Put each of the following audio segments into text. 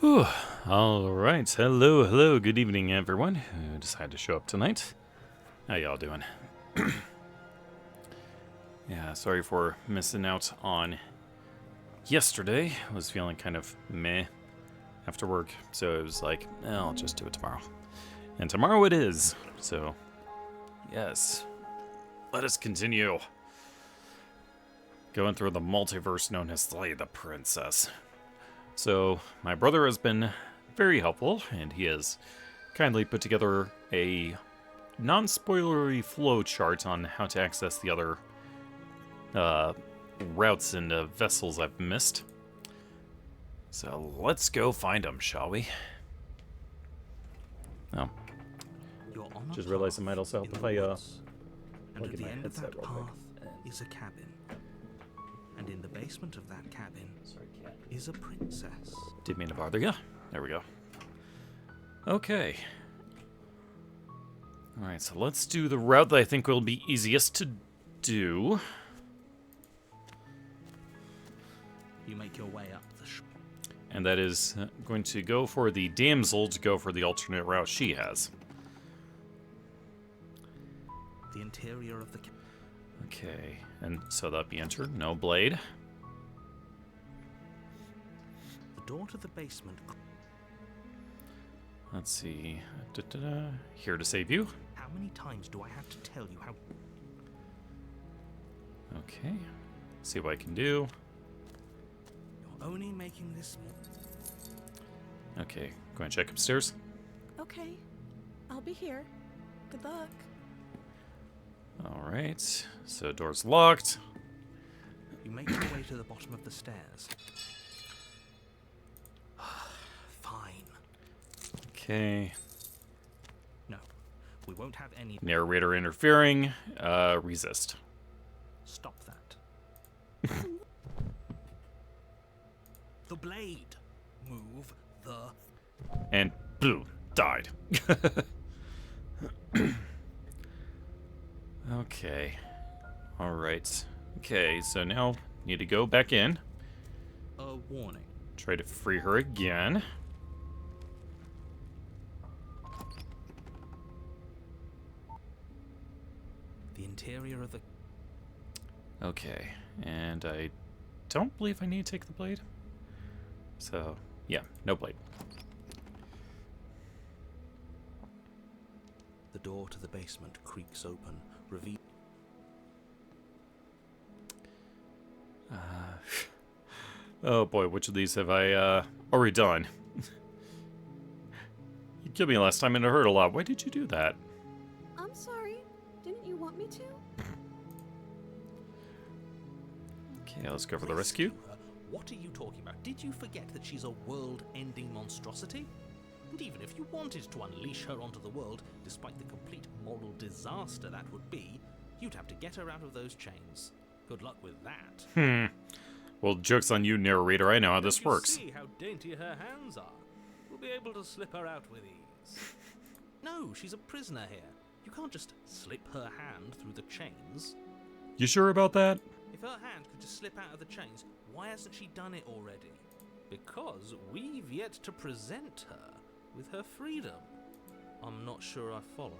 Whew. All right. Hello. Good evening, everyone who decided to show up tonight. How y'all doing? Yeah, sorry for missing out on yesterday. I was feeling kind of meh after work, so it was like, I'll just do it tomorrow. And tomorrow it is. So, yes. Let us continue going through the multiverse known as Slay the Princess. So, my brother has been very helpful, and he has kindly put together a non-spoilery flow chart on how to access the other routes and vessels I've missed. So, let's go find them, shall we? Oh. Just realized it might also help if I and at the my end of headset that real quick. path is a cabin. And in the basement of that cabin is a princess. Didn't mean to bother you. There we go. Okay. Alright, so let's do the route that I think will be easiest to do. You make your way up the And that is going to go for the damsel to go for the alternate route she has. the interior of the cabin. Okay, and so that'll be entered. No blade. The door to the basement. Let's see. Here to save you. How many times do I have to tell you how? Okay. See what I can do. You're only making this. Okay, go and check upstairs. Okay, I'll be here. Good luck. Alright, so door's locked. You make your way to the bottom of the stairs. Fine. Okay. No, we won't have any. Narrator interfering. Resist. Stop that. The blade. Move the. And boom, died. Okay. Alright. Okay, so now need to go back in. A warning. Try to free her again. The interior of the. Okay, and I don't believe I need to take the blade. So, yeah, no blade. The door to the basement creaks open, revealing. Oh boy, which of these have I already done? You killed me last time and it hurt a lot. Why did you do that? I'm sorry. Didn't you want me to? Okay, let's go for the rescue. her? What are you talking about? Did you forget that she's a world-ending monstrosity? And even if you wanted to unleash her onto the world, despite the complete moral disaster that would be, you'd have to get her out of those chains. Good luck with that. Well, joke's on you, narrator. I know how this Don't you works. See how dainty her hands are. We'll be able to slip her out with ease. No, she's a prisoner here. You can't just slip her hand through the chains. You sure about that? If her hand could just slip out of the chains, why hasn't she done it already? Because we've yet to present her with her freedom. I'm not sure I follow.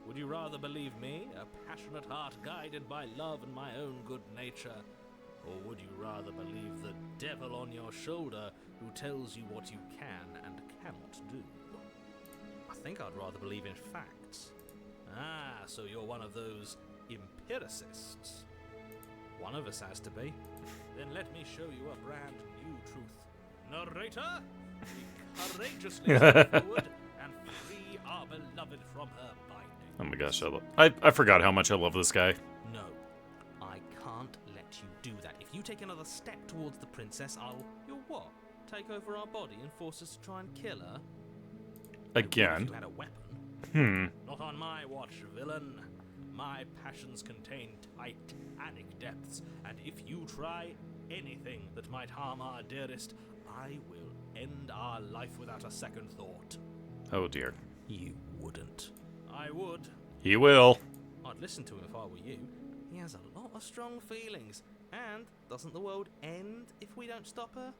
Would you rather believe me, a passionate heart guided by love and my own good nature? Or would you rather believe the devil on your shoulder who tells you what you can and cannot do? I think I'd rather believe in facts. Ah, so you're one of those empiricists. One of us has to be. Then let me show you a brand new truth. Narrator, we courageously step forward and free our beloved from her binding. Oh my gosh, I forgot how much I love this guy. No, I can't let you do that. If you take another step towards the princess, You'll what? Take over our body and force us to try and kill her? I would Again. if you had a weapon. Not on my watch, villain. My passions contain titanic depths, and if you try anything that might harm our dearest, I will end our life without a second thought. Oh dear. You wouldn't. I would. He will. I'd listen to him if I were you. He has a lot of strong feelings. And doesn't the world end if we don't stop her?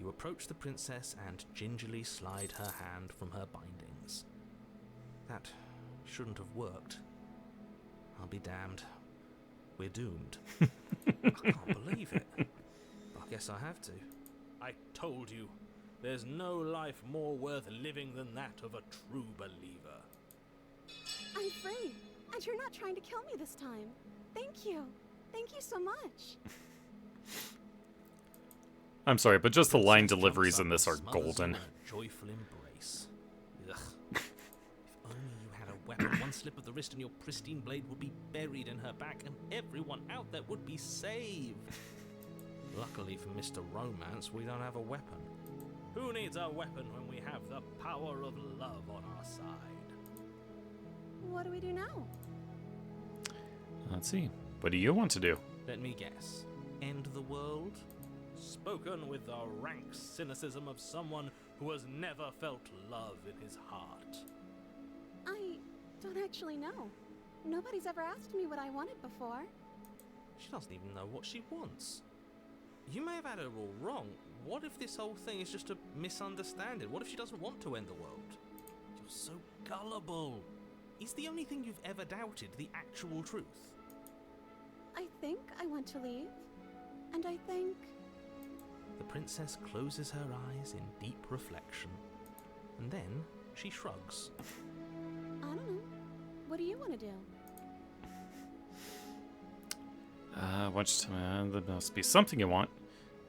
You approach the princess and gingerly slide her hand from her bindings. That shouldn't have worked. I'll be damned. We're doomed. I can't believe it. I guess I have to. I told you, there's no life more worth living than that of a true believer. I'm free, and you're not trying to kill me this time. Thank you. Thank you so much. I'm sorry, but just the line Princess deliveries jumps in up this and are smothers you golden. in a joyful embrace. Ugh. If only you had a weapon, one slip of the wrist and your pristine blade would be buried in her back, and everyone out there would be saved. Luckily for Mr. Romance, we don't have a weapon. Who needs a weapon when we have the power of love on our side? What do we do now? Let's see. What do you want to do? Let me guess. End the world? Spoken with the rank cynicism of someone who has never felt love in his heart. I don't actually know. Nobody's ever asked me what I wanted before. She doesn't even know what she wants. You may have had her all wrong. What if this whole thing is just a misunderstanding? What if she doesn't want to end the world? You're so gullible. Is the only thing you've ever doubted the actual truth? I think I want to leave. And I think... The princess closes her eyes in deep reflection. And then she shrugs. I don't know. What do you want to do? There must be something you want.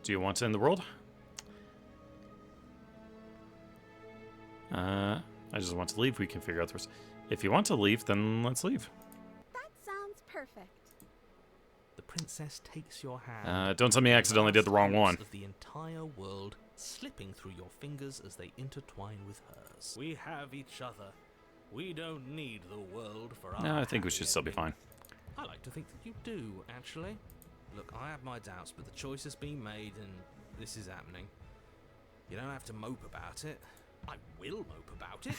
Do you want to end the world? I just want to leave. We can figure out the rest. If you want to leave, then let's leave. That sounds perfect. The princess takes your hand. Don't tell me I accidentally did the wrong one. Of the entire world slipping through your fingers as they intertwine with hers. We have each other. We don't need the world for our No, I think we happy should still be ending. fine. I like to think that you do, actually. Look, I have my doubts, but the choice has been made and this is happening. You don't have to mope about it. I will mope about it,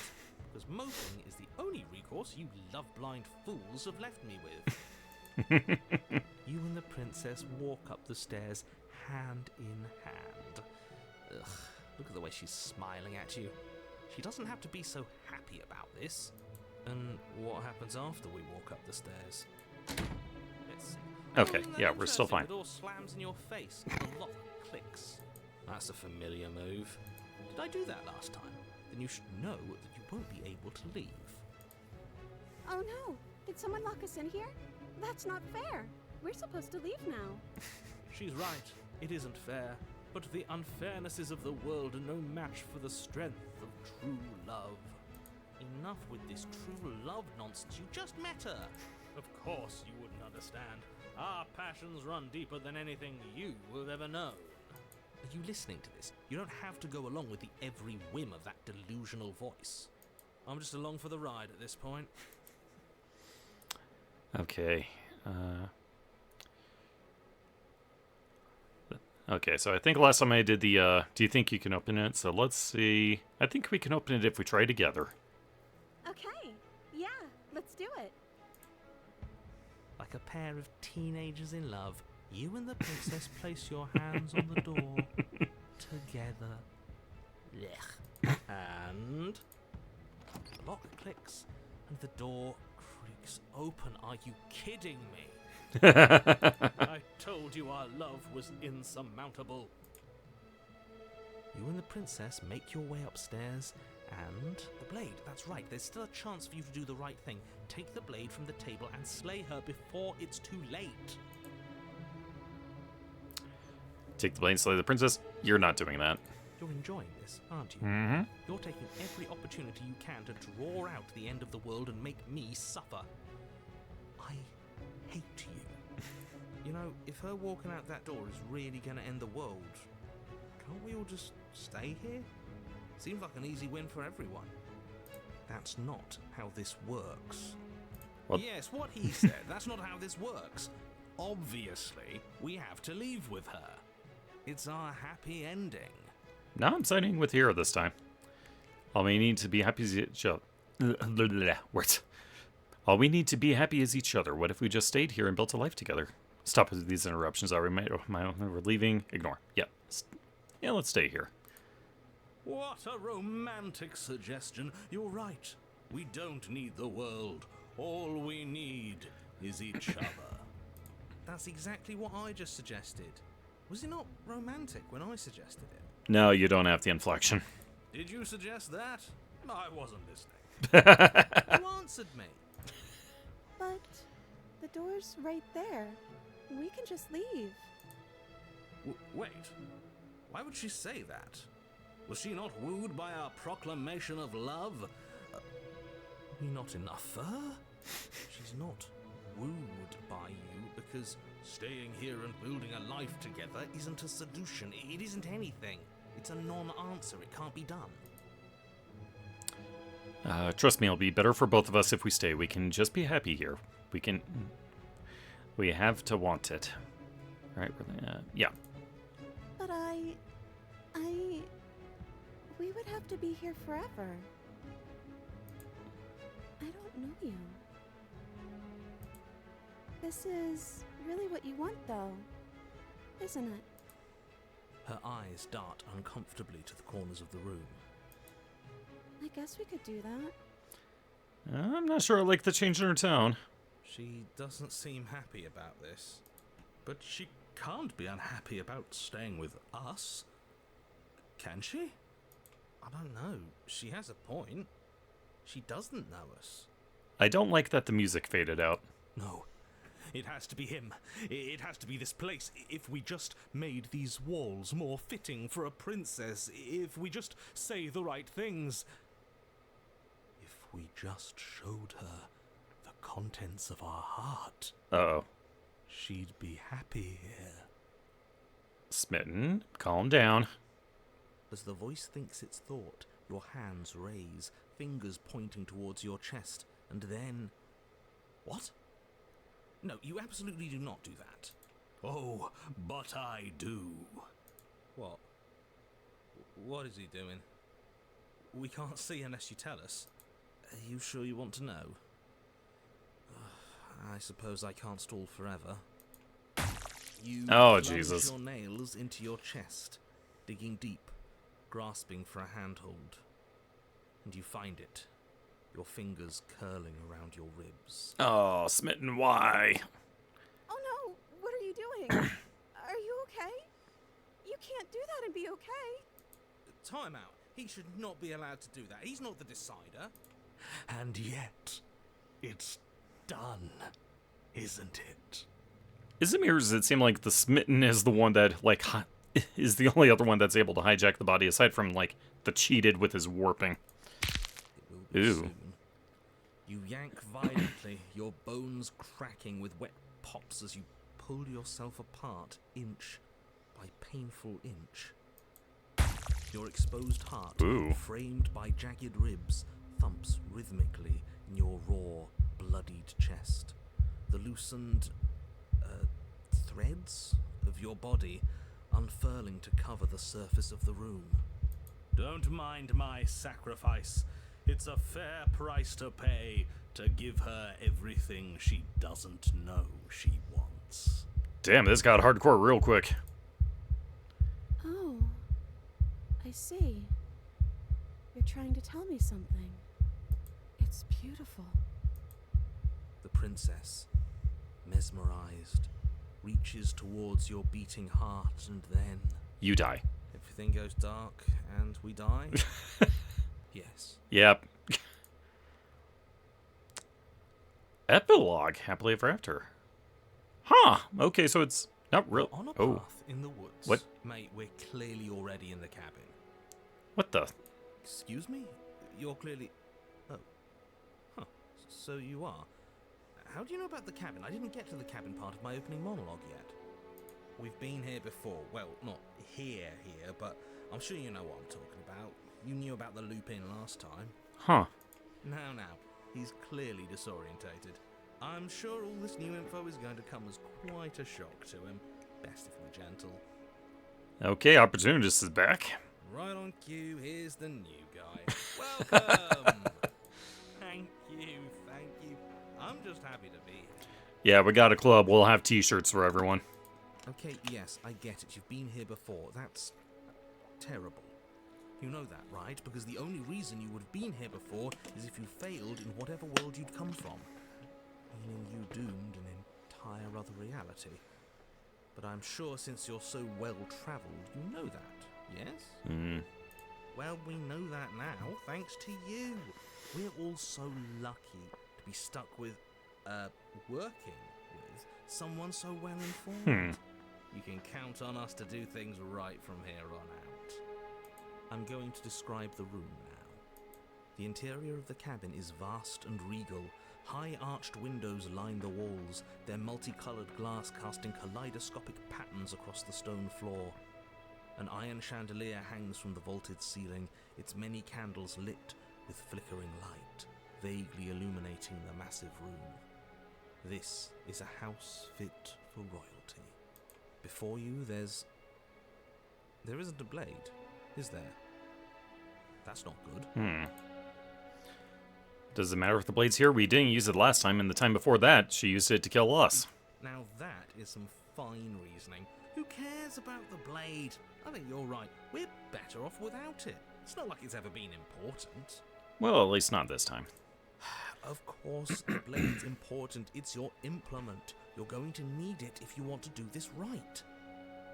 because moping is the only recourse you love-blind fools have left me with. You and the princess walk up the stairs, hand in hand. Ugh, look at the way she's smiling at you. She doesn't have to be so happy about this. And what happens after we walk up the stairs? Let's see. Okay, Oh, yeah, then we're still interesting. fine. The door slams in your face and the lock clicks. That's a familiar move. Did I do that last time? Then you should know that you won't be able to leave. Oh no! Did someone lock us in here? That's not fair. We're supposed to leave now. She's right. It isn't fair. But the unfairnesses of the world are no match for the strength of true love. Enough with this true love nonsense. You just met her. Of course you wouldn't understand. Our passions run deeper than anything you have ever known. Are you listening to this? You don't have to go along with the every whim of that delusional voice. I'm just along for the ride at this point. Okay. Okay, so I think last time I did the, do you think you can open it? So let's see. I think we can open it if we try together. Okay. Yeah, let's do it. Like a pair of teenagers in love, you and the princess place your hands on the door together. Blech. And the lock clicks and the door creaks open. Are you kidding me? I told you our love was insurmountable. You and the princess make your way upstairs, and the blade, that's right, there's still a chance for you to do the right thing. Take the blade from the table and slay her before it's too late. Take the blade and slay the princess. You're not doing that. You're enjoying this, aren't you? Mm-hmm. You're taking every opportunity you can to draw out the end of the world and make me suffer. I hate you. You know, if her walking out that door is really going to end the world, can't we all just stay here? Seems like an easy win for everyone. That's not how this works. What? Yes, what he said. That's not how this works. Obviously, we have to leave with her. It's our happy ending. No, I'm siding with Hero this time. All we need to be happy is each other. Words. All we need to be happy is each other. What if we just stayed here and built a life together? Stop with these interruptions. I remember we're leaving. Ignore. Yep. Yeah, let's stay here. What a romantic suggestion. You're right. We don't need the world. All we need is each other. That's exactly what I just suggested. Was it not romantic when I suggested it? No, you don't have the inflection. Did you suggest that? I wasn't listening. You answered me. But the door's right there. We can just leave. Wait. Why would she say that? Was she not wooed by our proclamation of love? We not enough for her? She's not wooed by you because staying here and building a life together isn't a solution. It isn't anything. It's a non-answer. It can't be done. Trust me, it'll be better for both of us if we stay. We can just be happy here. We have to want it. Right? Yeah. But we would have to be here forever. I don't know you. This is really what you want, though, isn't it? Her eyes dart uncomfortably to the corners of the room. I guess we could do that. I'm not sure I like the change in her tone. She doesn't seem happy about this. But she can't be unhappy about staying with us. Can she? I don't know. She has a point. She doesn't know us. I don't like that the music faded out. No. It has to be him. It has to be this place. If we just made these walls more fitting for a princess. If we just say the right things. If we just showed her the contents of our heart. Uh-oh. She'd be happy here. Smitten, calm down. As the voice thinks its thought, your hands raise, fingers pointing towards your chest, and then... What? No, you absolutely do not do that. Oh, but I do. What? What is he doing? We can't see unless you tell us. Are you sure you want to know? I suppose I can't stall forever. You plunge Jesus. your nails into your chest, digging deep, grasping for a handhold. And you find it. Your fingers curling around your ribs. Oh, Smitten, why? Oh no! What are you doing? Are you okay? You can't do that and be okay. Time out. He should not be allowed to do that. He's not the decider. And yet, it's done, isn't it? Ismir, does it seem like the Smitten is the one that, like, is the only other one that's able to hijack the body, aside from, like, the cheated with his warping? It will be Ooh. soon. You yank violently, your bones cracking with wet pops as you pull yourself apart, inch by painful inch. Your exposed heart, Ooh. framed by jagged ribs, thumps rhythmically in your raw, bloodied chest. The loosened threads of your body unfurling to cover the surface of the room. Don't mind my sacrifice. It's a fair price to pay to give her everything she doesn't know she wants. Damn, this got hardcore real quick. Oh, I see. You're trying to tell me something. It's beautiful. The princess, mesmerized, reaches towards your beating heart, and then You die. everything goes dark and we die? Yes. Yep. Epilogue, happily ever after. Huh. Okay, so it's not real. On a Oh, path in the woods. What? Mate, we're clearly already in the cabin. what the? Excuse me? You're clearly... Oh. Huh. So you are. How do you know about the cabin? I didn't get to the cabin part of my opening monologue yet. We've been here before. Well, not here, but I'm sure you know what I'm talking about. You knew about the loop in last time. Huh. Now. He's clearly disorientated. I'm sure all this new info is going to come as quite a shock to him. Best if we're gentle. Okay, Opportunist is back. Right on cue, here's the new guy. Welcome! Thank you. I'm just happy to be here. Yeah, we got a club. We'll have t-shirts for everyone. Okay, yes, I get it. You've been here before. That's terrible. You know that, right? Because the only reason you would have been here before is if you failed in whatever world you'd come from. Meaning you doomed an entire other reality. But I'm sure since you're so well-travelled, you know that, yes? Well, we know that now, thanks to you. We're all so lucky to be stuck with, working with someone so well-informed. You can count on us to do things right from here on out. I'm going to describe the room now. The interior of the cabin is vast and regal. High arched windows line the walls, their multicolored glass casting kaleidoscopic patterns across the stone floor. An iron chandelier hangs from the vaulted ceiling, its many candles lit with flickering light, vaguely illuminating the massive room. This is a house fit for royalty. Before you, there isn't a blade, is there? That's not good. Does it matter if the blade's here? We didn't use it last time, and the time before that, she used it to kill us. Now that is some fine reasoning. Who cares about the blade? I think you're right. We're better off without it. It's not like it's ever been important. Well, at least not this time. Of course, the blade's important. It's your implement. You're going to need it if you want to do this right.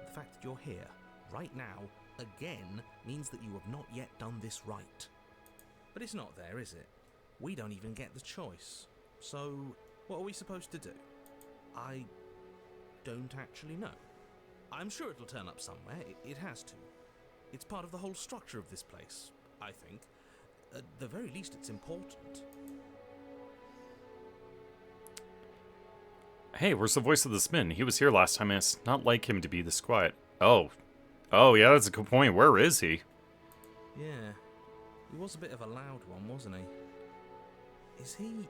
The fact that you're here, right now, again, means that you have not yet done this right. But it's not there, is it? We don't even get the choice. So, what are we supposed to do? I don't actually know. I'm sure it'll turn up somewhere. It has to. It's part of the whole structure of this place, I think. At the very least, it's important. Hey, where's the voice of the Spin? He was here last time, and it's not like him to be this quiet. Oh, yeah, that's a good point. Where is he? Yeah, he was a bit of a loud one, wasn't he? Is he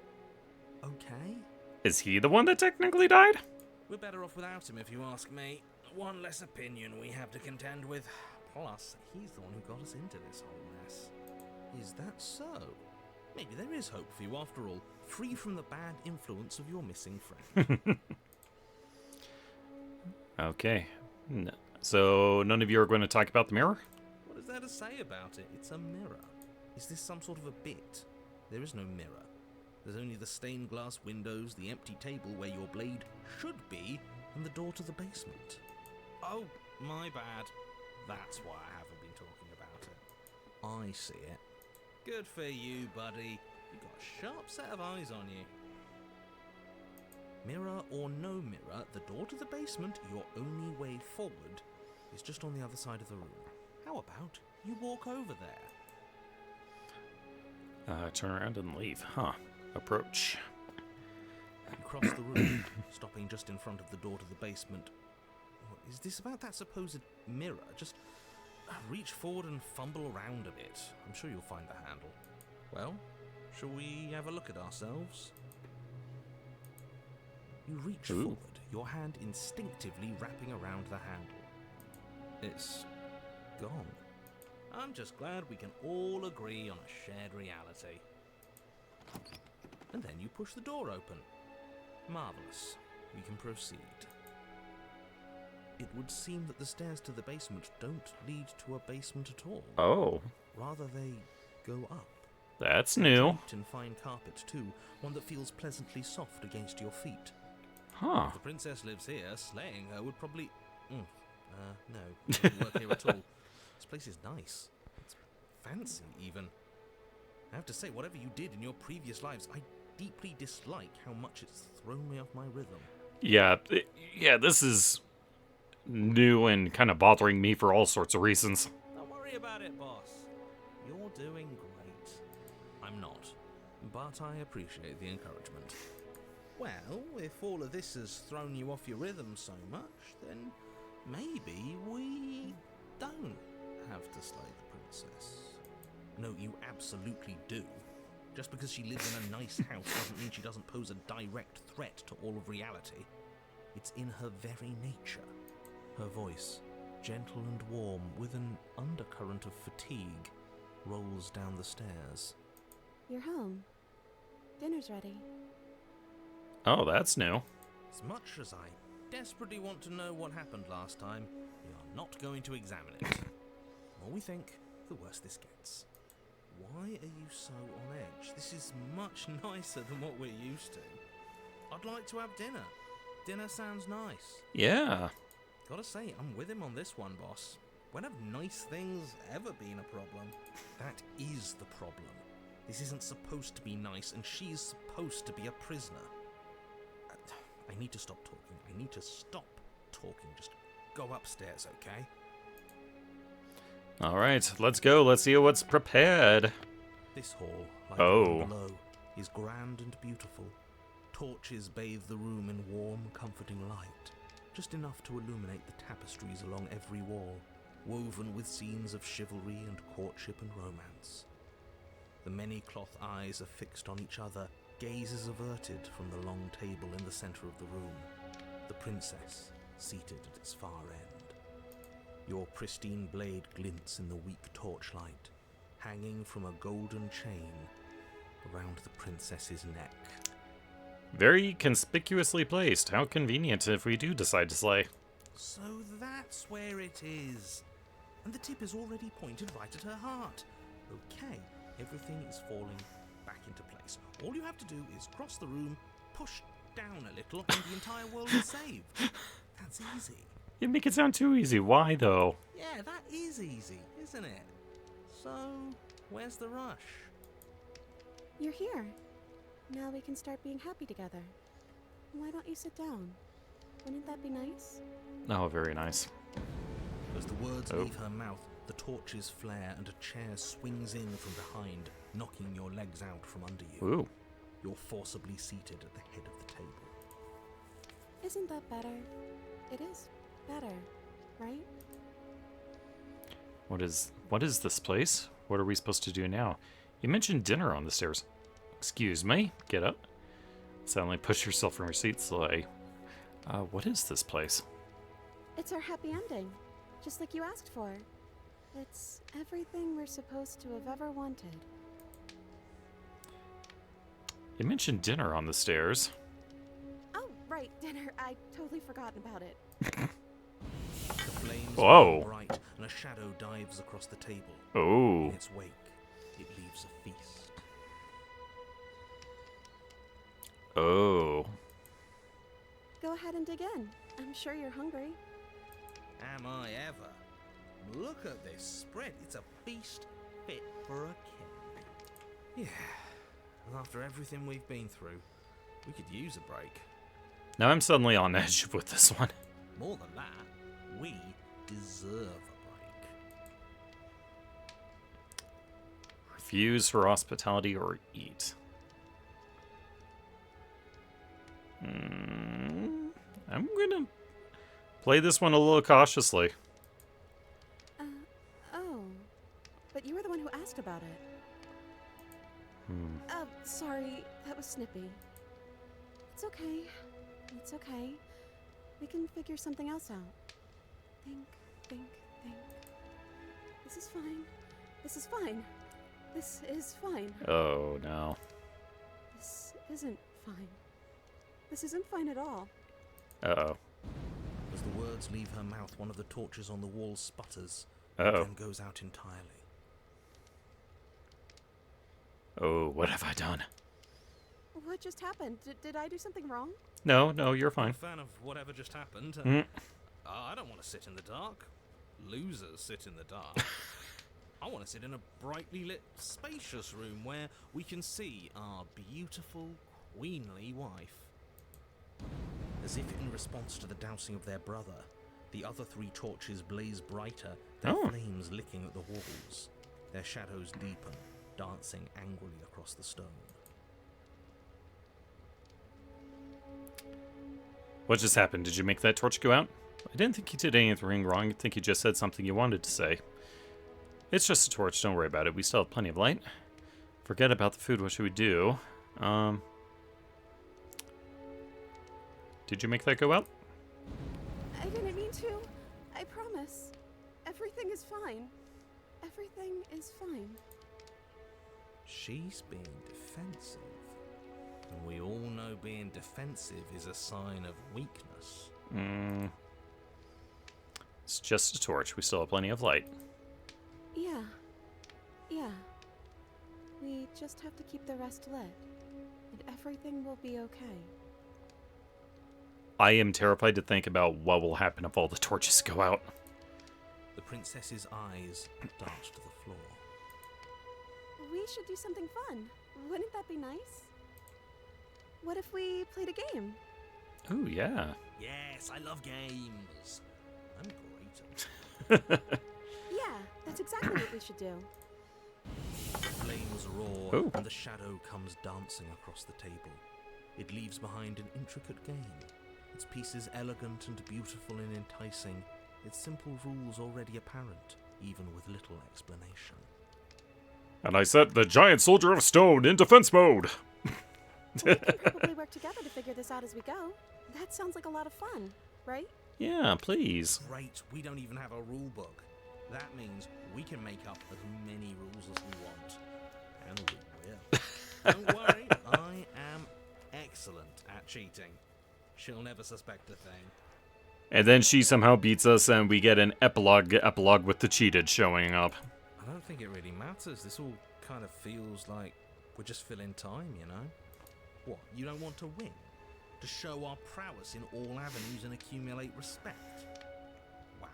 okay? Is he the one that technically died? We're better off without him, if you ask me. One less opinion we have to contend with. Plus, he's the one who got us into this whole mess. Is that so? Maybe there is hope for you after all, free from the bad influence of your missing friend. Okay. So, none of you are going to talk about the mirror? What is there to say about it? It's a mirror. Is this some sort of a bit? There is no mirror. There's only the stained glass windows, the empty table where your blade should be, and the door to the basement. Oh, my bad. That's why I haven't been talking about it. I see it. Good for you, buddy. You've got a sharp set of eyes on you. Mirror or no mirror, the door to the basement, your only way forward, is just on the other side of the room. How about you walk over there? Turn around and leave. Huh. Approach. You cross the room, stopping just in front of the door to the basement. Is this about that supposed mirror? Just reach forward and fumble around a bit. I'm sure you'll find the handle. Well, shall we have a look at ourselves? You reach forward, your hand instinctively wrapping around the handle. It's gone. I'm just glad we can all agree on a shared reality. And then you push the door open. Marvellous. We can proceed. It would seem that the stairs to the basement don't lead to a basement at all. Oh. Rather, they go up. That's new. Draped in fine carpet, too, one that feels pleasantly soft against your feet. Huh. If the princess lives here, slaying her would probably... no, it wouldn't work here at all. This place is nice. It's fancy, even. I have to say, whatever you did in your previous lives, I deeply dislike how much it's thrown me off my rhythm. Yeah, this is new and kind of bothering me for all sorts of reasons. Don't worry about it, boss. You're doing great. I'm not, but I appreciate the encouragement. Well, if all of this has thrown you off your rhythm so much, then maybe we don't have to slay the princess. No, you absolutely do. Just because she lives in a nice house doesn't mean she doesn't pose a direct threat to all of reality. It's in her very nature. Her voice, gentle and warm, with an undercurrent of fatigue, rolls down the stairs. You're home. Dinner's ready. Oh, that's new. As much as I desperately want to know what happened last time, we are not going to examine it. more we think, the worse this gets. Why are you so on edge? This is much nicer than what we're used to. I'd like to have dinner. Dinner sounds nice. Yeah. Gotta say, I'm with him on this one, boss. When have nice things ever been a problem? That is the problem. This isn't supposed to be nice, and she's supposed to be a prisoner. I need to stop talking. I need to stop talking. Just go upstairs, okay? All right, let's go. Let's see what's prepared. This hall, like Oh. the one below, is grand and beautiful. Torches bathe the room in warm, comforting light, just enough to illuminate the tapestries along every wall, woven with scenes of chivalry and courtship and romance. The many cloth eyes are fixed on each other, gazes averted from the long table in the center of the room, the princess seated at its far end. Your pristine blade glints in the weak torchlight, hanging from a golden chain around the princess's neck. Very conspicuously placed. How convenient if we do decide to slay. So that's where it is. And the tip is already pointed right at her heart. Okay, everything is falling back into place. All you have to do is cross the room, push down a little, and the entire world is saved. That's easy. You make it sound too easy. Why, though? Yeah, that is easy, isn't it? So, where's the rush? You're here. Now we can start being happy together. Why don't you sit down? Wouldn't that be nice? Oh, very nice. As the words Oh. leave her mouth, the torches flare and a chair swings in from behind, knocking your legs out from under you. Ooh. You're forcibly seated at the head of the table. Isn't that better? It is better, right? What is this place? What are we supposed to do now? You mentioned dinner on the stairs. Excuse me. Get up. Suddenly push yourself from your seat, Slay. What is this place? It's our happy ending, just like you asked for. It's everything we're supposed to have ever wanted. You mentioned dinner on the stairs. Oh, right, dinner. I'd totally forgotten about it. The flames Whoa. burn bright, and a shadow dives across the table. Oh. In its wake, it leaves a feast. Oh. Go ahead and dig in. I'm sure you're hungry. Am I ever? Look at this spread. It's a feast fit for a king. Yeah. After everything we've been through, we could use a break. Now I'm suddenly on edge with this one. More than that, we deserve a break. Refuse for hospitality or eat. I'm gonna play this one a little cautiously. Oh. But you were the one who asked about it. Sorry, that was snippy. It's okay. It's okay. We can figure something else out. Think. This is fine. This is fine. This is fine. Oh no. This isn't fine. This isn't fine at all. Uh-oh. As the words leave her mouth, one of the torches on the wall sputters, Uh-oh. then goes out entirely. Oh, what have I done? What just happened? Did I do something wrong? No, you're I'm a fine. fan of whatever just happened. Mm. I don't want to sit in the dark. Losers sit in the dark. I want to sit in a brightly lit, spacious room where we can see our beautiful, queenly wife. As if in response to the dousing of their brother, the other three torches blaze brighter, their Oh. flames licking at the walls. Their shadows deepen, dancing angrily across the stone. What just happened? Did you make that torch go out? I didn't think you did anything wrong. I think you just said something you wanted to say. It's just a torch. Don't worry about it. We still have plenty of light. Forget about the food. What should we do? Did you make that go out? I didn't mean to. I promise. Everything is fine. Everything is fine. She's being defensive. And we all know being defensive is a sign of weakness. It's just a torch. We still have plenty of light. Yeah. Yeah. We just have to keep the rest lit, and everything will be okay. I am terrified to think about what will happen if all the torches go out. The princess's eyes dart to the floor. We should do something fun. Wouldn't that be nice? What if we played a game? Ooh, yeah. Yes, I love games. I'm great at them. Yeah, that's exactly what we should do. The flames roar, Ooh. and the shadow comes dancing across the table. It leaves behind an intricate game, its pieces elegant and beautiful and enticing, its simple rules already apparent, even with little explanation. And I set the giant soldier of stone in defense mode. We can probably work together to figure this out as we go. That sounds like a lot of fun, right? Yeah, please. Great, we don't even have a rule book. That means we can make up as many rules as we want. And we will. Don't worry, I am excellent at cheating. She'll never suspect a thing. And then she somehow beats us, and we get an epilogue with the cheated showing up. I don't think it really matters. This all kind of feels like we're just filling time, you know? What, you don't want to win? To show our prowess in all avenues and accumulate respect? Wow,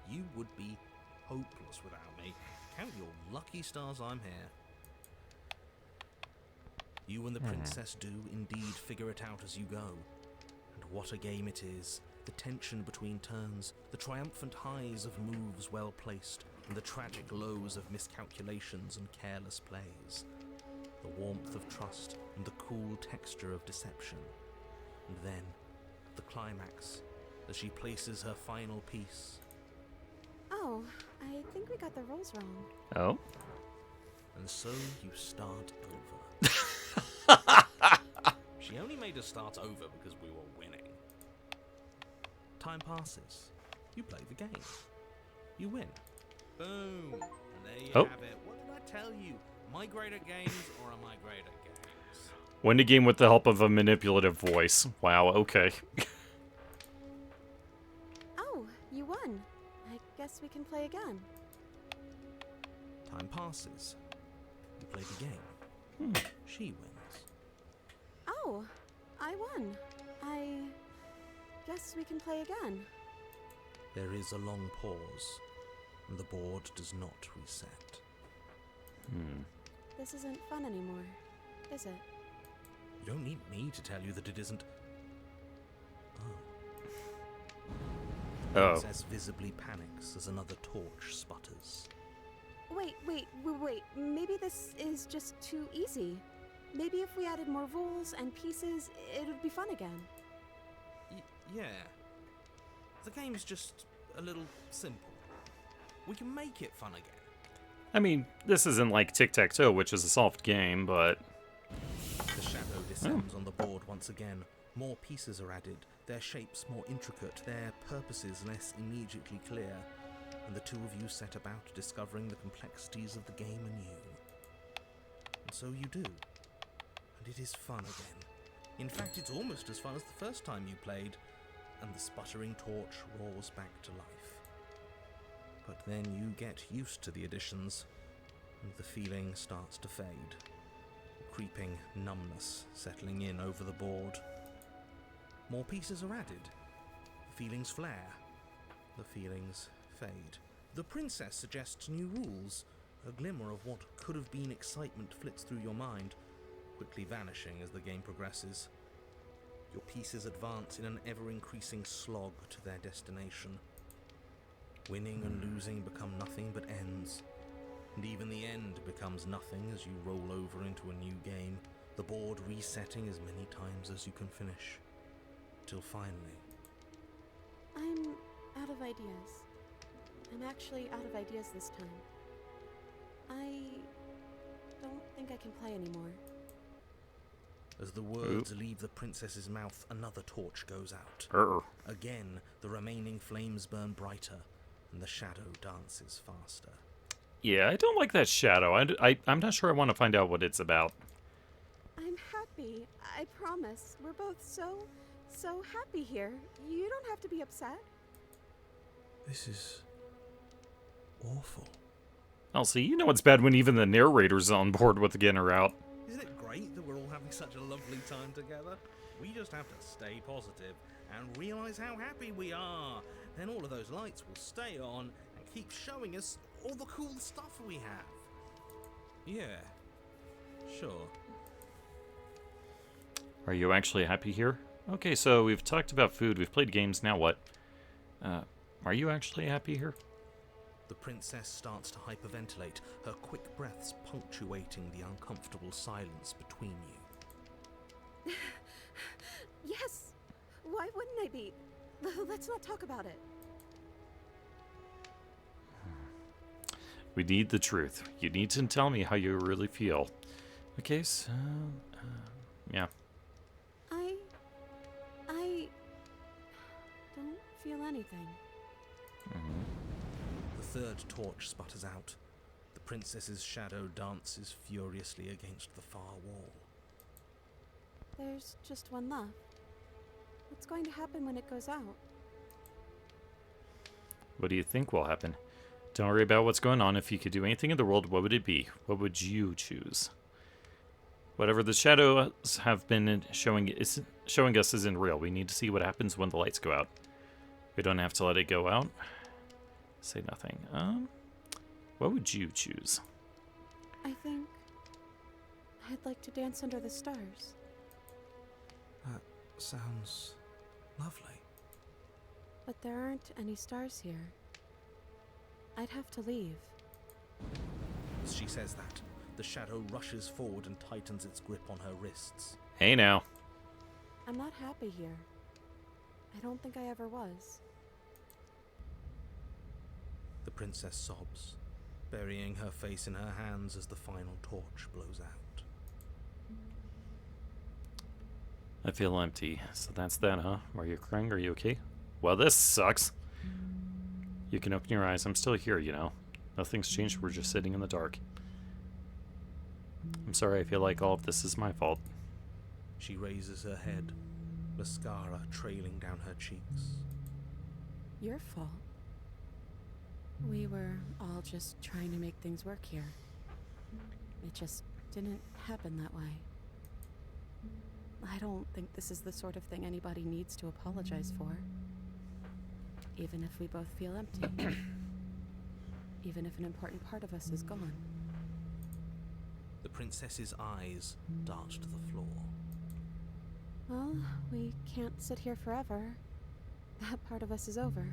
you would be hopeless without me. Count your lucky stars I'm here. You and the princess do indeed figure it out as you go. And what a game it is. The tension between turns, the triumphant highs of moves well placed, and the tragic lows of miscalculations and careless plays. The warmth of trust and the cool texture of deception. And then, the climax, as she places her final piece. Oh, I think we got the rules wrong. Oh? And so you start over. She only made us start over because we were winning. Time passes. You play the game. You win. Boom. And there you have it. What did I tell you? Am I great at games or am I great at games? Win the game with the help of a manipulative voice. Wow, okay. Oh, you won. I guess we can play again. Time passes. You play the game. She wins. Oh, I won. I guess we can play again. There is a long pause, and the board does not reset. This isn't fun anymore, is it? You don't need me to tell you that it isn't. The princess visibly panics as another torch sputters. Wait. Maybe this is just too easy. Maybe if we added more rules and pieces, it would be fun again. Yeah. The game's just a little simple. We can make it fun again. I mean, this isn't like Tic-Tac-Toe, which is a soft game, but... The shadow descends on the board once again. More pieces are added, their shapes more intricate, their purposes less immediately clear, and the two of you set about discovering the complexities of the game anew. And so you do. And it is fun again. In fact, it's almost as fun as the first time you played, and the sputtering torch roars back to life. But then you get used to the additions, and the feeling starts to fade. Creeping numbness settling in over the board. More pieces are added. The feelings flare. The feelings fade. The princess suggests new rules. A glimmer of what could have been excitement flits through your mind, quickly vanishing as the game progresses. Your pieces advance in an ever-increasing slog to their destination. Winning and losing become nothing but ends. And even the end becomes nothing as you roll over into a new game, the board resetting as many times as you can finish. Till finally... I'm out of ideas. I'm actually out of ideas this time. I don't think I can play anymore. As the words leave the princess's mouth, another torch goes out. Again, the remaining flames burn brighter, and the shadow dances faster. Yeah, I don't like that shadow. I'm not sure I want to find out what it's about. I'm happy. I promise. We're both so happy here. You don't have to be upset. This is awful. Elsie, you know it's bad when even the narrator's on board with getting her out. Isn't it great that we're all having such a lovely time together? We just have to stay positive and realise how happy we are. Then all of those lights will stay on and keep showing us all the cool stuff we have. Yeah, sure. Are you actually happy here? Okay, so we've talked about food, we've played games, now what? Are you actually happy here? The princess starts to hyperventilate, her quick breaths punctuating the uncomfortable silence between you. Yes! Why wouldn't I be? Let's not talk about it. We need the truth. You need to tell me how you really feel. Okay, so... yeah. I don't feel anything. The third torch sputters out. The princess's shadow dances furiously against the far wall. There's just one left. What's going to happen when it goes out? What do you think will happen? Don't worry about what's going on. If you could do anything in the world, what would it be? What would you choose? Whatever the shadows have been showing us isn't real. We need to see what happens when the lights go out. We don't have to let it go out. Say nothing. What would you choose? I think I'd like to dance under the stars. That sounds lovely. But there aren't any stars here. I'd have to leave. As she says that, the shadow rushes forward and tightens its grip on her wrists. Hey now. I'm not happy here. I don't think I ever was. The princess sobs, burying her face in her hands as the final torch blows out. I feel empty. So that's that, huh? Are you crying? Are you okay? Well, this sucks. You can open your eyes. I'm still here, you know. Nothing's changed. We're just sitting in the dark. I'm sorry. I feel like all of this is my fault. She raises her head, mascara trailing down her cheeks. Your fault. We were all just trying to make things work here. It just didn't happen that way. I don't think this is the sort of thing anybody needs to apologize for. Even if we both feel empty. Even if an important part of us is gone. The princess's eyes dart to the floor. Well, we can't sit here forever. That part of us is over.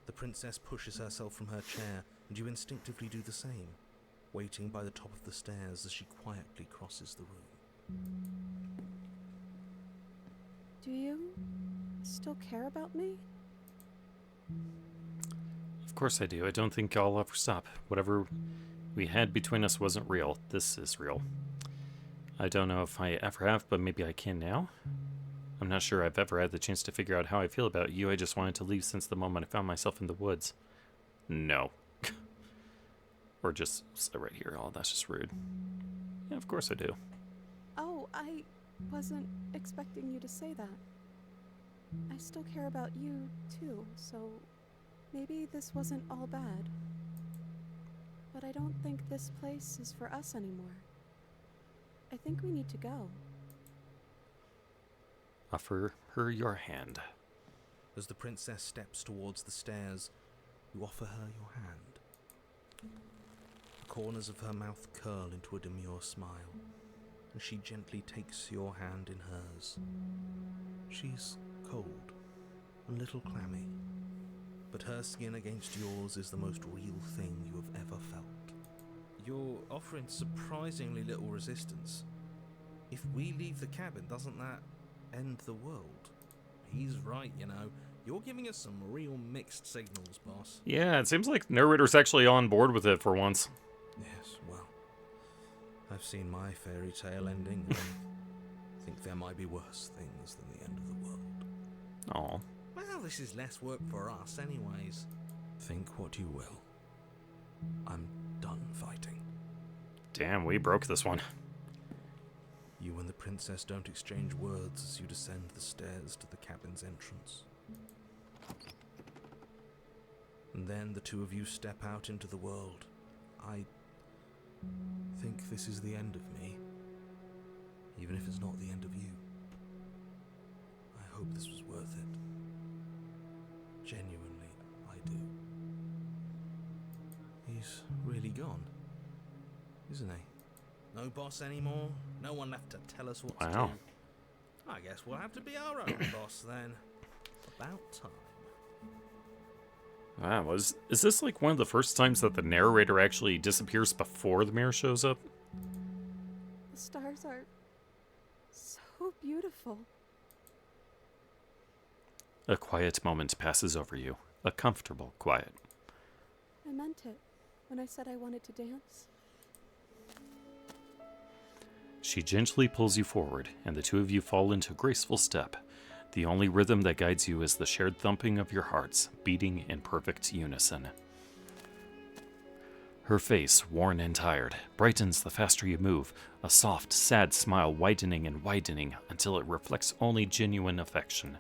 The princess pushes herself from her chair, and you instinctively do the same, waiting by the top of the stairs as she quietly crosses the room. Do you still care about me? Of course I do. I don't think I'll ever stop. Whatever we had between us wasn't real. This is real. I don't know if I ever have, but maybe I can now. I'm not sure I've ever had the chance to figure out how I feel about you. I just wanted to leave since the moment I found myself in the woods. No. Or just sit right here. Oh, that's just rude. Yeah, of course I do. Oh, I wasn't expecting you to say that. I still care about you, too, so maybe this wasn't all bad. But I don't think this place is for us anymore. I think we need to go. Offer her your hand. As the princess steps towards the stairs, you offer her your hand. The corners of her mouth curl into a demure smile, and she gently takes your hand in hers. She's cold, a little clammy, but her skin against yours is the most real thing you have ever felt. You're offering surprisingly little resistance. If we leave the cabin, doesn't that end the world? He's right, you know. You're giving us some real mixed signals, boss. Yeah, it seems like narrator's actually on board with it for once. Yes, well, I've seen my fairy tale ending, and I think there might be worse things than the end of the world. Aw. Well, this is less work for us anyways. Think what you will. I'm done fighting. Damn, we broke this one. You and the princess don't exchange words as you descend the stairs to the cabin's entrance. And then the two of you step out into the world. I think this is the end of me. Even if it's not the end of you. I hope this was worth it. Genuinely, I do. He's really gone, isn't he? No boss anymore, no one left to tell us what to Wow. do. I guess we'll have to be our own boss then. About time. Wow, is this like one of the first times that the narrator actually disappears before the mirror shows up? The stars are so beautiful. A quiet moment passes over you. A comfortable quiet. I meant it when I said I wanted to dance. She gently pulls you forward, and the two of you fall into a graceful step. The only rhythm that guides you is the shared thumping of your hearts, beating in perfect unison. Her face, worn and tired, brightens the faster you move, a soft, sad smile widening and widening until it reflects only genuine affection.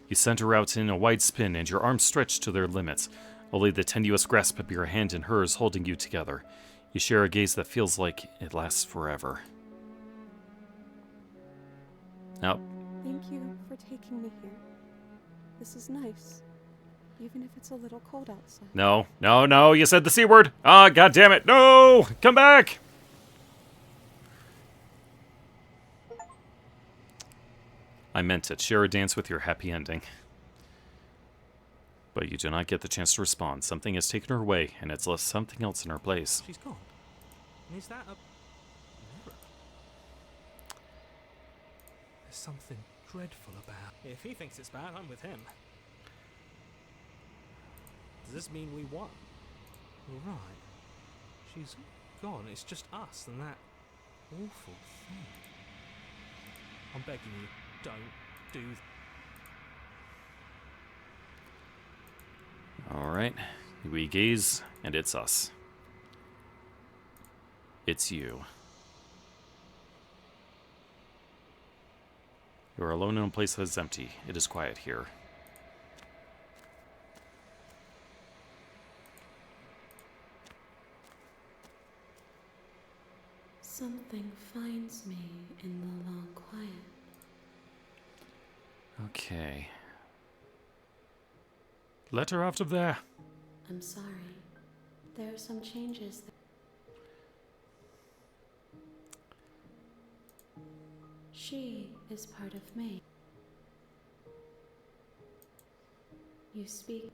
You send her out in a wide spin, and your arms stretch to their limits, only the tenuous grasp of your hand in hers holding you together. You share a gaze that feels like it lasts forever. Now, Thank you for taking me here. This is nice, even if it's a little cold outside. no, you said the C word! Ah, god damn it, no! Come back! I meant it. Share a dance with your happy ending. But you do not get the chance to respond. Something has taken her away, and it's left something else in her place. She's gone. And is that a mirror? There's something dreadful about. If he thinks it's bad, I'm with him. Does this mean we won? You're right. She's gone. It's just us and that awful thing. I'm begging you, don't do. Alright. We gaze, and it's us. It's you. You are alone in a place that is empty. It is quiet here. Something finds me in the long quiet. Okay. Let her out of there. I'm sorry. There are some changes. She is part of me. You speak.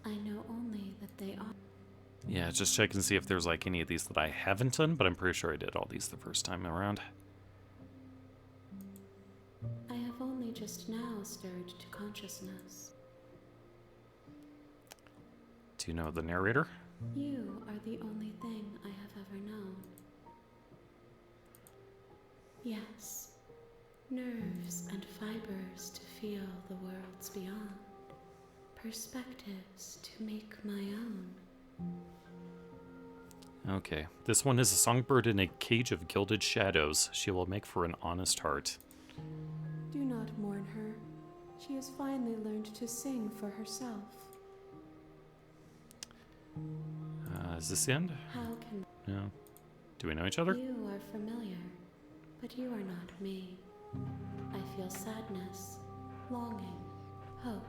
I know only that they are. Yeah, just check and see if there's like any of these that I haven't done, but I'm pretty sure I did all these the first time around. I have only just now stirred to consciousness. Do you know the narrator? You are the only thing I have ever known. Yes, nerves and fibers to feel the worlds beyond, perspectives to make my own. Okay, this one is a songbird in a cage of gilded shadows. She will make for an honest heart. Do not mourn her. She has finally learned to sing for herself. Is this the end? How can No. Do we know each other? you are familiar, but you are not me. I feel sadness, longing, hope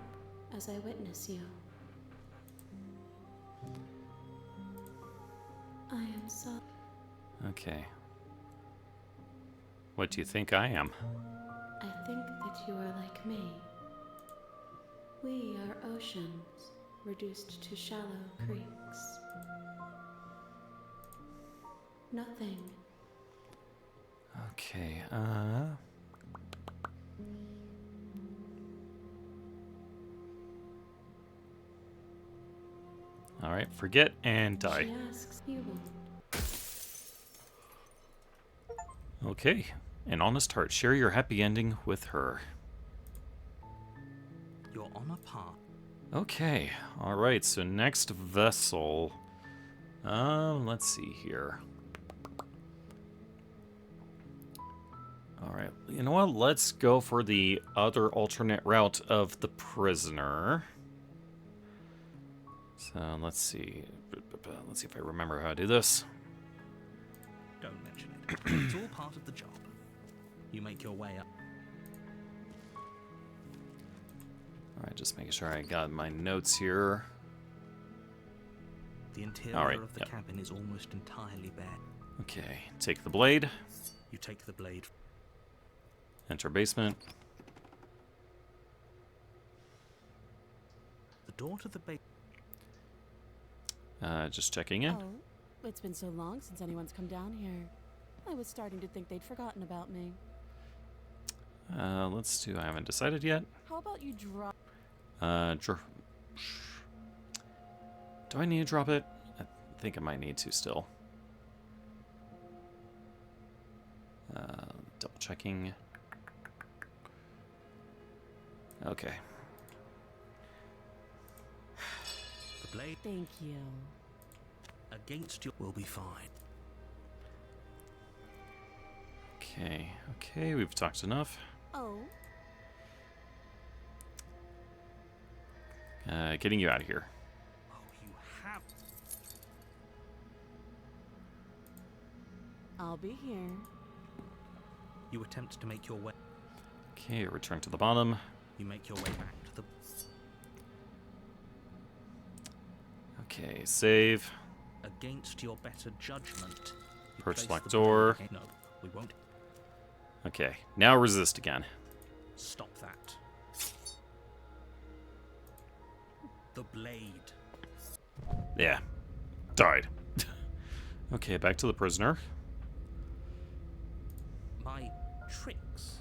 as I witness you. I am so. Okay. What do you think I am? I think that you are like me. We are oceans reduced to shallow creeks. Nothing. Okay, Alright, forget and die. She asks, you won't. Okay, an honest heart. Share your happy ending with her. You're on a path. Okay, alright, so next vessel. Let's see here. Alright, you know what? Let's go for the other alternate route of the prisoner. So, let's see. Let's see if I remember how to do this. Don't mention it. It's all part of the job. You make your way up. Alright, just making sure I got my notes here. The interior Alright, of the yep. cabin is almost entirely bare. Okay, take the blade. You take the blade. Enter basement. The door to the basement. Just checking in. Oh, it's been so long since anyone's come down here. I was starting to think they'd forgotten about me. Let's do. I haven't decided yet. How about you drop? Do I need to drop it? I think I might need to still. Double checking. Okay. The blade Thank you. against you will be fine. Okay. Okay. We've talked enough. Oh, Getting you out of here. Oh, you have. I'll be here. You attempt to make your way. Okay. Return to the bottom. You make your way back to the. Okay. Save. Against your better judgment. You Perch place lock the door. blade- No, we won't. Okay. Now resist again. Stop that. The blade. Yeah. Died. Okay. Back to the prisoner. My tricks?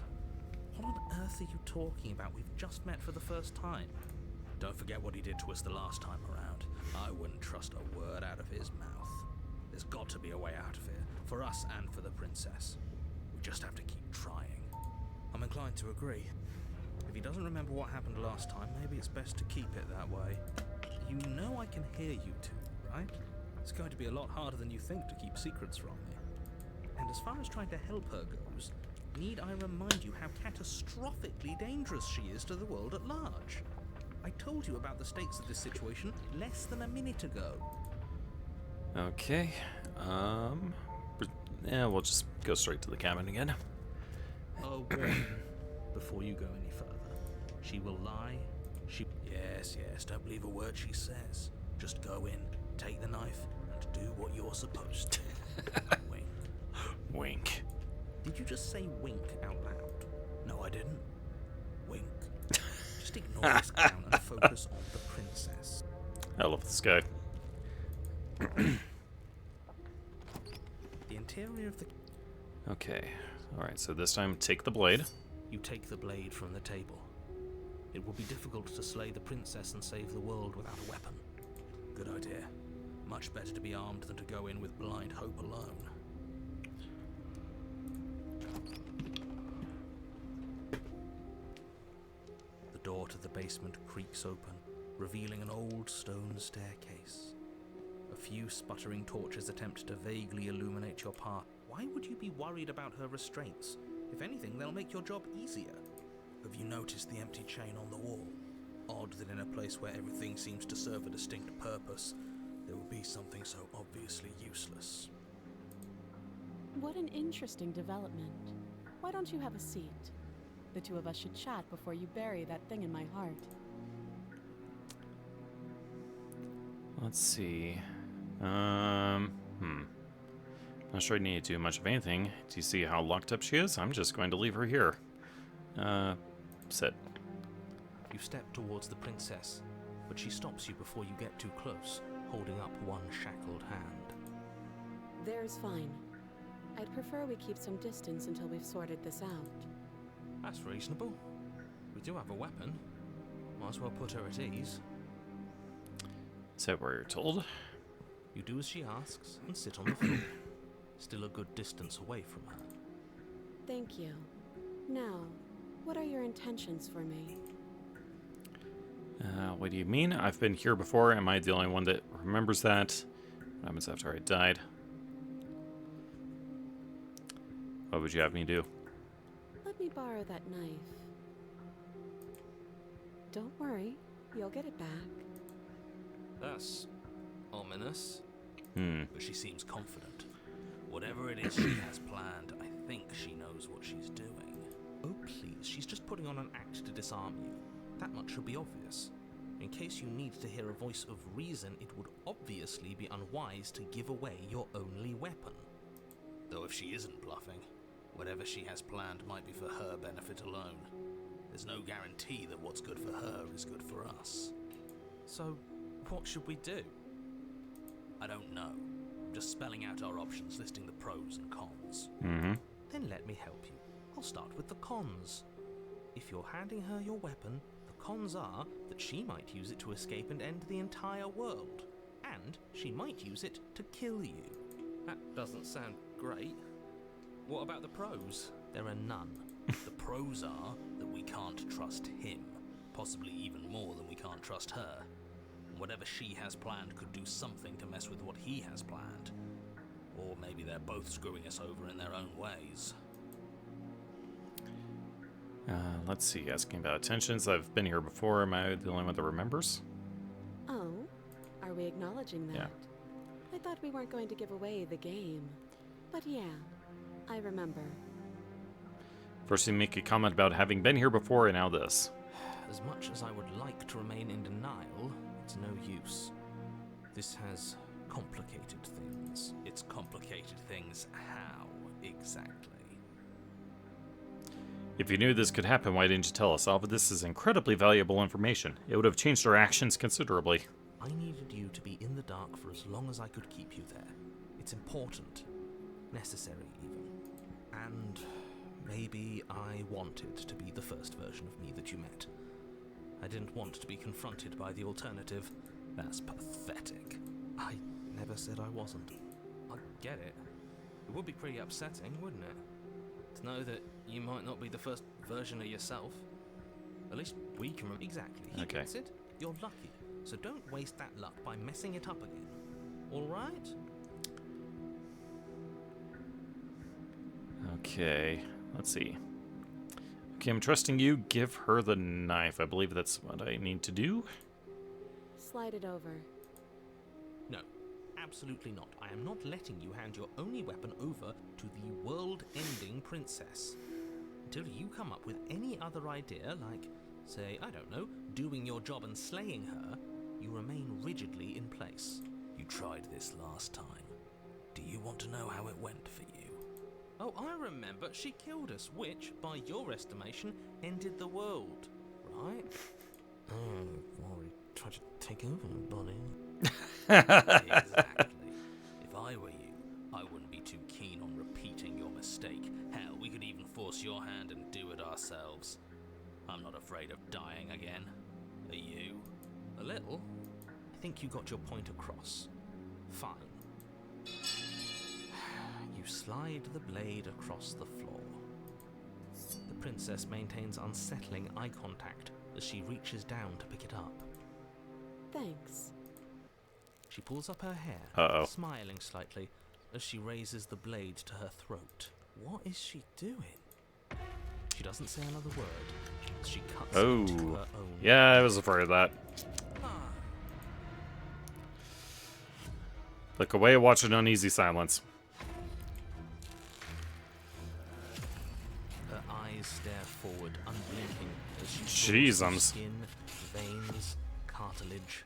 What on earth are you talking about? We've just met for the first time. Don't forget what he did to us the last time around. I wouldn't trust a word out of his mouth. There's got to be a way out of here, for us and for the princess. We just have to keep trying. I'm inclined to agree. If he doesn't remember what happened last time, maybe it's best to keep it that way. You know I can hear you two, right? It's going to be a lot harder than you think to keep secrets from me. And as far as trying to help her goes, need I remind you how catastrophically dangerous she is to the world at large? I told you about the stakes of this situation less than a minute ago. Okay. Yeah, we'll just go straight to the cabin again. A warning before you go any further. She will lie. Yes, don't believe a word she says. Just go in, take the knife, and do what you're supposed to. Wink. Wink. Did you just say wink out loud? No, I didn't. Wink. Just ignore this clown and focus on the princess. I love this guy. The interior of the... Okay. Alright, so this time take the blade. You take the blade from the table. It will be difficult to slay the princess and save the world without a weapon. Good idea. Much better to be armed than to go in with blind hope alone. The door to the basement creaks open, revealing an old stone staircase. A few sputtering torches attempt to vaguely illuminate your path. Why would you be worried about her restraints? If anything, they'll make your job easier. Have you noticed the empty chain on the wall? Odd that in a place where everything seems to serve a distinct purpose, there would be something so obviously useless. What an interesting development. Why don't you have a seat? The two of us should chat before you bury that thing in my heart. Let's see. Not sure I need to do much of anything. Do you see how locked up she is? I'm just going to leave her here. Sit. You step towards the princess, but she stops you before you get too close, holding up one shackled hand. There's fine. I'd prefer we keep some distance until we've sorted this out. That's reasonable. We do have a weapon. Might as well put her at ease. Is that where you're told? You do as she asks and sit on the floor, still a good distance away from her. Thank you. Now, what are your intentions for me? What do you mean? I've been here before. Am I the only one that remembers that? What happens after I died? What would you have me do? me borrow that knife. Don't worry, you'll get it back. That's ominous. Hmm. But she seems confident. Whatever it is she has planned, I think she knows what she's doing. Oh, please, she's just putting on an act to disarm you. That much should be obvious. In case you need to hear a voice of reason, it would obviously be unwise to give away your only weapon. Though if she isn't bluffing, whatever she has planned might be for her benefit alone. There's no guarantee that what's good for her is good for us. So, what should we do? I don't know. I'm just spelling out our options, listing the pros and cons. Mm-hmm. Then let me help you. I'll start with the cons. If you're handing her your weapon, the cons are that she might use it to escape and end the entire world. And she might use it to kill you. That doesn't sound great. What about the pros? There are none. The pros are that we can't trust him. Possibly even more than we can't trust her. Whatever she has planned could do something to mess with what he has planned. Or maybe they're both screwing us over in their own ways. Let's see. Asking about attentions. I've been here before. Am I the only one that remembers? Oh, are we acknowledging that? Yeah. I thought we weren't going to give away the game. But yeah, I remember. First, you make a comment about having been here before, and now this. As much as I would like to remain in denial, it's no use. This has complicated things. It's complicated things how, exactly? If you knew this could happen, why didn't you tell us? All of this is incredibly valuable information. It would have changed our actions considerably. I needed you to be in the dark for as long as I could keep you there. It's important. Necessary, even. And maybe I wanted to be the first version of me that you met. I didn't want to be confronted by the alternative. That's pathetic. I never said I wasn't. I get it. It would be pretty upsetting, wouldn't it? To know that you might not be the first version of yourself. At least we can remember. Exactly. He Okay. gets it. You're lucky. So don't waste that luck by messing it up again. Alright? Okay, let's see. Okay, I'm trusting you. Give her the knife. I believe that's what I need to do. Slide it over. No, absolutely not. I am not letting you hand your only weapon over to the world-ending princess. Until you come up with any other idea, like, say, I don't know, doing your job and slaying her, you remain rigidly in place. You tried this last time. Do you want to know how it went for you? Oh, I remember. She killed us, which, by your estimation, ended the world, right? Oh, well, we tried to take over, buddy. Exactly. If I were you, I wouldn't be too keen on repeating your mistake. Hell, we could even force your hand and do it ourselves. I'm not afraid of dying again. Are you? A little. I think you got your point across. Fine. You slide the blade across the floor. The princess maintains unsettling eye contact as she reaches down to pick it up. Thanks. She pulls up her hair, Uh-oh. smiling slightly as she raises the blade to her throat. What is she doing? She doesn't say another word as she cuts into her own. Yeah, I was afraid of that. Ah. Look away, watch an uneasy silence. Her eyes stare forward, unblinking, as she Jeezums. pulls skin, veins, cartilage.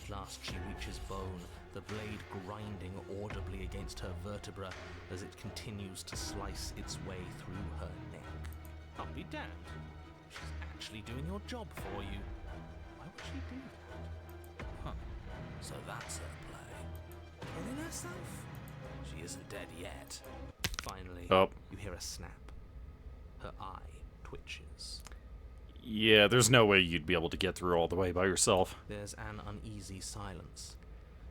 At last she reaches bone, the blade grinding audibly against her vertebra as it continues to slice its way through her neck. I'll be damned. She's actually doing your job for you. Why would she do that? Huh. So that's her play. Killing herself? She isn't dead yet. Finally, Oh. you hear a snap. Her eye twitches. Yeah, there's no way you'd be able to get through all the way by yourself. There's an uneasy silence.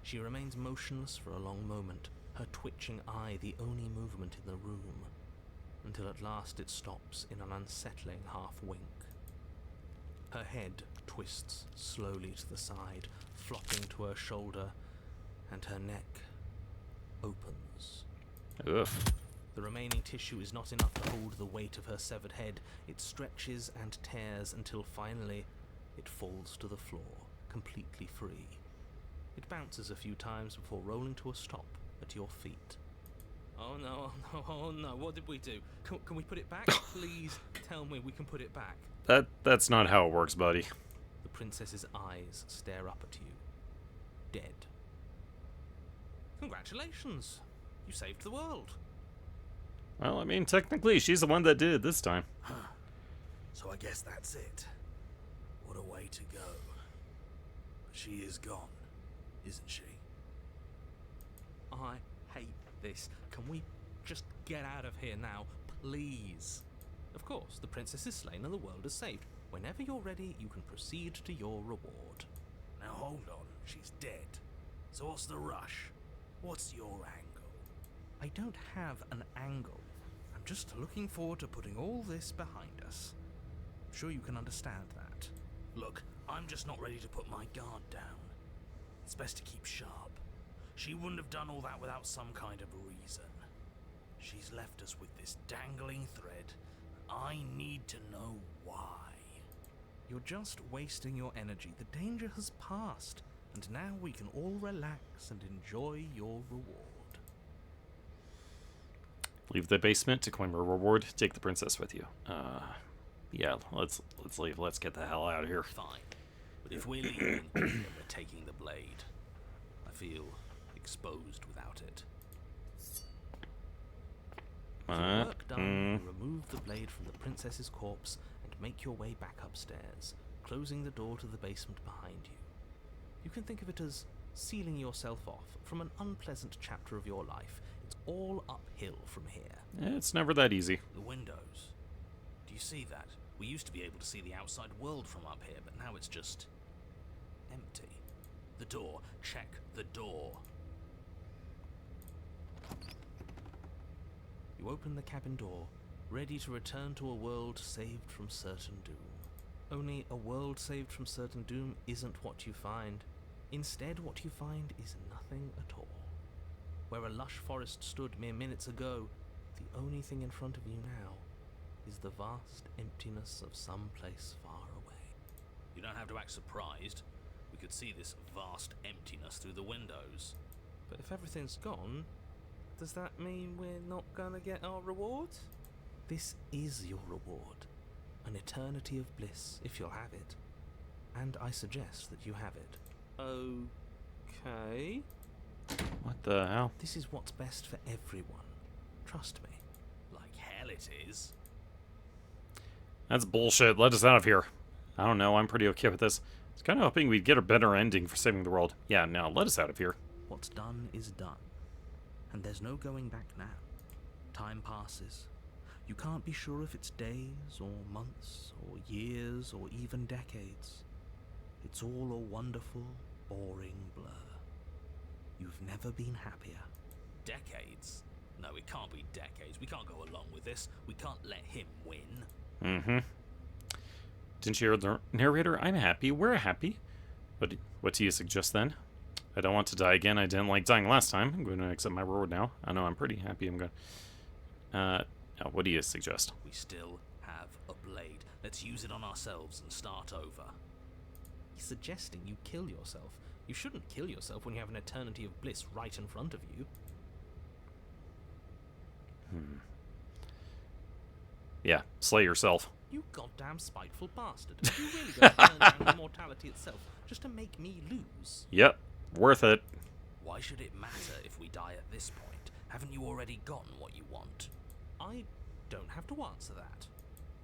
She remains motionless for a long moment, her twitching eye the only movement in the room, until at last it stops in an unsettling half-wink. Her head twists slowly to the side, flopping to her shoulder, and her neck opens. Ugh. The remaining tissue is not enough to hold the weight of her severed head. It stretches and tears until finally it falls to the floor, completely free. It bounces a few times before rolling to a stop at your feet. Oh no, oh no, oh no, what did we do? Can we put it back? Please tell me we can put it back. That's not how it works, buddy. The princess's eyes stare up at you. Dead. Congratulations! You saved the world. Well, I mean, technically, she's the one that did it this time. So I guess that's it. What a way to go. But she is gone, isn't she? I hate this. Can we just get out of here now, please? Of course, the princess is slain and the world is saved. Whenever you're ready, you can proceed to your reward. Now hold on, she's dead. So what's the rush? What's your angle? I don't have an angle. I'm just looking forward to putting all this behind us. I'm sure you can understand that. Look, I'm just not ready to put my guard down. It's best to keep sharp. She wouldn't have done all that without some kind of reason. She's left us with this dangling thread. I need to know why. You're just wasting your energy. The danger has passed, and now we can all relax and enjoy your reward. Leave the basement to claim a reward. Take the princess with you. Yeah, let's leave. Let's get the hell out of here. Fine. But if we're leaving, then we're taking the blade. I feel exposed without it. With your work done, you remove the blade from the princess's corpse and make your way back upstairs, closing the door to the basement behind you. You can think of it as sealing yourself off from an unpleasant chapter of your life. It's all uphill from here. It's never that easy. The windows. Do you see that? We used to be able to see the outside world from up here, but now it's just empty. The door. Check the door. You open the cabin door, ready to return to a world saved from certain doom. Only a world saved from certain doom isn't what you find. Instead, what you find is nothing at all. Where a lush forest stood mere minutes ago, the only thing in front of you now is the vast emptiness of some place far away. You don't have to act surprised. We could see this vast emptiness through the windows. But if everything's gone, does that mean we're not gonna get our reward? This is your reward. An eternity of bliss, if you'll have it. And I suggest that you have it. Okay. What the hell? This is what's best for everyone. Trust me. Like hell it is. That's bullshit. Let us out of here. I don't know. I'm pretty okay with this. I was kind of hoping we'd get a better ending for saving the world. Yeah, no, let us out of here. What's done is done. And there's no going back now. Time passes. You can't be sure if it's days or months or years or even decades. It's all a wonderful, boring blur. You've never been happier. Decades? No, it can't be decades. We can't go along with this. We can't let him win. Mm-hmm. Didn't you hear the narrator? I'm happy. We're happy. What do you suggest then? I don't want to die again. I didn't like dying last time. I'm going to accept my reward now. I know I'm pretty happy. I'm going. Now, what do you suggest? We still have a blade. Let's use it on ourselves and start over. He's suggesting you kill yourself. You shouldn't kill yourself when you have an eternity of bliss right in front of you. Yeah, slay yourself. You goddamn spiteful bastard. Are you really going to turn down immortality itself just to make me lose? Yep, worth it. Why should it matter if we die at this point? Haven't you already gotten what you want? I don't have to answer that.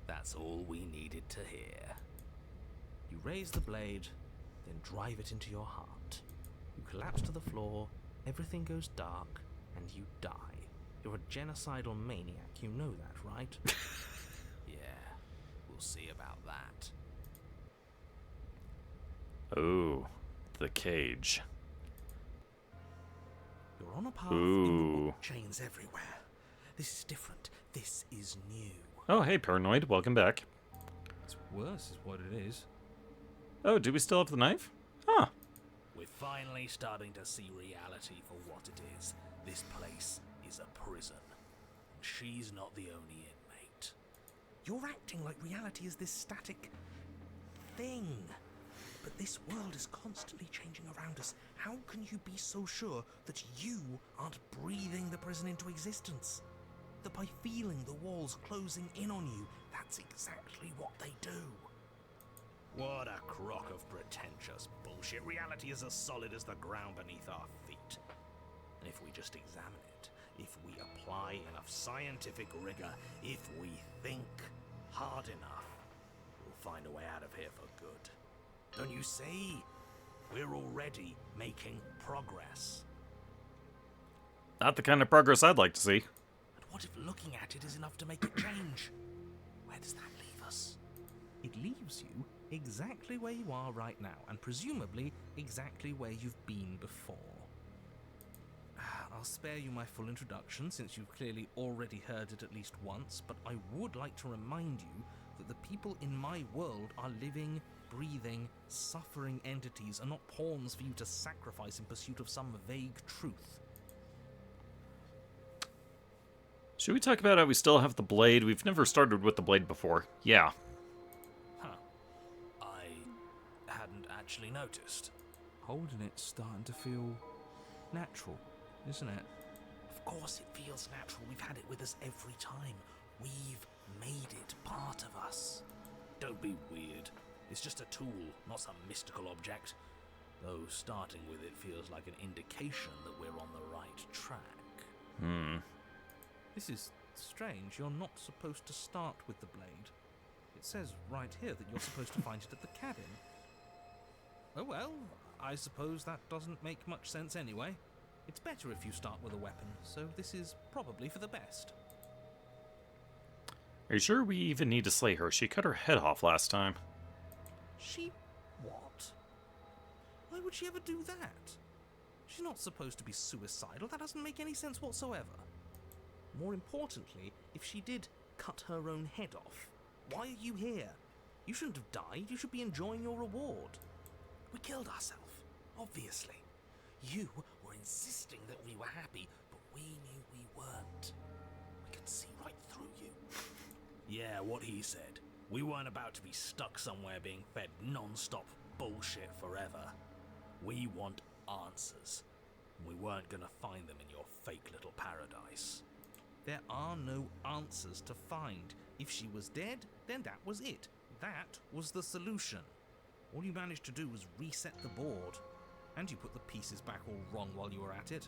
That's all we needed to hear. You raise the blade, then drive it into your heart. You collapse to the floor, everything goes dark, and you die. You're a genocidal maniac, you know that, right? Yeah, we'll see about that. Oh, the cage. You're on a path Ooh. chains everywhere. This is different. This is new. Oh, hey, Paranoid. Welcome back. It's worse is what it is. Oh, do we still have the knife? Huh. We're finally starting to see reality for what it is. This place is a prison. she's not the only inmate. You're acting like reality is this static thing. But this world is constantly changing around us. How can you be so sure that you aren't breathing the prison into existence? That by feeling the walls closing in on you, that's exactly what they do. What a crock of pretentious bullshit. Reality is as solid as the ground beneath our feet. And if we just examine it, if we apply enough scientific rigor, if we think hard enough, we'll find a way out of here for good. Don't you see? We're already making progress. Not the kind of progress I'd like to see. But what if looking at it is enough to make it change? Where does that leave us? It leaves you exactly where you are right now, and presumably exactly where you've been before. I'll spare you my full introduction, since you've clearly already heard it at least once, but I would like to remind you that the people in my world are living, breathing, suffering entities, and not pawns for you to sacrifice in pursuit of some vague truth. Should we talk about how we still have the blade? We've never started with the blade before. Yeah. Huh. I hadn't actually noticed. Holding it's starting to feel natural, isn't it? Of course it feels natural. We've had it with us every time. We've made it part of us. Don't be weird. It's just a tool, not some mystical object. Though starting with it feels like an indication that we're on the right track. This is strange. You're not supposed to start with the blade. It says right here that you're supposed to find it at the cabin. Oh well, I suppose that doesn't make much sense anyway. It's better if you start with a weapon, so this is probably for the best. Are you sure we even need to slay her? She cut her head off last time. She... what? Why would she ever do that? She's not supposed to be suicidal. That doesn't make any sense whatsoever. More importantly, if she did cut her own head off, why are you here? You shouldn't have died. You should be enjoying your reward. We killed ourselves, obviously. You were insisting that we were happy, but we knew we weren't. We could see right through you. Yeah, what he said. We weren't about to be stuck somewhere being fed non-stop bullshit forever. We want answers. We weren't gonna find them in your fake little paradise. There are no answers to find. If she was dead, then that was it. That was the solution. All you managed to do was reset the board. And you put the pieces back all wrong while you were at it.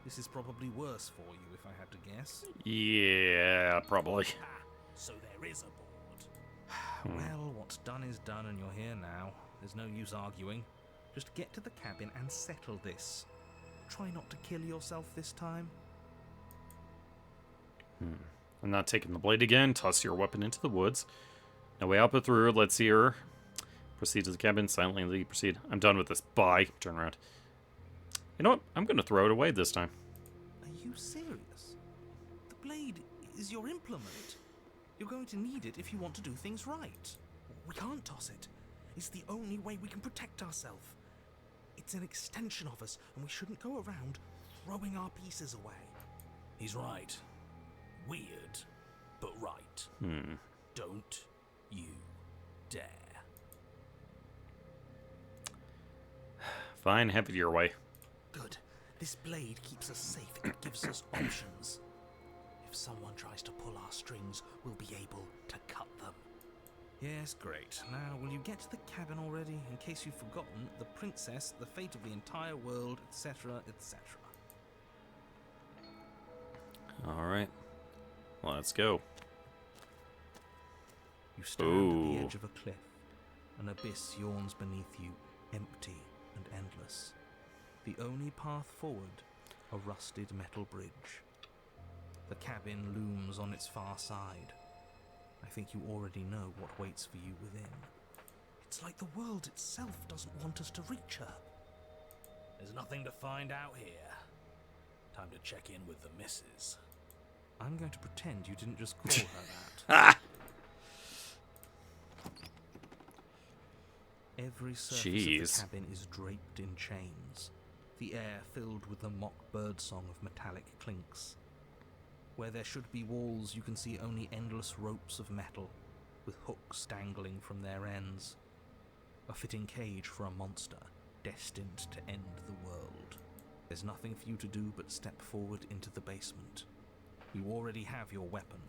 This is probably worse for you, if I had to guess. Yeah, probably. Ah, so there is a board. Well, what's done is done, and you're here now. There's no use arguing. Just get to the cabin and settle this. Try not to kill yourself this time. I'm not taking the blade again. Toss your weapon into the woods. No way out but through. Let's see her. Proceed to the cabin. Silently proceed. I'm done with this. Bye. Turn around. You know what? I'm going to throw it away this time. Are you serious? The blade is your implement. You're going to need it if you want to do things right. We can't toss it. It's the only way we can protect ourselves. It's an extension of us, and we shouldn't go around throwing our pieces away. He's right. Weird, but right. Don't you dare. Fine, have it your way. Good. This blade keeps us safe. It gives us options. If someone tries to pull our strings, we'll be able to cut them. Yes, great. Now, will you get to the cabin already? In case you've forgotten, the princess, the fate of the entire world, etc., etc. Alright. Let's go. You stand at Ooh. the edge of a cliff. An abyss yawns beneath you, empty and endless. The only path forward, a rusted metal bridge. The cabin looms on its far side. I think you already know what waits for you within. It's like the world itself doesn't want us to reach her. There's nothing to find out here. Time to check in with the missus. I'm going to pretend you didn't just call her that. Every surface of Jeez. the cabin is draped in chains, the air filled with the mock birdsong of metallic clinks. Where there should be walls, you can see only endless ropes of metal, with hooks dangling from their ends. A fitting cage for a monster, destined to end the world. There's nothing for you to do but step forward into the basement. You already have your weapon.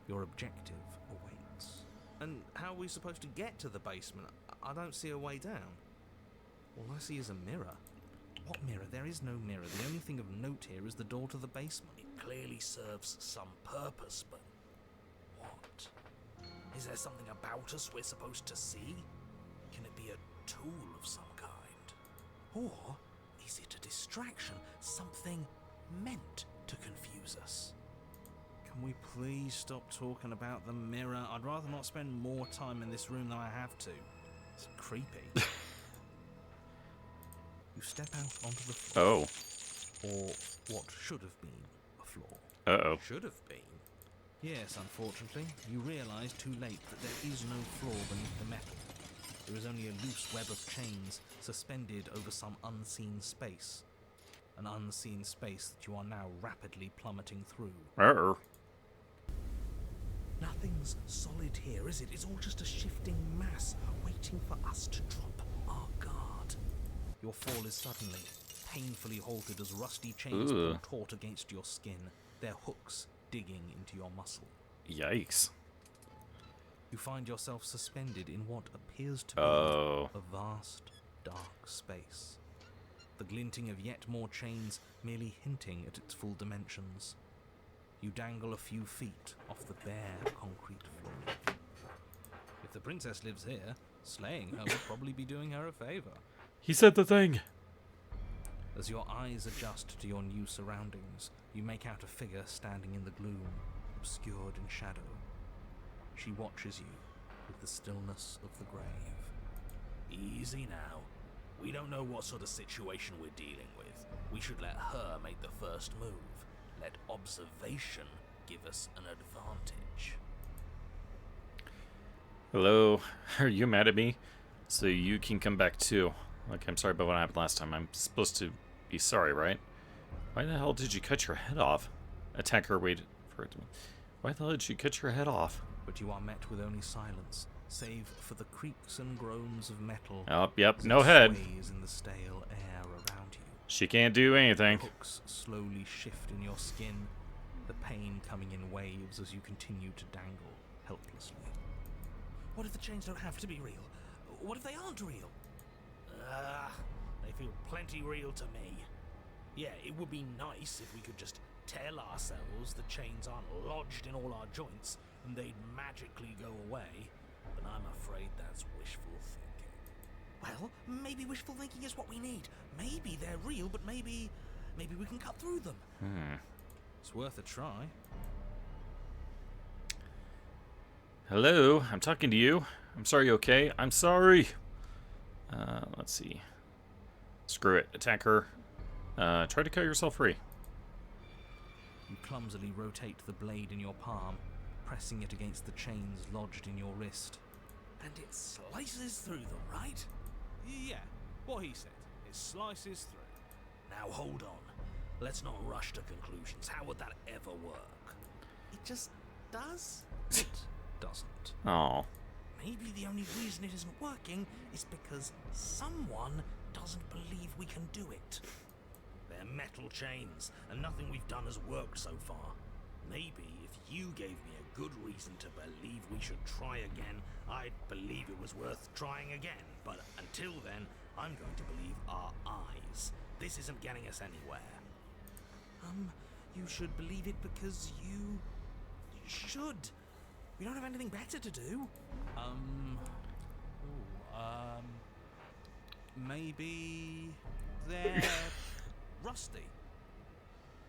Your objective awaits. And how are we supposed to get to the basement? I don't see a way down. All I see is a mirror. What mirror? There is no mirror. The only thing of note here is the door to the basement. It clearly serves some purpose, but what? Is there something about us we're supposed to see? Can it be a tool of some kind? Or is it a distraction? Something meant to confuse us? Can we please stop talking about the mirror? I'd rather not spend more time in this room than I have to. It's creepy. You step out onto the floor. Oh. Or what should have been a floor. Uh-oh. Should have been. Yes, unfortunately, you realise too late that there is no floor beneath the metal. There is only a loose web of chains suspended over some unseen space. An unseen space that you are now rapidly plummeting through. Uh-oh. Nothing's solid here, is it? It's all just a shifting mass waiting for us to drop our guard. Your fall is suddenly, painfully halted as rusty chains pull taut against your skin, their hooks digging into your muscle. Yikes. You find yourself suspended in what appears to be Oh. a vast, dark space. The glinting of yet more chains merely hinting at its full dimensions. You dangle a few feet off the bare concrete floor. If the princess lives here, slaying her would probably be doing her a favor. He said the thing. As your eyes adjust to your new surroundings, you make out a figure standing in the gloom, obscured in shadow. She watches you with the stillness of the grave. Easy now. We don't know what sort of situation we're dealing with. We should let her make the first move. Let observation give us an advantage. Hello? Are you mad at me? So you can come back too. Like, I'm sorry about what happened last time. I'm supposed to be sorry, right? Why the hell did you cut your head off? Attacker waited for it to... Why the hell did you cut your head off? But you are met with only silence, save for the creaks and groans of metal. Oh, yep, as no it head. sways in the stale air around you. She can't do anything. Hooks slowly shift in your skin, the pain coming in waves as you continue to dangle helplessly. What if the chains don't have to be real? What if they aren't real? They feel plenty real to me. Yeah, it would be nice if we could just tell ourselves the chains aren't lodged in all our joints and they'd magically go away, but I'm afraid that's wishful thinking. Well, maybe wishful thinking is what we need. Maybe they're real, but maybe we can cut through them. It's worth a try. Hello, I'm talking to you. I'm sorry, okay? I'm sorry. Let's see. Screw it. Attack her. Try to cut yourself free. You clumsily rotate the blade in your palm, pressing it against the chains lodged in your wrist. And it slices through them, right? Yeah, what he said. It slices through. Now hold on. Let's not rush to conclusions. How would that ever work? It just does. It doesn't. Oh. Maybe the only reason it isn't working is because someone doesn't believe we can do it. They're metal chains, and nothing we've done has worked so far. Maybe if you gave me a good reason to believe we should try again, I'd believe it was worth trying again. But until then, I'm going to believe our eyes. This isn't getting us anywhere. You should believe it because you should. We don't have anything better to do. Maybe they're rusty.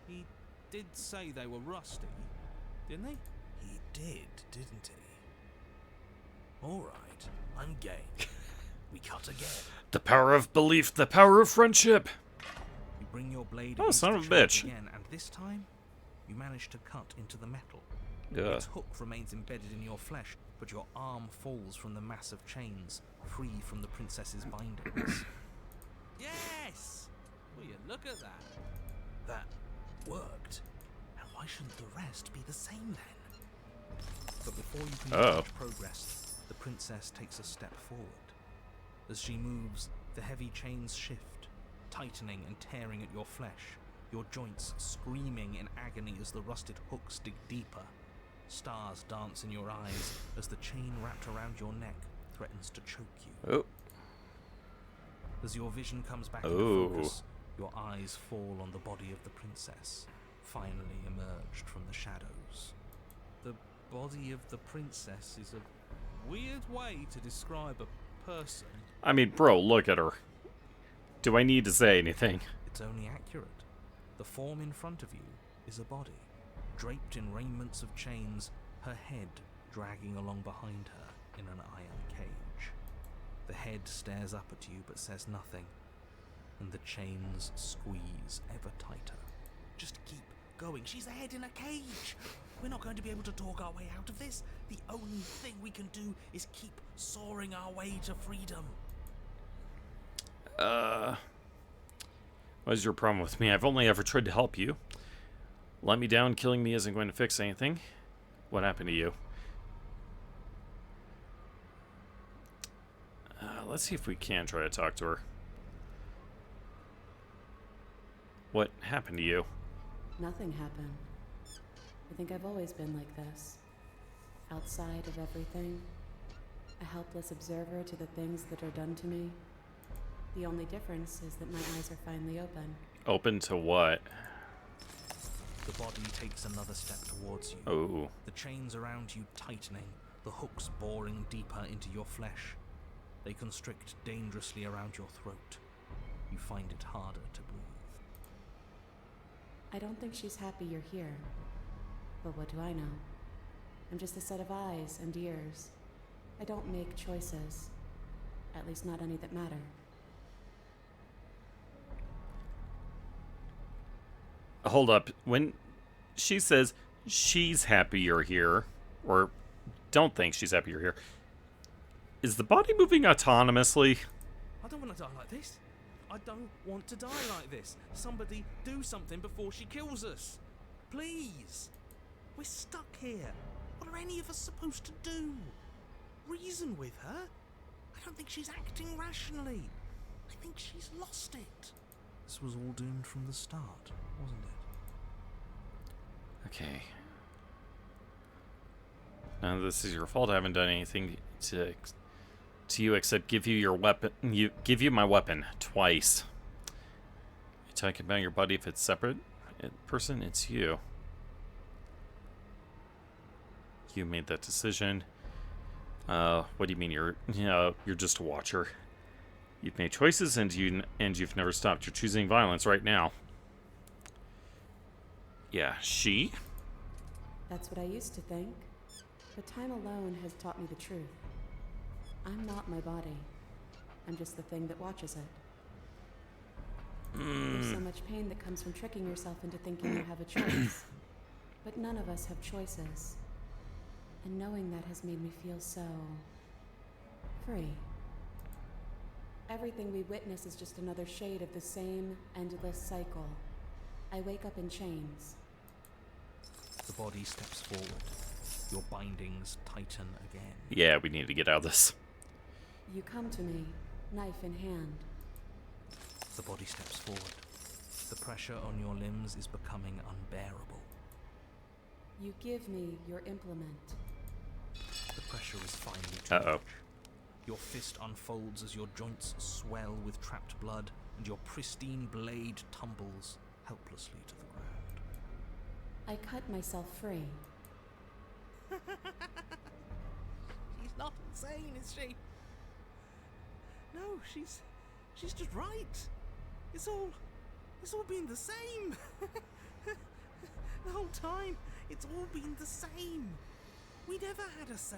He did say they were rusty, didn't he? He did, didn't he? All right, I'm game. We cut again. The power of belief, the power of friendship. You bring your blade Oh, against son the of a shaft bitch. again, and this time, you manage to cut into the metal. Ugh. Its hook remains embedded in your flesh, but your arm falls from the mass of chains, free from the princess's bindings. Yes! Will you look at that? That worked. And Why shouldn't the rest be the same then? But before you can Oh. make much progress, the princess takes a step forward. As she moves, the heavy chains shift, tightening and tearing at your flesh, your joints screaming in agony as the rusted hooks dig deeper. Stars dance in your eyes as the chain wrapped around your neck threatens to choke you. Oh. As your vision comes back Oh. into focus, your eyes fall on the body of the princess, finally emerged from the shadows. The body of the princess is a weird way to describe a person. I mean, bro, look at her. Do I need to say anything? It's only accurate. The form in front of you is a body, draped in raiments of chains, her head dragging along behind her in an iron cage. The head stares up at you but says nothing, and the chains squeeze ever tighter. Just keep going. She's a head in a cage. We're not going to be able to talk our way out of this. The only thing we can do is keep soaring our way to freedom. What is your problem with me? I've only ever tried to help you. Let me down. Killing me isn't going to fix anything. What happened to you? Let's see if we can try to talk to her. What happened to you? Nothing happened. I think I've always been like this. Outside of everything. A helpless observer to the things that are done to me. The only difference is that my eyes are finally open. Open to what? The body takes another step towards you. Oh. The chains around you tightening, the hooks boring deeper into your flesh. They constrict dangerously around your throat. You find it harder to breathe. I don't think she's happy you're here. But what do I know? I'm just a set of eyes and ears. I don't make choices. At least not any that matter. Hold up. When she says she's happy you're here, or don't think she's happy you're here, is the body moving autonomously? I don't want to die like this. I don't want to die like this. Somebody do something before she kills us. Please. We're stuck here. What are any of us supposed to do? Reason with her? I don't think she's acting rationally. I think she's lost it. This was all doomed from the start, wasn't it? Okay. Now this is your fault. I haven't done anything to you except give you your weapon. Give you my weapon twice. You're talking about your body. If it's separate person, it's you. You made that decision. What do you mean you're just a watcher? You've made choices and you've never stopped. You're choosing violence right now. Yeah, she? That's what I used to think. But time alone has taught me the truth. I'm not my body. I'm just the thing that watches it. There's so much pain that comes from tricking yourself into thinking you have a choice. But none of us have choices. And knowing that has made me feel so free. Everything we witness is just another shade of the same endless cycle. I wake up in chains. The body steps forward. Your bindings tighten again. Yeah, we need to get out of this. You come to me, knife in hand. The body steps forward. The pressure on your limbs is becoming unbearable. You give me your implement. The pressure is finally too much. Uh-oh. Your fist unfolds as your joints swell with trapped blood, and your pristine blade tumbles helplessly to the ground. I cut myself free. She's not insane, is she? No, she's just right. It's all been the same. The whole time, it's all been the same. We never had a say.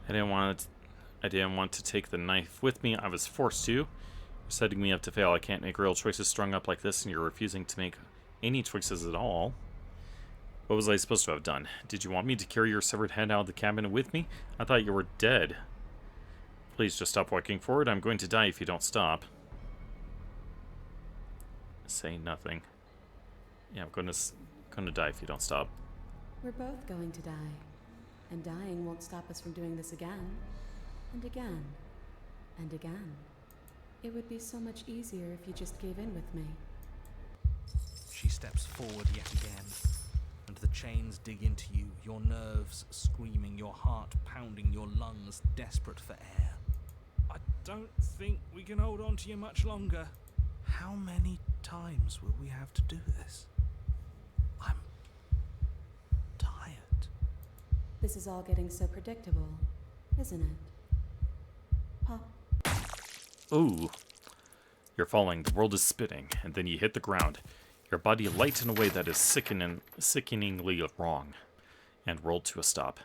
I didn't want to take the knife with me. I was forced to. You're setting me up to fail. I can't make real choices strung up like this, and you're refusing to make any choices at all. What was I supposed to have done? Did you want me to carry your severed head out of the cabin with me? I thought you were dead. Please just stop walking forward. I'm going to die if you don't stop. Say nothing. Yeah, I'm gonna die if you don't stop. We're both going to die. And dying won't stop us from doing this again. And again. And again. It would be so much easier if you just gave in with me. She steps forward yet again, and the chains dig into you, your nerves screaming, your heart pounding, your lungs desperate for air. I don't think we can hold on to you much longer. How many times will we have to do this? I'm tired. This is all getting so predictable, isn't it? Pop. Ooh. You're falling, the world is spinning, and then you hit the ground. Your body light in a way that is sickeningly wrong, and rolled to a stop.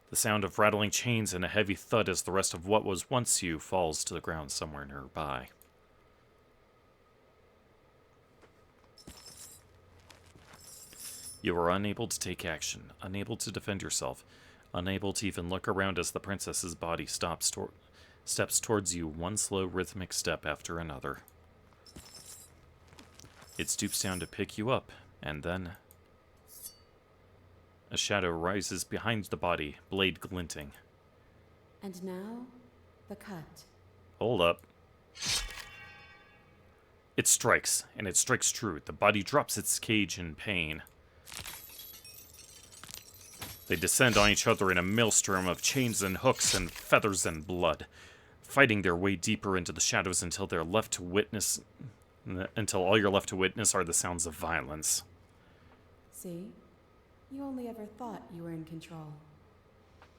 The sound of rattling chains and a heavy thud as the rest of what was once you falls to the ground somewhere nearby. You are unable to take action, unable to defend yourself, unable to even look around as the princess's body steps towards you, one slow rhythmic step after another. It stoops down to pick you up, and then a shadow rises behind the body, blade glinting. And now, the cut. Hold up. It strikes, and it strikes true. The body drops its cage in pain. They descend on each other in a maelstrom of chains and hooks and feathers and blood, fighting their way deeper into the shadows until all you're left to witness are the sounds of violence. See? You only ever thought you were in control.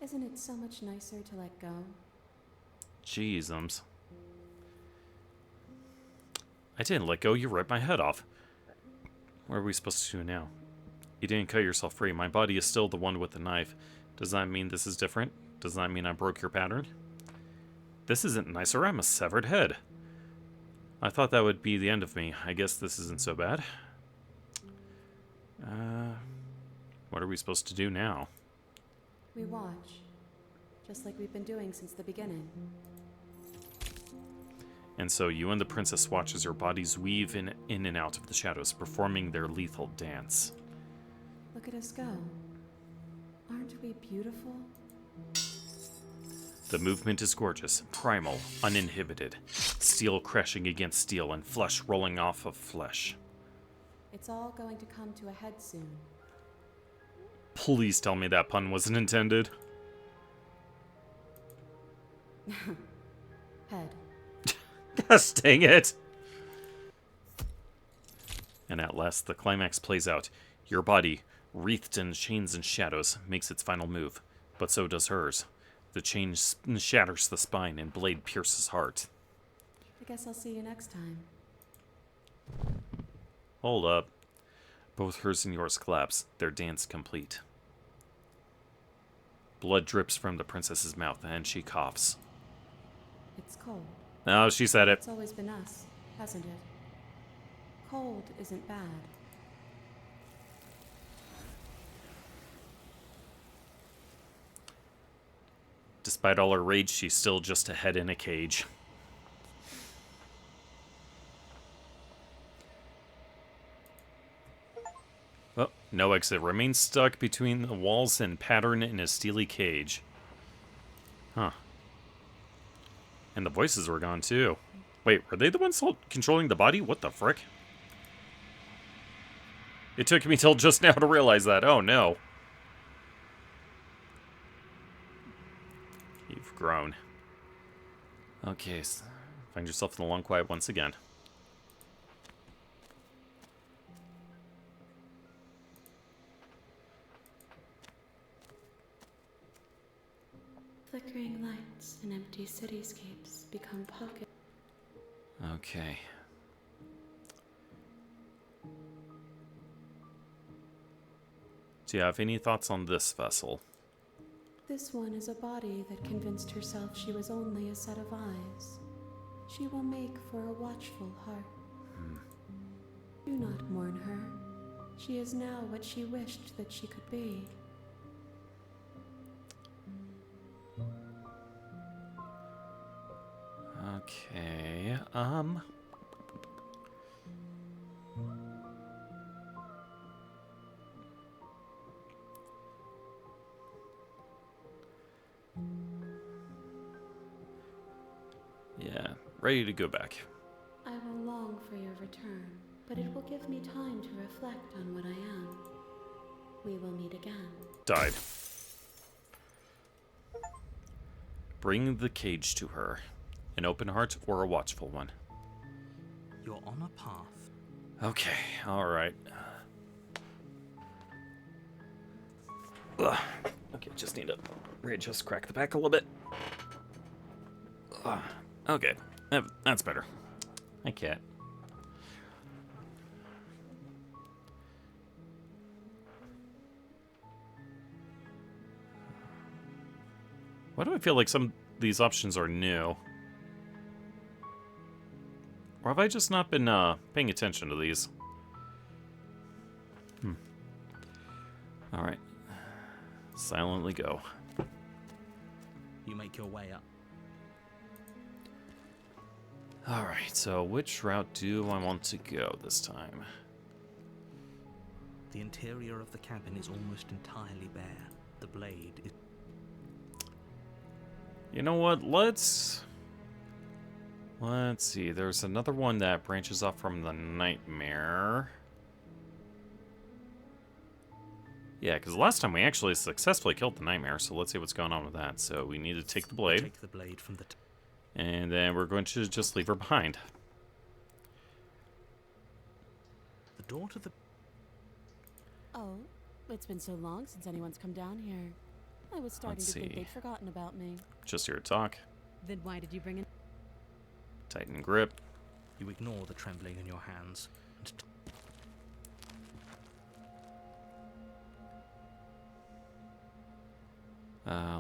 Isn't it so much nicer to let go? Jeezums. I didn't let go, you ripped my head off. What are we supposed to do now? You didn't cut yourself free. My body is still the one with the knife. Does that mean this is different? Does that mean I broke your pattern? This isn't nicer, I'm a severed head. I thought that would be the end of me. I guess this isn't so bad. What are we supposed to do now? We watch. Just like we've been doing since the beginning. And so you and the princess watch as your bodies weave in and out of the shadows, performing their lethal dance. Look at us go. Aren't we beautiful? The movement is gorgeous, primal, uninhibited. Steel crashing against steel and flesh rolling off of flesh. It's all going to come to a head soon. Please tell me that pun wasn't intended. Head. Gosh dang it! And at last, the climax plays out. Your body, wreathed in chains and shadows, makes its final move. But so does hers. The chain shatters the spine and blade pierces heart. I guess I'll see you next time. Hold up. Both hers and yours collapse, their dance complete. Blood drips from the princess's mouth, and she coughs. It's cold. Oh, she said it. It's always been us, hasn't it? Cold isn't bad. Despite all her rage, she's still just a head in a cage. Well, no exit. Remains stuck between the walls and pattern in a steely cage. Huh. And the voices were gone, too. Wait, were they the ones controlling the body? What the frick? It took me till just now to realize that. Oh, no. You've grown. Okay, so find yourself in the long quiet once again. Flickering lights and empty cityscapes become pockets. Okay. Do you have any thoughts on this vessel? This one is a body that convinced herself she was only a set of eyes. She will make for a watchful heart. Do not mourn her. She is now what she wished that she could be. Okay, ready to go back. I will long for your return, but it will give me time to reflect on what I am. We will meet again. Died. Bring the cage to her. An open heart or a watchful one. You're on a path. Okay, alright. Okay, just need to readjust, crack the back a little bit. Okay, that's better. I can't. Why do I feel like some of these options are new? Or have I just not been paying attention to these? Alright. Silently go. You make your way up. Alright, so which route do I want to go this time? The interior of the cabin is almost entirely bare. The blade is... You know what, let's see, there's another one that branches off from the nightmare. Yeah, because last time we actually successfully killed the nightmare, so let's see what's going on with that. So we need to take the blade. Take the blade from the... And then we're going to just leave her behind. The door to the... Oh, it's been so long since anyone's come down here. I was starting Let's to think see. they'd forgotten about me. Just here to talk. Then why did you bring in... Tighten grip. You ignore the trembling in your hands and...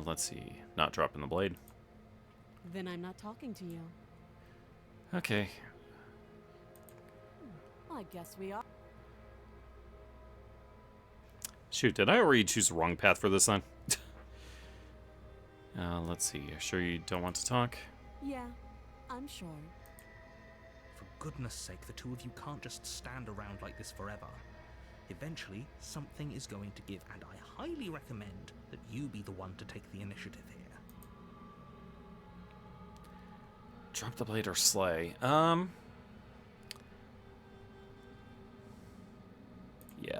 Let's see. Not dropping the blade. Then I'm not talking to you. Okay. I guess we are. Shoot, did I already choose the wrong path for this then? Let's see. Sure you don't want to talk? Yeah, I'm sure. For goodness sake, the two of you can't just stand around like this forever. Eventually, something is going to give, and I highly recommend that you be the one to take the initiative here. Drop the blade or slay. Yeah,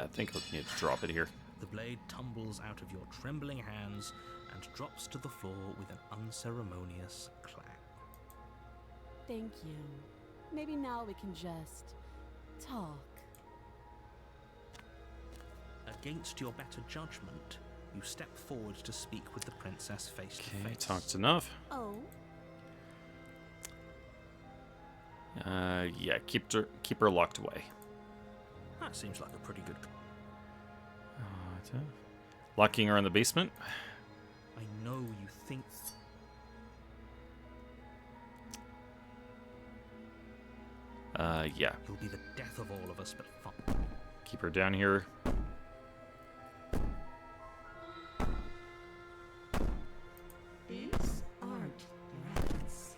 I think I'll need to drop it here. The blade tumbles out of your trembling hands and drops to the floor with an unceremonious clang. Thank you. Maybe now we can just talk. Against your better judgment, you step forward to speak with the princess face to Okay, face. talked enough. Oh, Yeah, keep her locked away. That seems like a pretty good... Locking her in the basement. I know you think... Yeah. You'll be the death of all of us, but fine. Keep her down here. These aren't threats.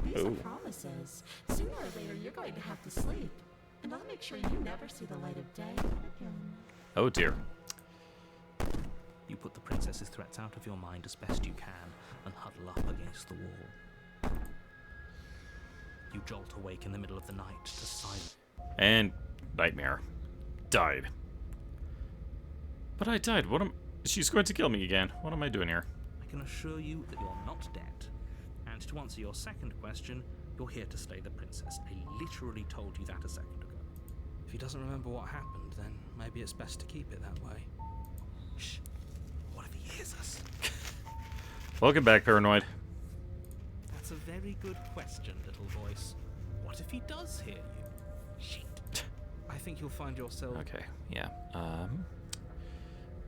These Oh. are promises. Sooner or later, you're going to have to sleep. And I'll make sure you never see the light of day again. Oh dear. You put the princess's threats out of your mind as best you can and huddle up against the wall. You jolt awake in the middle of the night to silence. And nightmare. Died. But I died. What am... She's going to kill me again. What am I doing here? I can assure you that you're not dead. And to answer your second question, you're here to slay the princess. I literally told you that a second ago. If he doesn't remember what happened, then maybe it's best to keep it that way. Shh. What if he hears us? Welcome back, Paranoid. That's a very good question, little voice. What if he does hear you? Shit. I think you'll find yourself... Okay, yeah.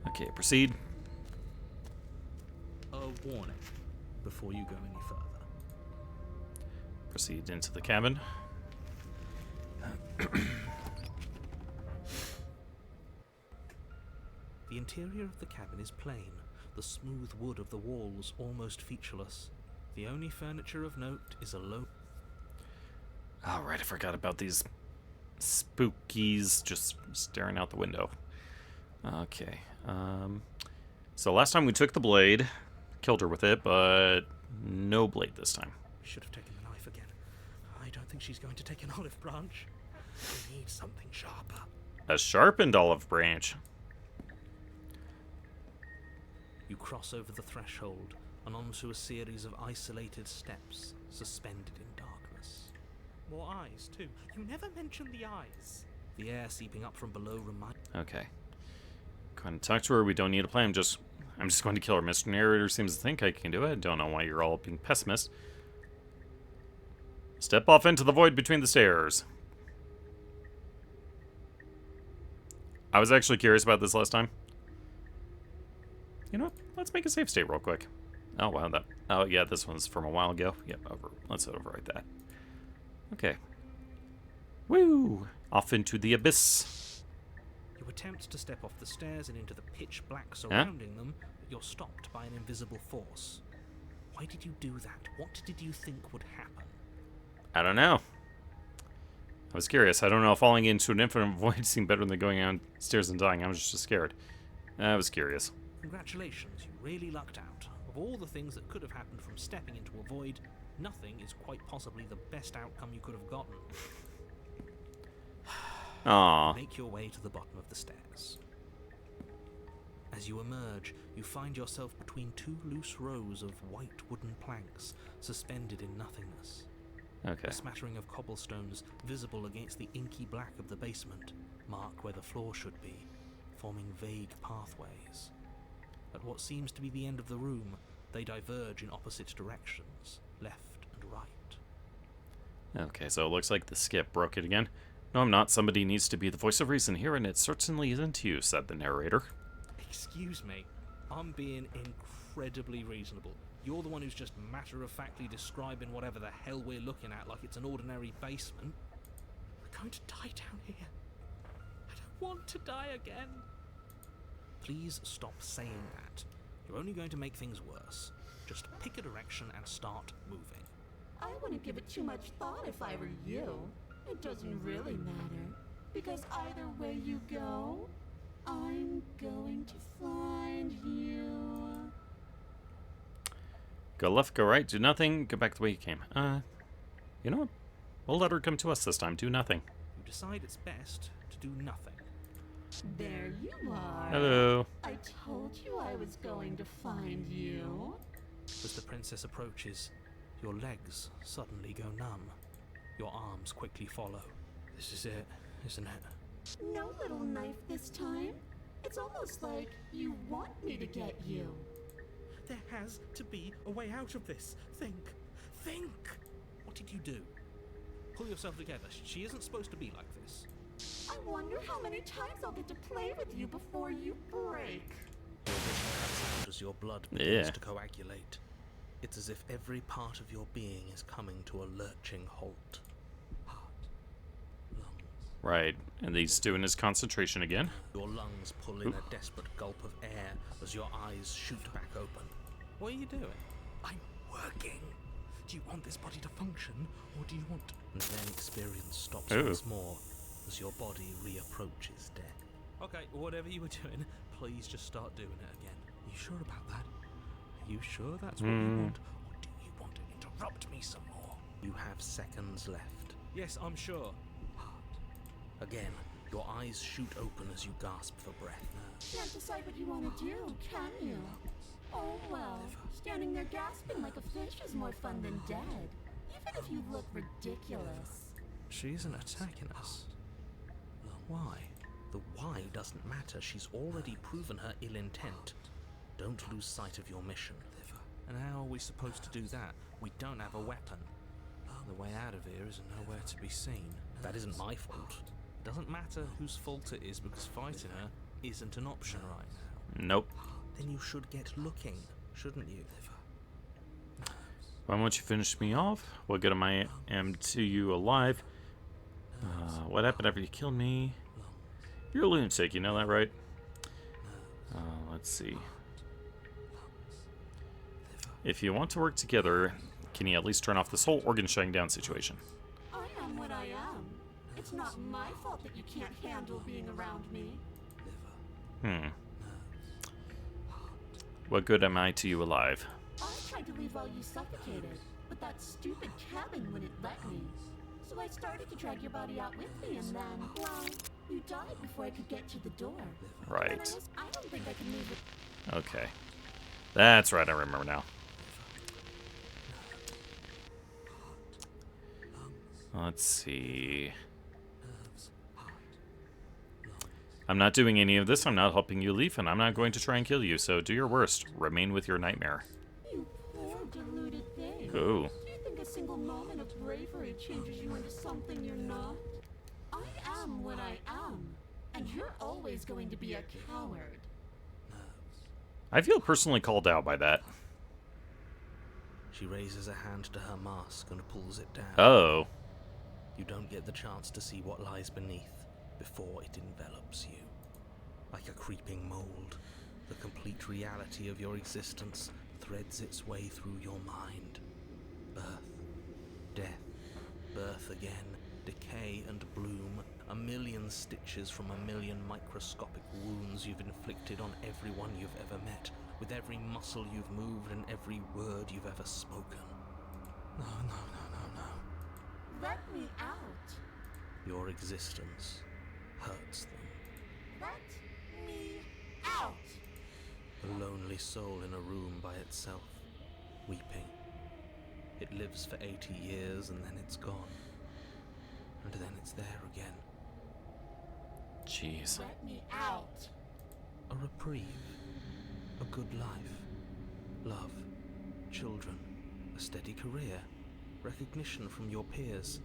Okay, proceed. A warning before you go any further. Proceed into the cabin. The interior of the cabin is plain, the smooth wood of the walls almost featureless. The only furniture of note is a low... Alright, I forgot about these spookies just staring out the window. Okay. So last time we took the blade, killed her with it, but no blade this time. We should have taken the knife again. think she's going to take an olive branch. We need something sharper. A sharpened olive branch. You cross over the threshold and onto a series of isolated steps suspended in darkness. More eyes, too. You never mentioned the eyes. The air seeping up from below reminds... Okay. Go and talk to her. We don't need a plan. I'm just going to kill her. Mr. Narrator seems to think I can do it. I don't know why you're all being pessimists. Step off into the void between the stairs. I was actually curious about this last time. You know what? Let's make a save state real quick. Oh, wow. Oh, yeah, this one's from a while ago. Yep, let's overwrite that. Okay. Woo! Off into the abyss. You attempt to step off the stairs and into the pitch black surrounding them, but you're stopped by an invisible force. Why did you do that? What did you think would happen? I don't know. I was curious. I don't know if falling into an infinite void seemed better than going downstairs and dying. I was just scared. I was curious. Congratulations, you really lucked out. Of all the things that could have happened from stepping into a void, nothing is quite possibly the best outcome you could have gotten. Aww. Make your way to the bottom of the stairs. As you emerge, you find yourself between two loose rows of white wooden planks suspended in nothingness. Okay. A smattering of cobblestones visible against the inky black of the basement mark where the floor should be, forming vague pathways. At what seems to be the end of the room, they diverge in opposite directions, left and right. Okay, so it looks like the skip broke it again. No, I'm not. Somebody needs to be the voice of reason here, and it certainly isn't you, said the narrator. Excuse me, I'm being incredibly reasonable. You're the one who's just matter-of-factly describing whatever the hell we're looking at like it's an ordinary basement. We're going to die down here. I don't want to die again. Please stop saying that. You're only going to make things worse. Just pick a direction and start moving. I wouldn't give it too much thought if I were you. It doesn't really matter, because either way you go, I'm going to find you. Go left, go right, do nothing, go back the way you came. You know what? We'll let her come to us this time. Do nothing. You decide it's best to do nothing. There you are. Hello. I told you I was going to find you. As the princess approaches, your legs suddenly go numb. Your arms quickly follow. This is it, isn't it? No little knife this time. It's almost like you want me to get you. There has to be a way out of this. Think. What did you do? Pull yourself together. She isn't supposed to be like this. I wonder how many times I'll get to play with you before you break. Your vision cuts out as your blood begins Yeah. to coagulate. It's as if every part of your being is coming to a lurching halt. Heart, lungs. Right, and he's doing his concentration again. Your lungs pull in a desperate gulp of air as your eyes shoot back open. What are you doing? I'm working. Do you want this body to function, or do you want... And then experience stops Ooh. once more as your body reapproaches death. Okay, whatever you were doing, please just start doing it again. You sure about that? Are you sure that's what you want, or do you want to interrupt me some more? You have seconds left. Yes, I'm sure. Again, your eyes shoot open as you gasp for breath. Can't decide what you want to do, can you? Oh well, standing there gasping like a fish is more fun than dead, even if you look ridiculous. She isn't attacking us. Why? The why doesn't matter. She's already proven her ill intent. Don't lose sight of your mission. And how are we supposed to do that? We don't have a weapon. The way out of here is nowhere to be seen. That isn't my fault. Doesn't matter whose fault it is, because fighting her isn't an option right now. Nope. Then you should get looking, shouldn't you? Why won't you finish me off? What good am I to you alive? What happened after you killed me? You're a lunatic, you know that, right? Let's see. If you want to work together, can you at least turn off this whole organ shutting down situation? I am what I am. It's not my fault that you can't handle being around me. What good am I to you alive? I tried to leave while you suffocated, but that stupid cabin wouldn't let me. So I started to drag your body out with me, and then, well, you died before I could get to the door. And Right. I don't think I can move it. Okay. That's right, I remember now. Let's see. I'm not doing any of this. I'm not helping you leave, and I'm not going to try and kill you, so do your worst. Remain with your nightmare. You poor deluded thing. Ooh. Do you think a single moment of bravery changes you into something you're not? I am what I am, and you're always going to be a coward. I feel personally called out by that. She raises a hand to her mask and pulls it down. Oh. You don't get the chance to see what lies beneath before it envelops you. Like a creeping mold, the complete reality of your existence threads its way through your mind. Birth, death, birth again, decay and bloom, a million stitches from a million microscopic wounds you've inflicted on everyone you've ever met, with every muscle you've moved and every word you've ever spoken. No. Let me out. Your existence hurts them. Let me out. A lonely soul in a room by itself, weeping. It lives for 80 years and then it's gone. And then it's there again. Jeez. Let me out. A reprieve. A good life. Love. Children. A steady career. Recognition from your peers.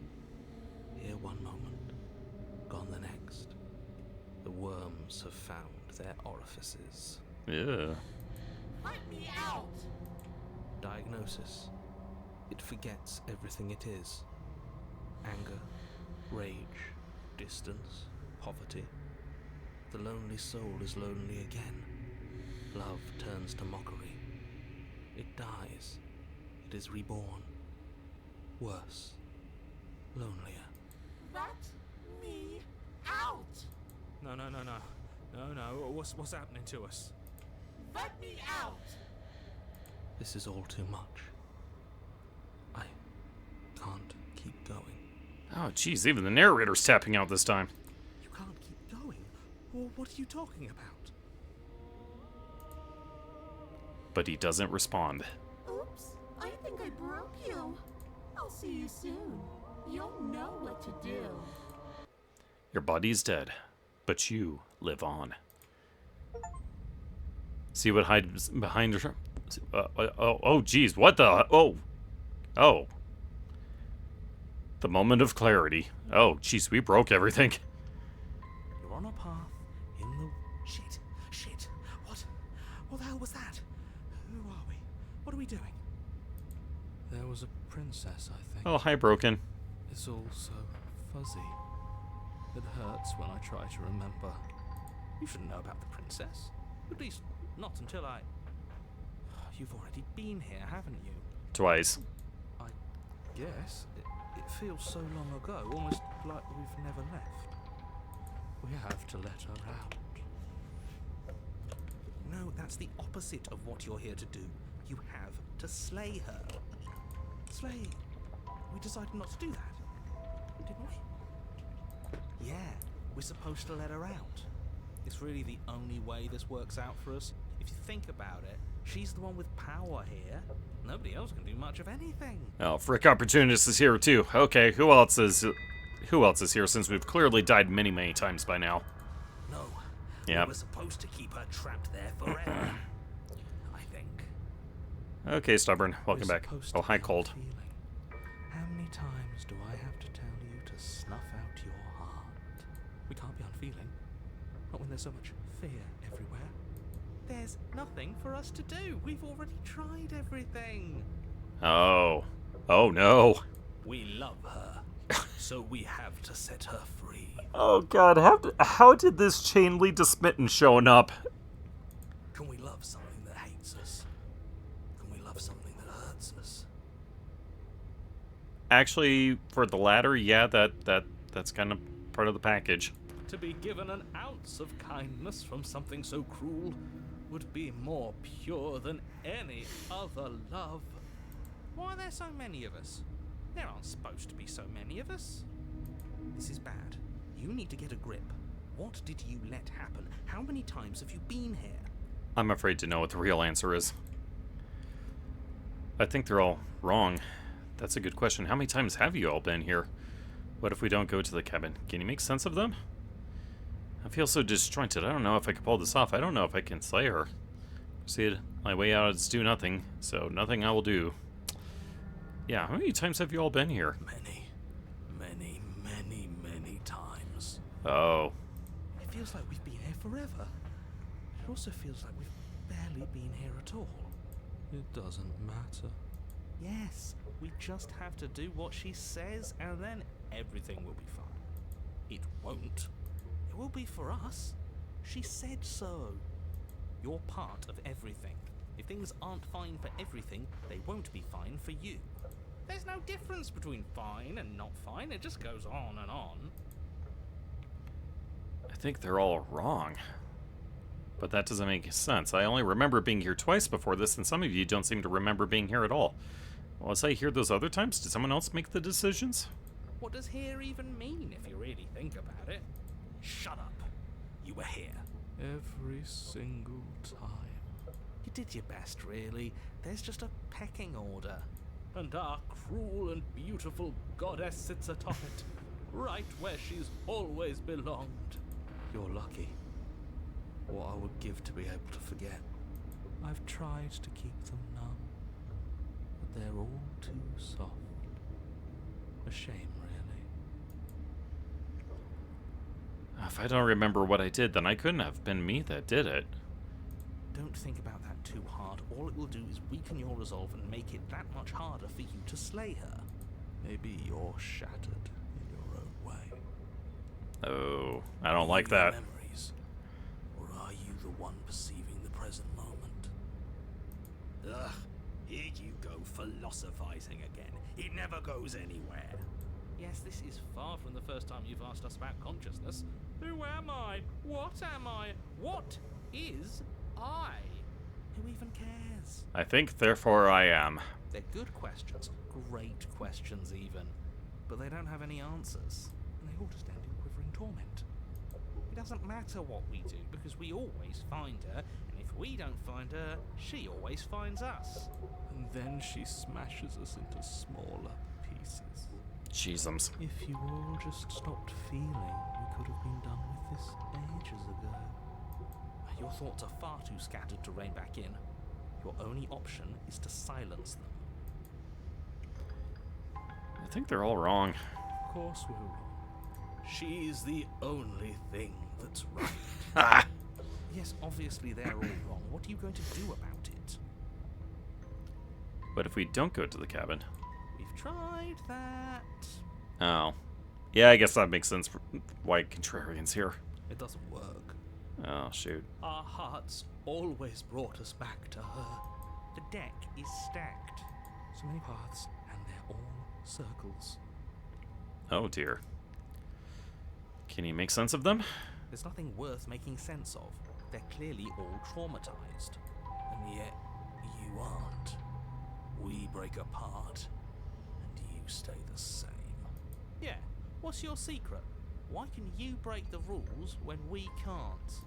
Here one moment. Gone the next. The worms have found their orifices. Yeah. Let me out. Diagnosis. It forgets everything it is. Anger, rage, distance, poverty. The lonely soul is lonely again. Love turns to mockery. It dies. It is reborn. Worse. Lonelier. Let me out. No. What's happening to us? Let me out. This is all too much. I can't keep going. Oh, jeez, even the narrator's tapping out this time. You can't keep going. Well, what are you talking about? But he doesn't respond. Oops, I think I broke you. I'll see you soon. You'll know what to do. Your body's dead, but you live on. See what hides behind her? Oh, geez, what the? Oh. The moment of clarity. Oh, jeez, we broke everything. You're on a path in the... Shit. What the hell was that? Who are we? What are we doing? There was a princess, I think. Oh, hi, Broken. It's all so fuzzy. It hurts when I try to remember. You shouldn't know about the princess. At least, not until I... You've already been here, haven't you? Twice. I guess. It feels so long ago, almost like we've never left. We have to let her out. No, that's the opposite of what you're here to do. You have to slay her. Slay. We decided not to do that, didn't we? Yeah, we're supposed to let her out. It's really the only way this works out for us. If you think about it, she's the one with power here. Nobody else can do much of anything. Oh, Frick Opportunist is here too. Okay, who else is here since we've clearly died many, many times by now? No. Yep. We were supposed to keep her trapped there forever. I think. Okay, Stubborn. Welcome We're back. supposed Oh, to hi, be Cold. unfeeling. How many times do I have to tell you to snuff out your heart? We can't be unfeeling. Not when there's so much fear everywhere. There's nothing for us to do. We've already tried everything. Oh. Oh, no. We love her, so we have to set her free. Oh, God. How did this chain lead to Smitten showing up? Can we love something that hates us? Can we love something that hurts us? Actually, for the latter, yeah, that's kind of part of the package. To be given an ounce of kindness from something so cruel would be more pure than any other love. Why are there so many of us? There aren't supposed to be so many of us. This is bad. You need to get a grip. What did you let happen? How many times have you been here? I'm afraid to know what the real answer is. I think they're all wrong. That's a good question. How many times have you all been here? What if we don't go to the cabin? Can you make sense of them? I feel so disjointed. I don't know if I can pull this off. I don't know if I can slay her. See, my way out is do nothing, so nothing I will do. Yeah, how many times have you all been here? Many, many, many, many times. Oh. It feels like we've been here forever. It also feels like we've barely been here at all. It doesn't matter. Yes, we just have to do what she says and then everything will be fine. It won't. It will be for us. She said so. You're part of everything. If things aren't fine for everything, they won't be fine for you. There's no difference between fine and not fine. It just goes on and on. I think they're all wrong. But that doesn't make sense. I only remember being here twice before this, and some of you don't seem to remember being here at all. Was I here those other times? Did someone else make the decisions? What does here even mean if you really think about it? Shut up. You were here. Every single time. You did your best, really. There's just a pecking order. And our cruel and beautiful goddess sits atop it, right where she's always belonged. You're lucky. What I would give to be able to forget. I've tried to keep them numb, but they're all too soft. A shame, really. If I don't remember what I did, then I couldn't have been me that did it. Don't think about that too hard. All it will do is weaken your resolve and make it that much harder for you to slay her. Maybe you're shattered in your own way. Oh, I don't like Are you that. Memories, or are you the one perceiving the present moment? Ugh, here you go philosophizing again. It never goes anywhere. Yes, this is far from the first time you've asked us about consciousness. Who am I? What am I? What is I? Who even cares? I think, therefore I am. They're good questions, great questions even, but they don't have any answers, and they all just end in quivering torment. It doesn't matter what we do, because we always find her, and if we don't find her, she always finds us. And then she smashes us into smaller pieces. Jeezums. If you all just stopped feeling, we could have been done with this ages ago. Your thoughts are far too scattered to rein back in. Your only option is to silence them. I think they're all wrong. Of course we're wrong. She's the only thing that's right. Ah! Yes, obviously they're all wrong. What are you going to do about it? But if we don't go to the cabin? We've tried that. Oh. Yeah, I guess that makes sense for why Contrarian's here. It doesn't work. Oh, shoot. Our hearts always brought us back to her. The deck is stacked. So many paths, and they're all circles. Oh, dear. Can you make sense of them? There's nothing worth making sense of. They're clearly all traumatized. And yet, you aren't. We break apart, and you stay the same. Yeah, what's your secret? Why can you break the rules when we can't?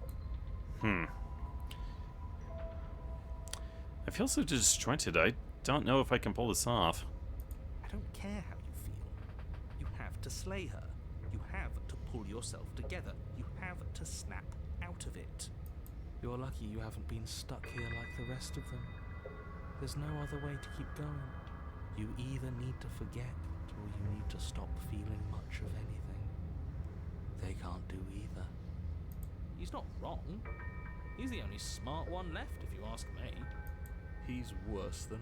I feel so disjointed. I don't know if I can pull this off. I don't care how you feel. You have to slay her. You have to pull yourself together. You have to snap out of it. You're lucky you haven't been stuck here like the rest of them. There's no other way to keep going. You either need to forget, or you need to stop feeling much of anything. They can't do either. He's not wrong. He's the only smart one left, if you ask me. He's worse than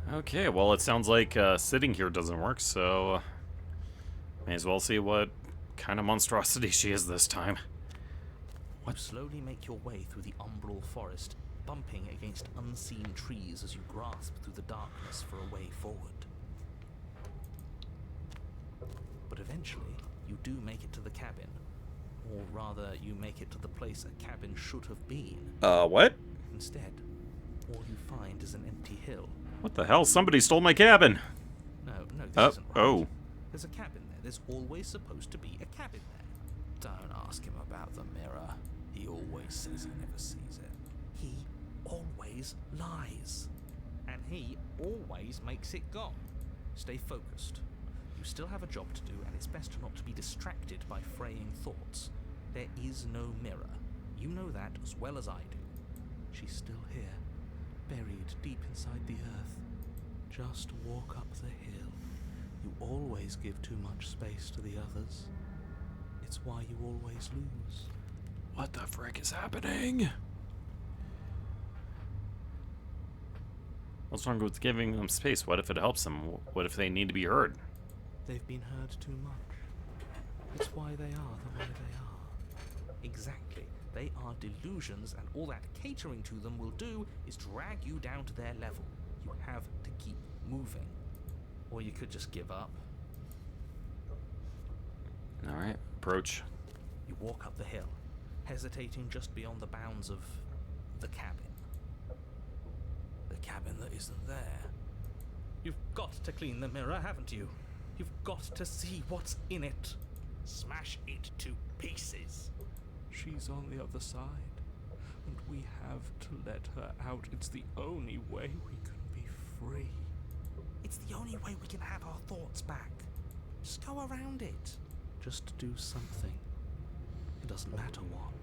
her. Okay, well, it sounds like sitting here doesn't work, so may as well see what kind of monstrosity she is this time. You slowly make your way through the umbral forest, bumping against unseen trees as you grasp through the darkness for a way forward. But eventually, you do make it to the cabin. Or rather, you make it to the place a cabin should have been. What? Instead, all you find is an empty hill. What the hell? Somebody stole my cabin. No, this isn't right. Oh. There's a cabin there. There's always supposed to be a cabin there. Don't ask him about the mirror. He always says he never sees it. He always lies. And he always makes it gone. Stay focused. You still have a job to do, and it's best not to be distracted by fraying thoughts. There is no mirror. You know that as well as I do. She's still here, buried deep inside the earth. Just walk up the hill. You always give too much space to the others. It's why you always lose. What the frick is happening? What's wrong with giving them space? What if it helps them? What if they need to be heard? They've been heard too much. It's why they are the way they are. Exactly. They are delusions, and all that catering to them will do is drag you down to their level. You have to keep moving. Or you could just give up. Alright, approach. You walk up the hill, hesitating just beyond the bounds of the cabin. The cabin that isn't there. You've got to clean the mirror, haven't you? You've got to see what's in it. Smash it to pieces. She's on the other side, and we have to let her out. It's the only way we can be free. It's the only way we can have our thoughts back. Just go around it. Just do something. It doesn't matter what.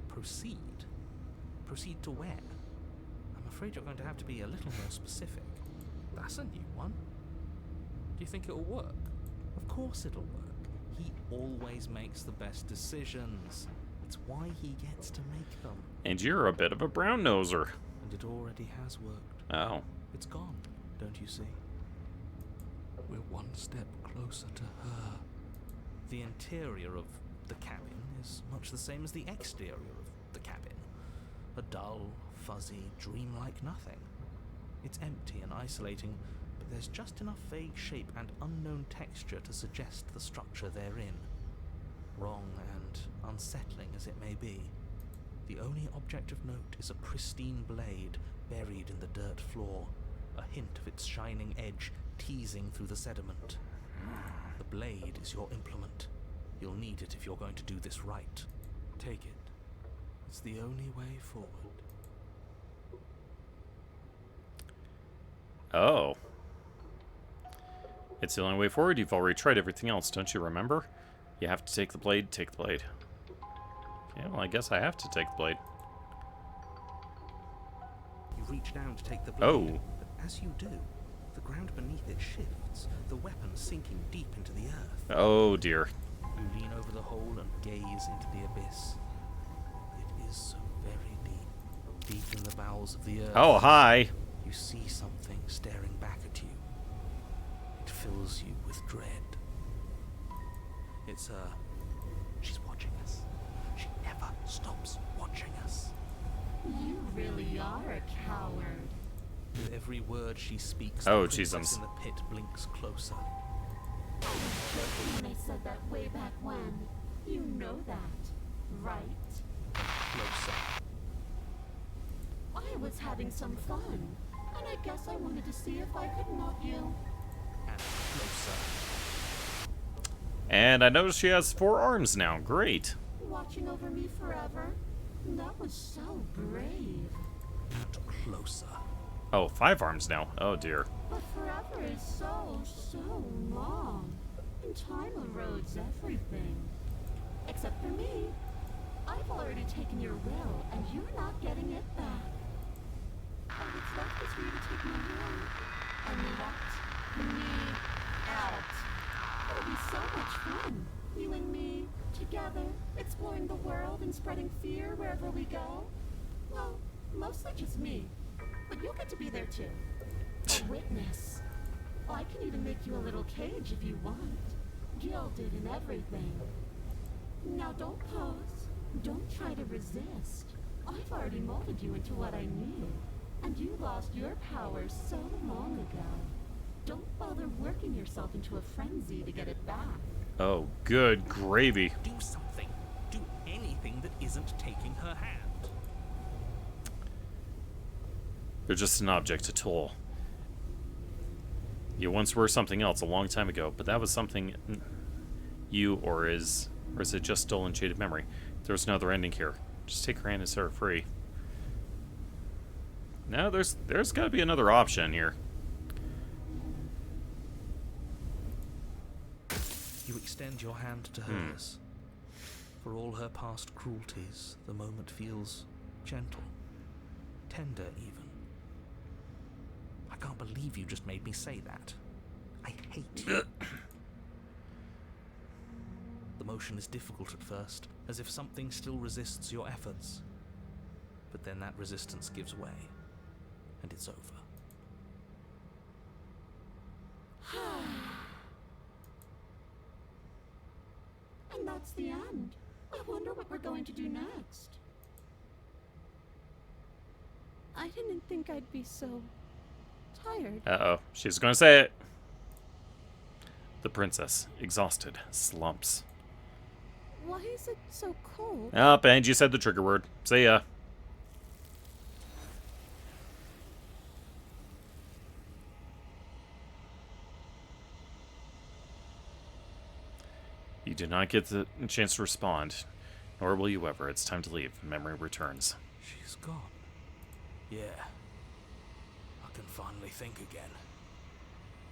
Proceed. Proceed to where? I'm afraid you're going to have to be a little more specific. That's a new one. Do you think it'll work? Of course it'll work. He always makes the best decisions. It's why he gets to make them. And you're a bit of a brown noser. And it already has worked. Oh. It's gone, don't you see? We're one step closer to her. The interior of the cabin is much the same as the exterior of the cabin. A dull, fuzzy, dreamlike nothing. It's empty and isolating, but there's just enough vague shape and unknown texture to suggest the structure they're in. Wrong and unsettling as it may be, the only object of note is a pristine blade buried in the dirt floor, a hint of its shining edge teasing through the sediment. The blade is your implement. You'll need it if you're going to do this right. Take it. It's the only way forward. Oh. It's the only way forward. You've already tried everything else, don't you remember? You have to take the blade, take the blade. Okay, well, I guess I have to take the blade. You reach down to take the blade, Oh. but as you do, the ground beneath it shifts, the weapon sinking deep into the earth. Oh, dear. You lean over the hole and gaze into the abyss. It is so very deep, deep in the bowels of the earth. Oh, hi. You see something staring back at you. It fills you with dread. It's her. She's watching us. She never stops watching us. You really are a coward. With every word she speaks, Oh, the princess Jesus. in the pit blinks closer. I was joking when I said that way back when. You know that, right? Closer. I was having some fun, and I guess I wanted to see if I could knock you. And closer. And I noticed she has 4 arms now. Great. Watching over me forever? That was so brave. And closer. Oh, 5 arms now. Oh, dear. But forever is so, so long. And time erodes everything. Except for me. I've already taken your will, and you're not getting it back. All that's left is for you to take my hand and let me out. It'll be so much fun. You and me, together, exploring the world and spreading fear wherever we go. Well, mostly just me. But you'll get to be there too. A witness. I can even make you a little cage if you want. Gilded and everything. Now don't pose. Don't try to resist. I've already molded you into what I need. And you lost your power so long ago. Don't bother working yourself into a frenzy to get it back. Oh, good gravy. Do something. Do anything that isn't taking her hand. They're just an object, a tool. You once were something else a long time ago, but that was something you, or is it just stolen jaded memory? There's no other ending here. Just take her hand and set her free. No, there's got to be another option here. You extend your hand to hers. For all her past cruelties, the moment feels gentle, tender even. I can't believe you just made me say that. I hate you. The motion is difficult at first, as if something still resists your efforts. But then that resistance gives way, and it's over. And that's the end. I wonder what we're going to do next. I didn't think I'd be so tired. Uh-oh. She's going to say it. The princess, exhausted, slumps. Why is it so cold? Up, and you said the trigger word. See ya. You do not get the chance to respond, nor will you ever. It's time to leave. Memory returns. She's gone. Yeah. I can finally think again.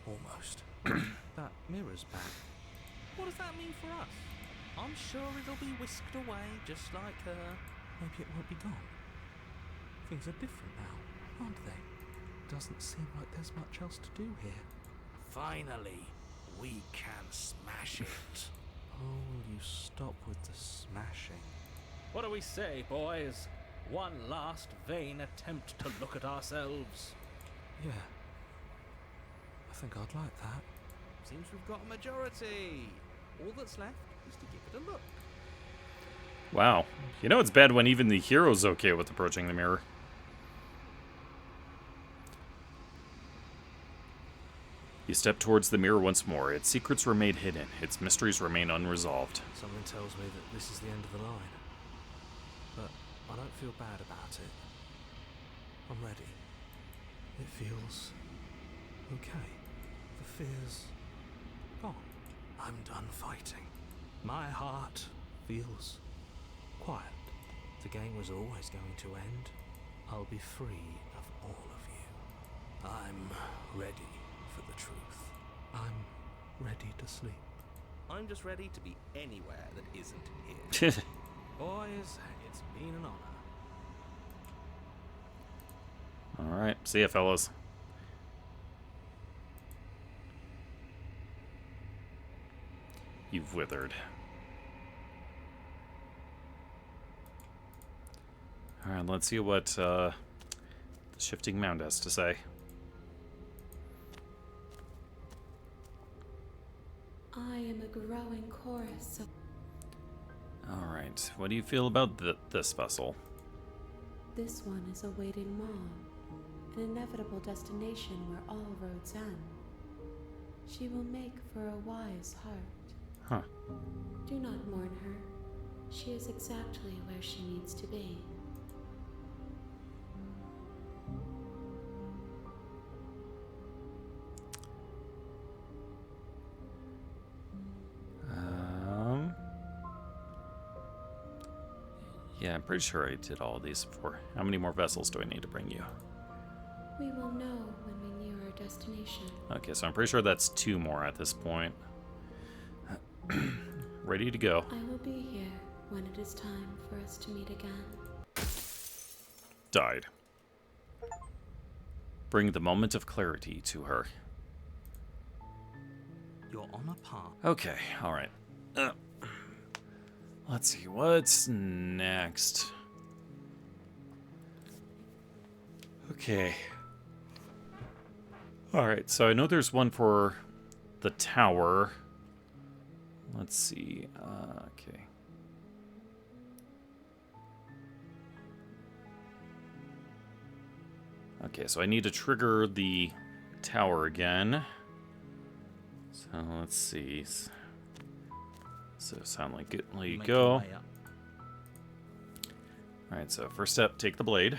Almost. That mirror's back. What does that mean for us? I'm sure it'll be whisked away, just like her. Maybe it won't be gone. Things are different now, aren't they? Doesn't seem like there's much else to do here. Finally, we can smash it. Oh, will you stop with the smashing? What do we say, boys? One last vain attempt to look at ourselves. Yeah. I think I'd like that. Seems we've got a majority. All that's left is to give it a look. Wow. You know it's bad when even the hero's okay with approaching the mirror. You step towards the mirror once more. Its secrets remain hidden. Its mysteries remain unresolved. Something tells me that this is the end of the line. But I don't feel bad about it. I'm ready. It feels okay. The fear's gone. I'm done fighting. My heart feels quiet. The game was always going to end. I'll be free of all of you. I'm ready for the truth. I'm ready to sleep. I'm just ready to be anywhere that isn't here. Boys, it's been an honor. Alright, see ya, fellas. You've withered. Alright, let's see what the Shifting Mound has to say. I am a growing chorus of... Alright, what do you feel about this vessel? This one is awaiting Mom, an inevitable destination where all roads end. She will make for a wise heart. Huh. Do not mourn her. She is exactly where she needs to be. Yeah, I'm pretty sure I did all of these before. How many more vessels do I need to bring you? We will know when we near our destination. Okay, so I'm pretty sure that's 2 more at this point. Ready to go. I will be here when it is time for us to meet again. Died. Bring the moment of clarity to her. You're on a path. Okay, alright. Let's see, what's next? Okay. Alright, so I know there's one for the tower. Let's see. Okay. Okay, so I need to trigger the tower again. So let's see. So sound like it. Let you Make go. your way up. Alright, so first step, take the blade.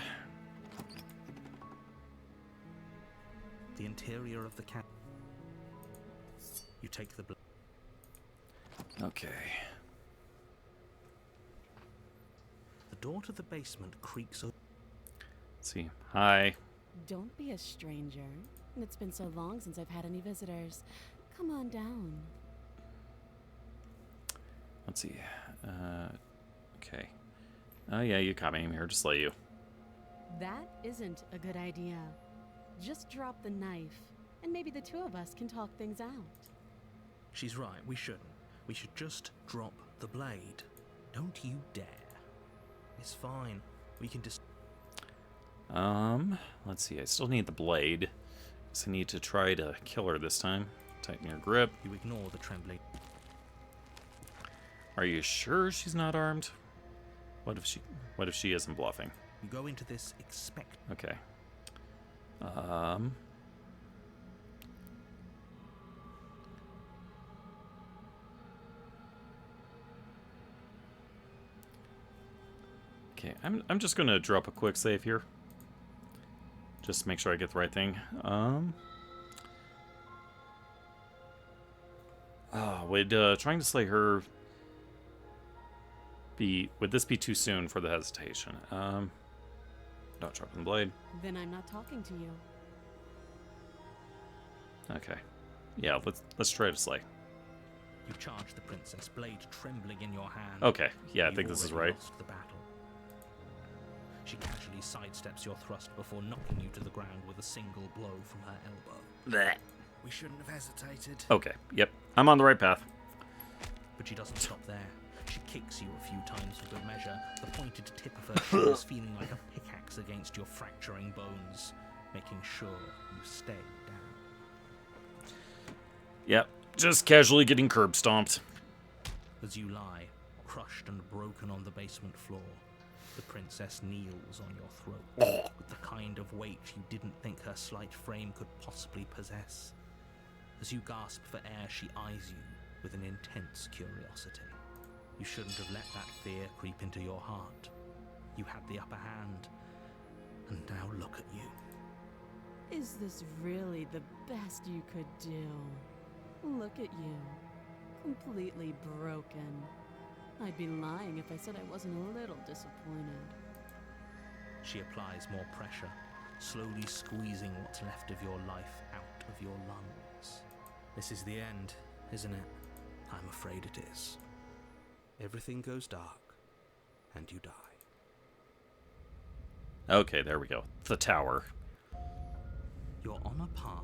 The interior of the cabin. You take the blade. Okay. The door to the basement creaks open. Let's see. Hi. Don't be a stranger. It's been so long since I've had any visitors. Come on down. Let's see. Okay. Oh yeah, you caught me. I'm here to slay you. That isn't a good idea. Just drop the knife, and maybe the two of us can talk things out. She's right, we shouldn't. We should just drop the blade. Don't you dare. It's fine. We can just. Let's see. I still need the blade. So I need to try to kill her this time. Tighten your grip. You ignore the trembling. Are you sure she's not armed? What if she isn't bluffing? You go into this expect. Okay. Okay, I'm just gonna drop a quick save here. Just to make sure I get the right thing. Would trying to slay her would this be too soon for the hesitation? Not dropping the blade. Then I'm not talking to you. Okay. Yeah, let's try to slay. You charge the princess, blade trembling in your hand. Okay, yeah, I You've think this is already right. lost the battle. She casually sidesteps your thrust before knocking you to the ground with a single blow from her elbow. We shouldn't have hesitated. Okay, yep. I'm on the right path. But she doesn't stop there. She kicks you a few times for good measure, the pointed tip of her shoes feeling like a pickaxe against your fracturing bones, making sure you stay down. Yep, just casually getting curb stomped. As you lie, crushed and broken on the basement floor, the princess kneels on your throat, with the kind of weight you didn't think her slight frame could possibly possess. As you gasp for air, she eyes you with an intense curiosity. You shouldn't have let that fear creep into your heart. You had the upper hand, and now look at you. Is this really the best you could do? Look at you. Completely broken. I'd be lying if I said I wasn't a little disappointed. She applies more pressure, slowly squeezing what's left of your life out of your lungs. This is the end, isn't it? I'm afraid it is. Everything goes dark, and you die. Okay, there we go. The tower. You're on a path.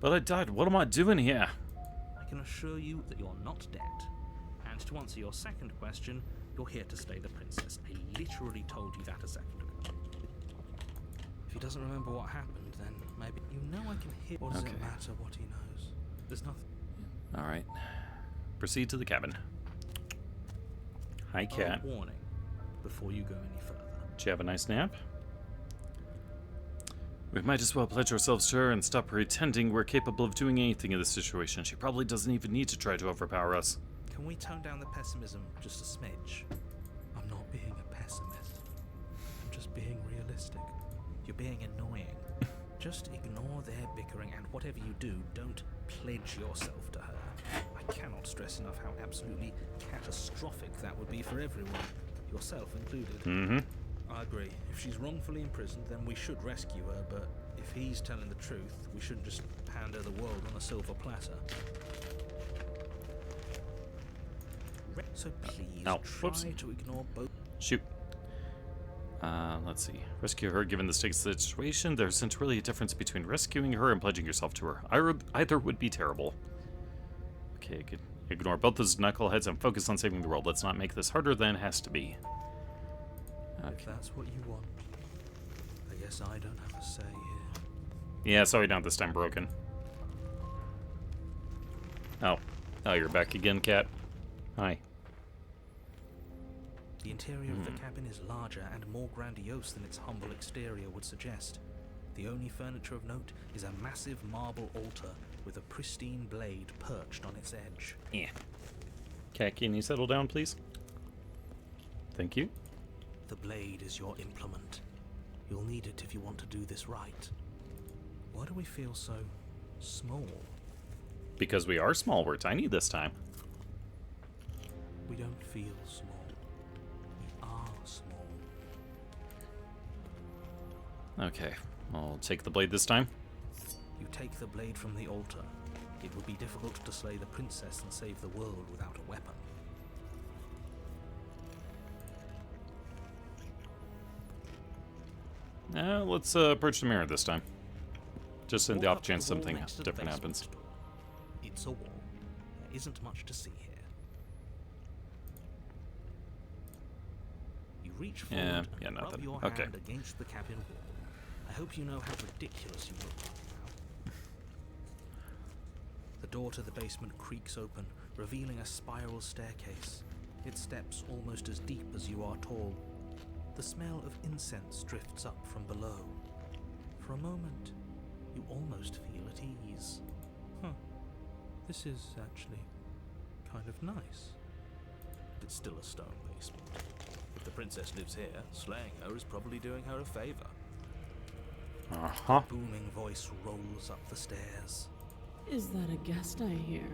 But I died. What am I doing here? I can assure you that you're not dead. And to answer your second question, you're here to slay the princess. I literally told you that a second ago. If he doesn't remember what happened, then maybe you know I can hear. What does Okay. it matter what he knows? There's nothing. All right. Proceed to the cabin. Hi, cat. Oh, warning before you go any further. Did you have a nice nap? We might as well pledge ourselves to her and stop pretending we're capable of doing anything in this situation. She probably doesn't even need to try to overpower us. Can we tone down the pessimism just a smidge? I'm not being a pessimist. I'm just being realistic. You're being annoying. Just ignore their bickering, and whatever you do, don't pledge yourself to her. I cannot stress enough how absolutely catastrophic that would be for everyone, yourself included. Mm-hmm. I agree. If she's wrongfully imprisoned, then we should rescue her, but if he's telling the truth, we shouldn't just hand her the world on a silver platter. So please Ow. try Whoops. to ignore both. Shoot. Let's see. Rescue her given the stakes of the situation. There isn't really a difference between rescuing her and pledging yourself to her. Either would be terrible. Okay, good. Ignore both those knuckleheads and focus on saving the world. Let's not make this harder than it has to be. If that's what you want, I guess I don't have a say here. Yeah, sorry, not this time broken. Oh. Oh, you're back again, cat. Hi. The interior of the cabin is larger and more grandiose than its humble exterior would suggest. The only furniture of note is a massive marble altar with a pristine blade perched on its edge. Yeah. Cat, can you settle down, please? Thank you. The blade is your implement. You'll need it if you want to do this right. Why do we feel so small? Because we are small. We're tiny this time. We don't feel small. We are small. Okay, I'll take the blade this time. You take the blade from the altar. It would be difficult to slay the princess and save the world without a weapon. Let's approach the mirror this time. Just in the Walk off up chance the wall something next to the different basement happens. door. It's a wall. There isn't much to see here. You reach forward and rub nothing. your Okay. hand against the cabin wall. I hope you know how ridiculous you look right now. The door to the basement creaks open, revealing a spiral staircase. Its steps almost as deep as you are tall. The smell of incense drifts up from below. For a moment, you almost feel at ease. This is actually kind of nice. But it's still a stone basement. If the princess lives here, slaying her is probably doing her a favor. Uh-huh. Booming voice rolls up the stairs. Is that a guest I hear?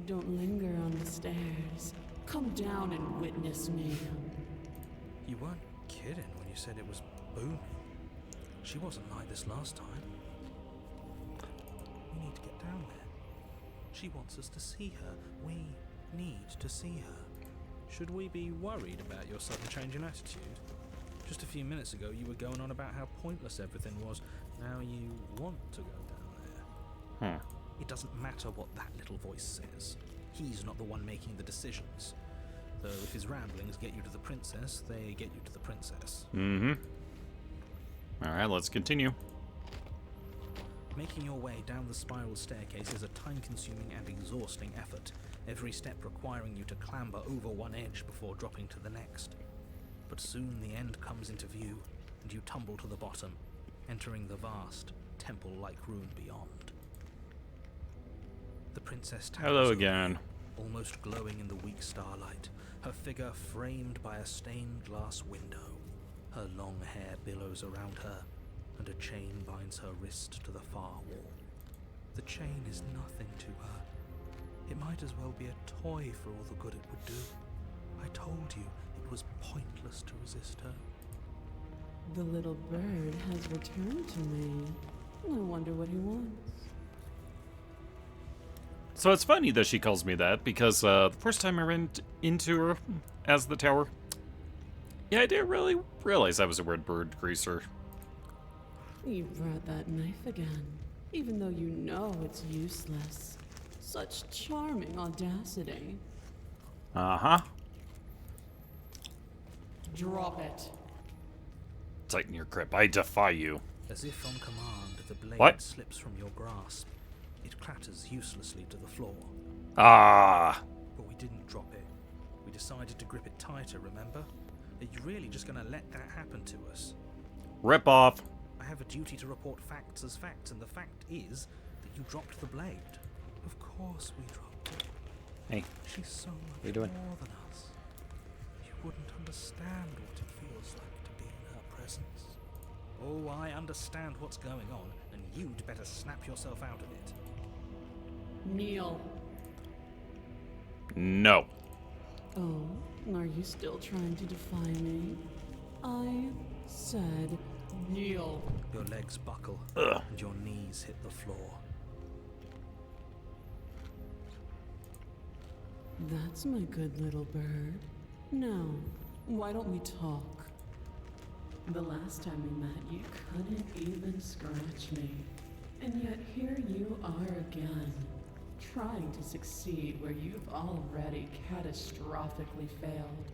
Don't linger on the stairs. Come down and witness me. You weren't kidding when you said it was booming. She wasn't like this last time. We need to get down there. She wants us to see her. We need to see her. Should we be worried about your sudden change in attitude? Just a few minutes ago you were going on about how pointless everything was. Now you want to go down there. It doesn't matter what that little voice says. He's not the one making the decisions. Though if his ramblings get you to the princess, they get you to the princess. Mm-hmm. Alright, let's continue. Making your way down the spiral staircase is a time-consuming and exhausting effort, every step requiring you to clamber over one edge before dropping to the next. But soon the end comes into view, and you tumble to the bottom, entering the vast, temple-like room beyond. The princess towers Hello over again. you, almost glowing in the weak starlight, her figure framed by a stained glass window. Her long hair billows around her, and a chain binds her wrist to the far wall. The chain is nothing to her. It might as well be a toy for all the good it would do. I told you it was pointless to resist her. The little bird has returned to me. I wonder what he wants. So it's funny that she calls me that, because the first time I ran into her as the tower, yeah, I didn't really realize I was a red bird greaser. You brought that knife again, even though you know it's useless. Such charming audacity. Uh-huh. Drop it. Tighten your grip. I defy you. As if on command, the blade What? slips from your grasp. It clatters uselessly to the floor. Ah. But we didn't drop it. We decided to grip it tighter, remember? Are you really just going to let that happen to us? Rip off. I have a duty to report facts as facts, and the fact is that you dropped the blade. Of course we dropped it. Hey. She's so much you doing? more than us. You wouldn't understand what it feels like to be in her presence. Oh, I understand what's going on, and you'd better snap yourself out of it. Kneel. No. Oh, are you still trying to defy me? I said kneel. Your legs buckle, and your knees hit the floor. That's my good little bird. Now, why don't we talk? The last time we met, you couldn't even scratch me. And yet here you are again, trying to succeed where you've already catastrophically failed.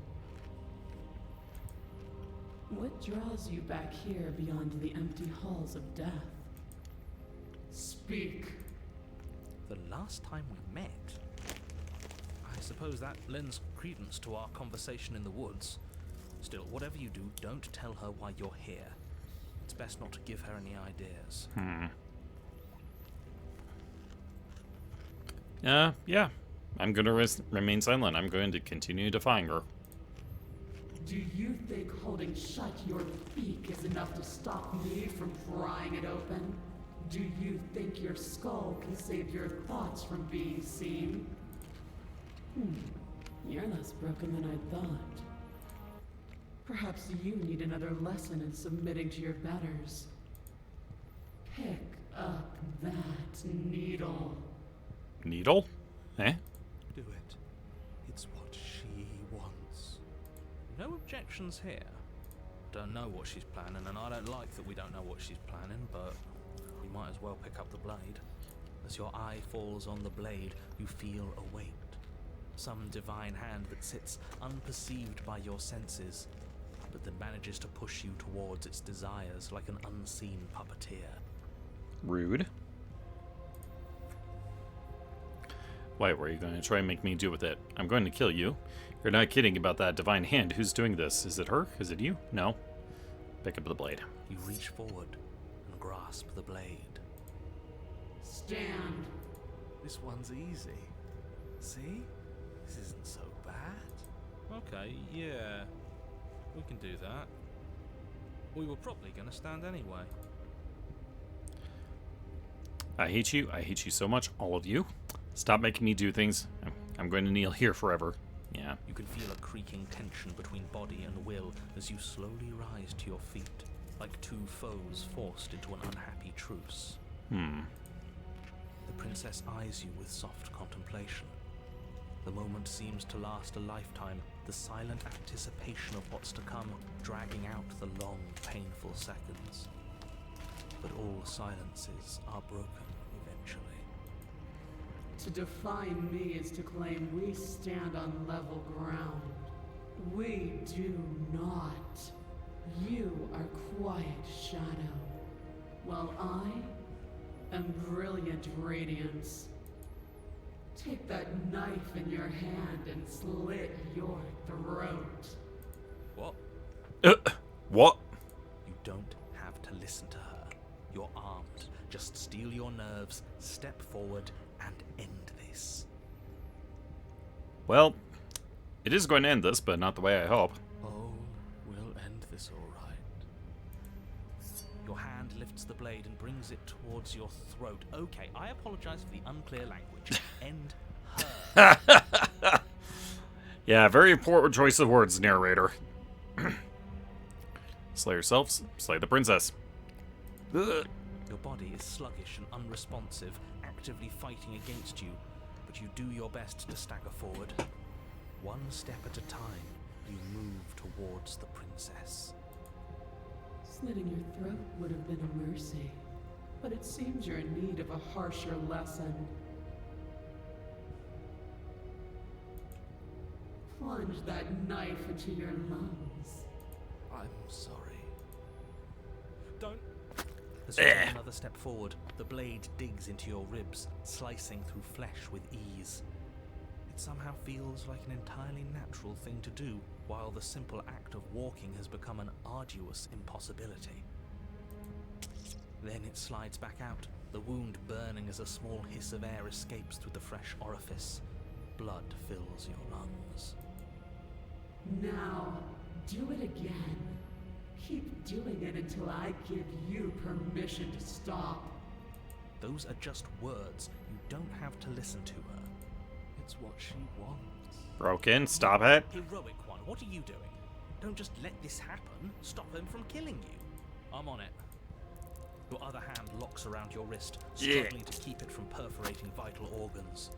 What draws you back here beyond the empty halls of death? Speak. The last time we met? I suppose that lends credence to our conversation in the woods. Still, whatever you do, don't tell her why you're here. It's best not to give her any ideas. Yeah. I'm going to remain silent. I'm going to continue defying her. Do you think holding shut your beak is enough to stop me from prying it open? Do you think your skull can save your thoughts from being seen? You're less broken than I thought. Perhaps you need another lesson in submitting to your betters. Pick up that needle. Needle? Eh? Do it. It's what she wants. No objections here. Don't know what she's planning, and I don't like that we don't know what she's planning, but we might as well pick up the blade. As your eye falls on the blade, you feel a weight. Some divine hand that sits unperceived by your senses, but that manages to push you towards its desires like an unseen puppeteer. Rude. Why were you going to try and make me do with it? I'm going to kill you. You're not kidding about that divine hand. Who's doing this? Is it her? Is it you? No. Pick up the blade. You reach forward and grasp the blade. Stand. This one's easy. See? This isn't so bad. Okay, yeah. We can do that. We were probably going to stand anyway. I hate you. I hate you so much. All of you. Stop making me do things. I'm going to kneel here forever. Yeah. You can feel a creaking tension between body and will as you slowly rise to your feet, like two foes forced into an unhappy truce. The princess eyes you with soft contemplation. The moment seems to last a lifetime, the silent anticipation of what's to come, dragging out the long, painful seconds. But all silences are broken eventually. To define me is to claim we stand on level ground. We do not. You are quiet shadow, while I am brilliant radiance. Take that knife in your hand and slit your throat. What? What? You don't have to listen to her. You're armed. Just steel your nerves, step forward, and end this. Well, it is going to end this, but not the way I hope. Oh, we'll end this all right. Your hand lifts the blade and brings it towards your throat. Okay, I apologize for the unclear language. End her. Yeah, very poor choice of words, narrator. Slay yourself, slay the princess. Ugh. Your body is sluggish and unresponsive, actively fighting against you, but you do your best to stagger forward. One step at a time, you move towards the princess. Slitting your throat would have been a mercy, but it seems you're in need of a harsher lesson. Plunge that knife into your lungs. I'm sorry. Don't. As you take another step forward, the blade digs into your ribs, slicing through flesh with ease. It somehow feels like an entirely natural thing to do, while the simple act of walking has become an arduous impossibility. Then it slides back out, the wound burning as a small hiss of air escapes through the fresh orifice. Blood fills your lungs. Now, do it again. Keep doing it until I give you permission to stop. Those are just words. You don't have to listen to her. It's what she wants. Broken, stop it. Heroic one, what are you doing? Don't just let this happen. Stop him from killing you. I'm on it. Your other hand locks around your wrist, struggling to keep it from perforating vital organs.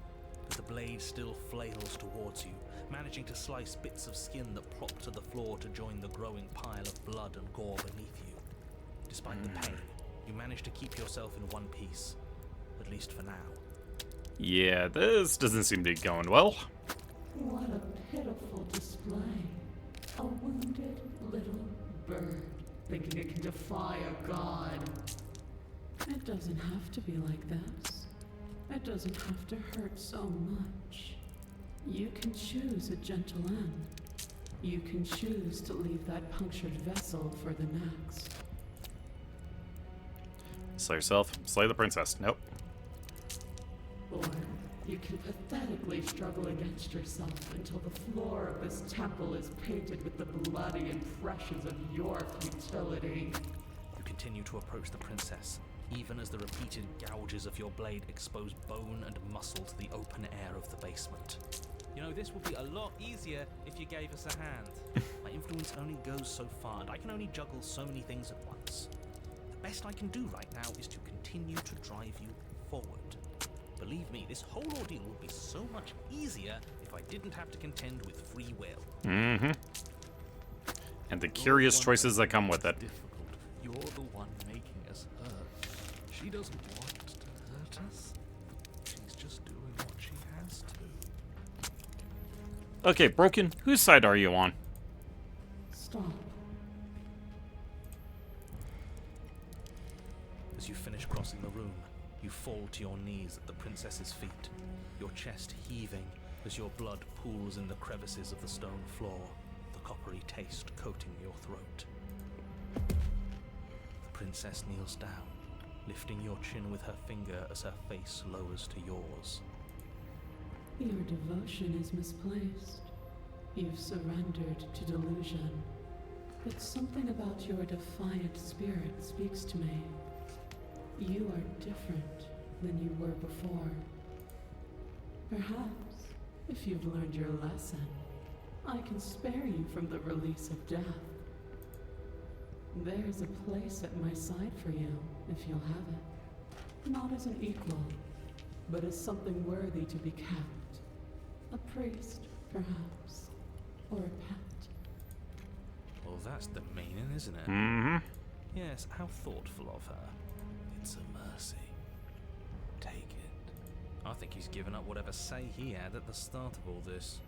But the blade still flails towards you, managing to slice bits of skin that plop to the floor to join the growing pile of blood and gore beneath you. Despite the pain, you manage to keep yourself in one piece, at least for now. Yeah, this doesn't seem to be going well. What a pitiful display. A wounded little bird thinking it can defy a god. It doesn't have to be like this. It doesn't have to hurt so much. You can choose a gentle end. You can choose to leave that punctured vessel for the next. Slay yourself, slay the princess. Nope. Or You can pathetically struggle against yourself until the floor of this temple is painted with the bloody impressions of your futility. You continue to approach the princess, even as the repeated gouges of your blade expose bone and muscle to the open air of the basement. You know, this would be a lot easier if you gave us a hand. My influence only goes so far, and I can only juggle so many things at once. The best I can do right now is to continue to drive you forward. Believe me, this whole ordeal would be so much easier if I didn't have to contend with free will. Mm-hmm. And the curious choices that come with it. Difficult. You're the one making us hurt. She doesn't want to hurt us. She's just doing what she has to. Okay, Broken, whose side are you on? Stop. As you finish crossing the room, you fall to your knees at the princess's feet, your chest heaving as your blood pools in the crevices of the stone floor, the coppery taste coating your throat. The princess kneels down, lifting your chin with her finger as her face lowers to yours. Your devotion is misplaced. You've surrendered to delusion. But something about your defiant spirit speaks to me. You are different than you were before. Perhaps, if you've learned your lesson, I can spare you from the release of death. There's a place at my side for you, if you'll have it. Not as an equal, but as something worthy to be kept. A priest, perhaps, or a pet. Well, that's the meaning, isn't it? Mm-hmm. Yes, how thoughtful of her. It's a mercy. Take it. I think he's given up whatever say he had at the start of all this.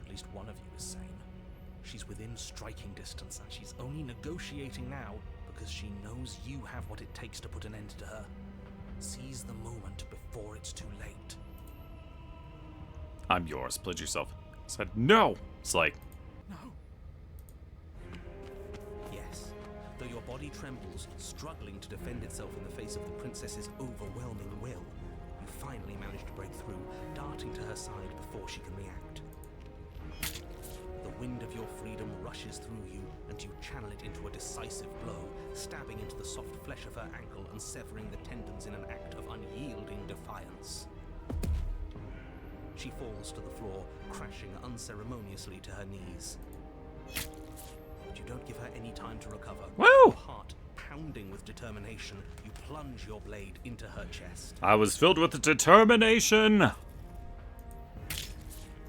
At least one of you is sane. She's within striking distance, and she's only negotiating now because she knows you have what it takes to put an end to her. Seize the moment before it's too late. I'm yours. Pledge yourself. I said no. It's like, No. Yes. Though your body trembles, struggling to defend itself in the face of the princess's overwhelming will, you finally manage to break through, darting to her side before she can react. The wind of your freedom rushes through you, and you channel it into a decisive blow, stabbing into the soft flesh of her ankle and severing the tendons in an act of unyielding defiance. She falls to the floor, crashing unceremoniously to her knees. But you don't give her any time to recover. Woo! Your heart pounding with determination, you plunge your blade into her chest. I was filled with determination. As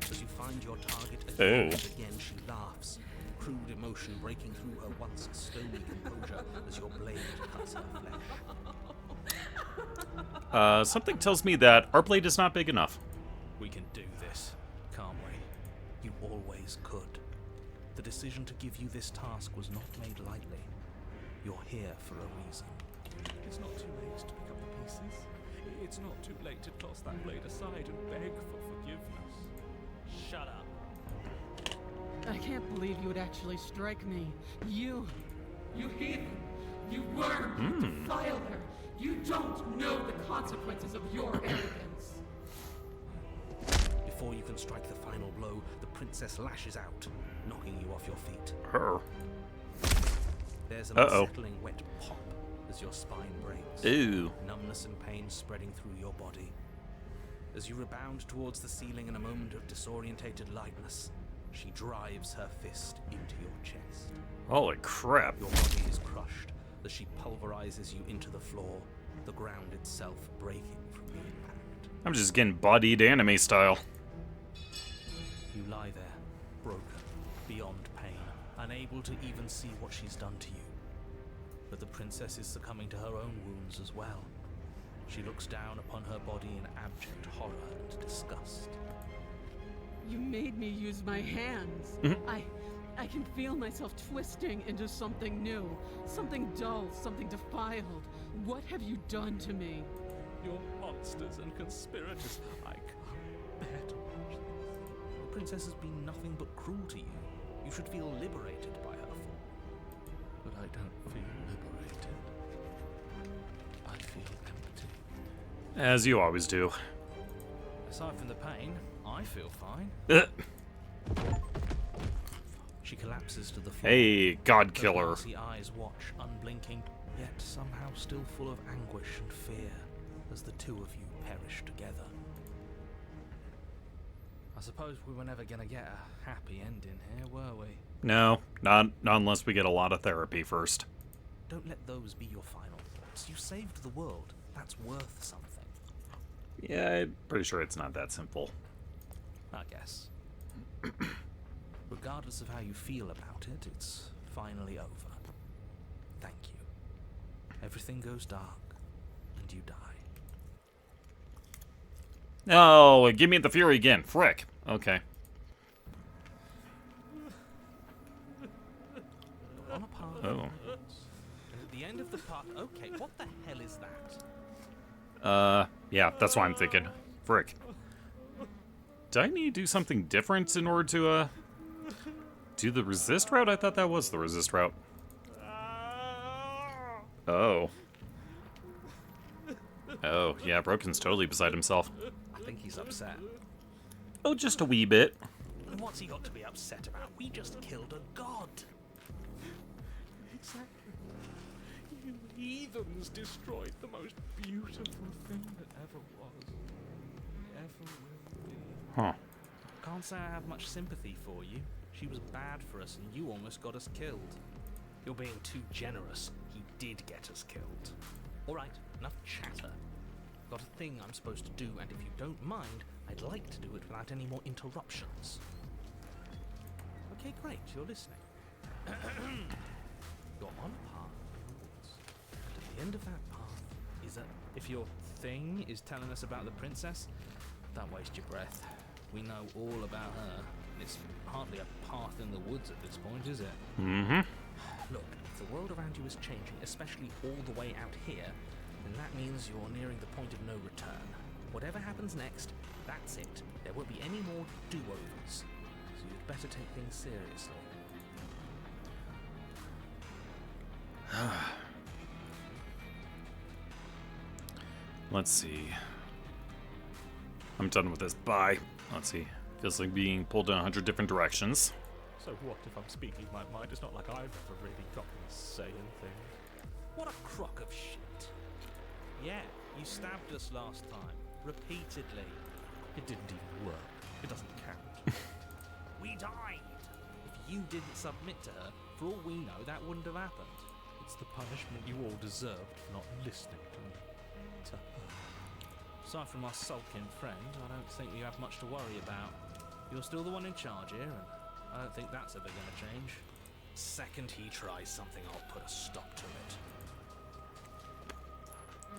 you find your target again and again, she laughs, crude emotion breaking through her once stony composure as your blade cuts her flesh. Something tells me that our blade is not big enough. We can do this, can't we? You always could. The decision to give you this task was not made lightly. You're here for a reason. It's not too late to pick up the pieces. It's not too late to toss that blade aside and beg for forgiveness. Shut up. I can't believe you would actually strike me. You heathen! You worm! You defiler! You don't know the consequences of your arrogance! Before you can strike the final blow, the princess lashes out, knocking you off your feet. Her. There's an unsettling wet pop as your spine breaks. Ooh. Numbness and pain spreading through your body. As you rebound towards the ceiling in a moment of disorientated lightness, she drives her fist into your chest. Holy crap. Your body is crushed as she pulverizes you into the floor, the ground itself breaking from the impact. I'm just getting bodied anime style. You lie there, broken, beyond pain, unable to even see what she's done to you. But the princess is succumbing to her own wounds as well. She looks down upon her body in abject horror and disgust. You made me use my hands. I can feel myself twisting into something new, something dull, something defiled. What have you done to me? You're monsters and conspirators. I can't bear to watch this. The princess has been nothing but cruel to you. You should feel liberated by her fall. But I don't feel liberated. I feel empty. As you always do. Aside from the pain, I feel fine. She collapses to the floor. Hey, God Her killer. glassy eyes watch, unblinking, yet somehow still full of anguish and fear, as the two of you perish together. I suppose we were never gonna get a happy ending here, were we? No, not unless we get a lot of therapy first. Don't let those be your final thoughts. You saved the world. That's worth something. Yeah, I'm pretty sure it's not that simple. I guess. Regardless of how you feel about it, it's finally over. Thank you. Everything goes dark, and you die. Oh, give me the fury again. Frick. Okay. You're on a path. Oh. And at the end of the path, okay, what the hell is that? Yeah, that's what I'm thinking. Frick. Do I need to do something different in order to, do the resist route? I thought that was the resist route. Oh. Oh, yeah, Broken's totally beside himself. I think he's upset. Oh, just a wee bit. And what's he got to be upset about? We just killed a god. Exactly. You heathens destroyed the most beautiful thing that ever was. Ever will be. Huh. Can't say I have much sympathy for you. She was bad for us and you almost got us killed. You're being too generous. He did get us killed. Alright, enough chatter. Got a thing I'm supposed to do, and if you don't mind, I'd like to do it without any more interruptions. Okay, great, you're listening. You're on a path in the woods. And at the end of that path is a... If your thing is telling us about the princess, don't waste your breath. We know all about her. It's hardly a path in the woods at this point, is it? Mm-hmm. Look, if the world around you is changing, especially all the way out here, then that means you're nearing the point of no return. Whatever happens next, that's it. There won't be any more do-overs. So you'd better take things seriously. Let's see. I'm done with this. Bye. Let's see. Feels like being pulled in 100 different directions. So what if I'm speaking my mind? It's not like I've ever really gotten to say anything. What a crock of shit. Yeah, you stabbed us last time. Repeatedly. It didn't even work. It doesn't count. We died. If you didn't submit to her, for all we know, that wouldn't have happened. It's the punishment you all deserved for not listening to me. To her. Aside from our sulking friend, I don't think we have much to worry about. You're still the one in charge here, and I don't think that's ever going to change. Second he tries something, I'll put a stop to it.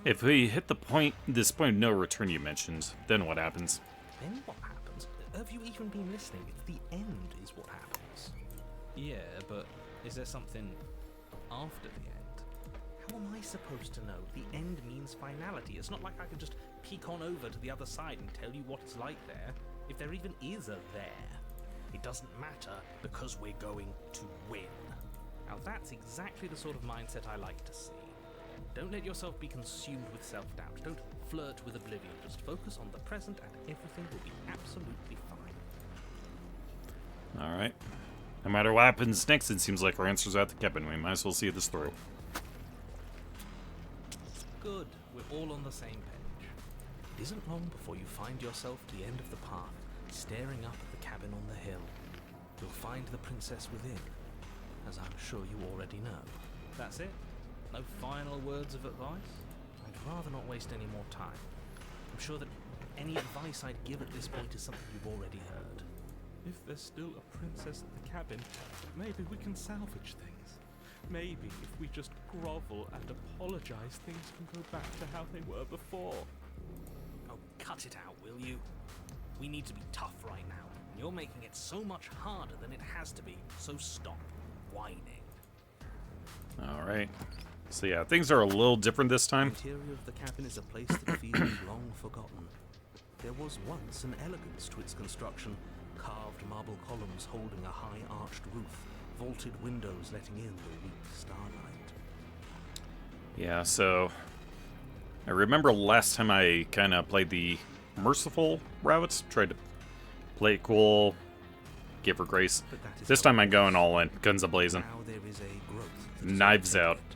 If we hit this point of no return you mentioned, then what happens? Then what happens? Have you even been listening? It's the end is what happens. Yeah, but is there something after the end? How am I supposed to know? The end means finality. It's not like I can just peek on over to the other side and tell you what it's like there. If there even is a there. It doesn't matter because we're going to win. Now that's exactly the sort of mindset I like to see. Don't let yourself be consumed with self-doubt. Don't flirt with oblivion. Just focus on the present and everything will be absolutely fine. Alright. No matter what happens next, it seems like our answer's at the cabin. We might as well see this through. Good. We're all on the same page. It isn't long before you find yourself at the end of the path, staring up at the cabin on the hill. You'll find the princess within, as I'm sure you already know. That's it? No final words of advice? I'd rather not waste any more time. I'm sure that any advice I'd give at this point is something you've already heard. If there's still a princess at the cabin, maybe we can salvage things. Maybe if we just grovel and apologize, things can go back to how they were before. Oh, cut it out, will you? We need to be tough right now, and you're making it so much harder than it has to be, so stop whining. Alright. So yeah, things are a little different this The time. interior of the cabin is a place that feels long forgotten. There was once an elegance to its construction, carved marble columns holding a high arched roof, vaulted windows letting in the weak starlight. Yeah, so I remember last time I kind of played the merciful route. Tried to play it cool, give her grace. But that is This how time it I'm going is. all in, guns a-blazing. Now there is a growth that is Knives out. overtaken.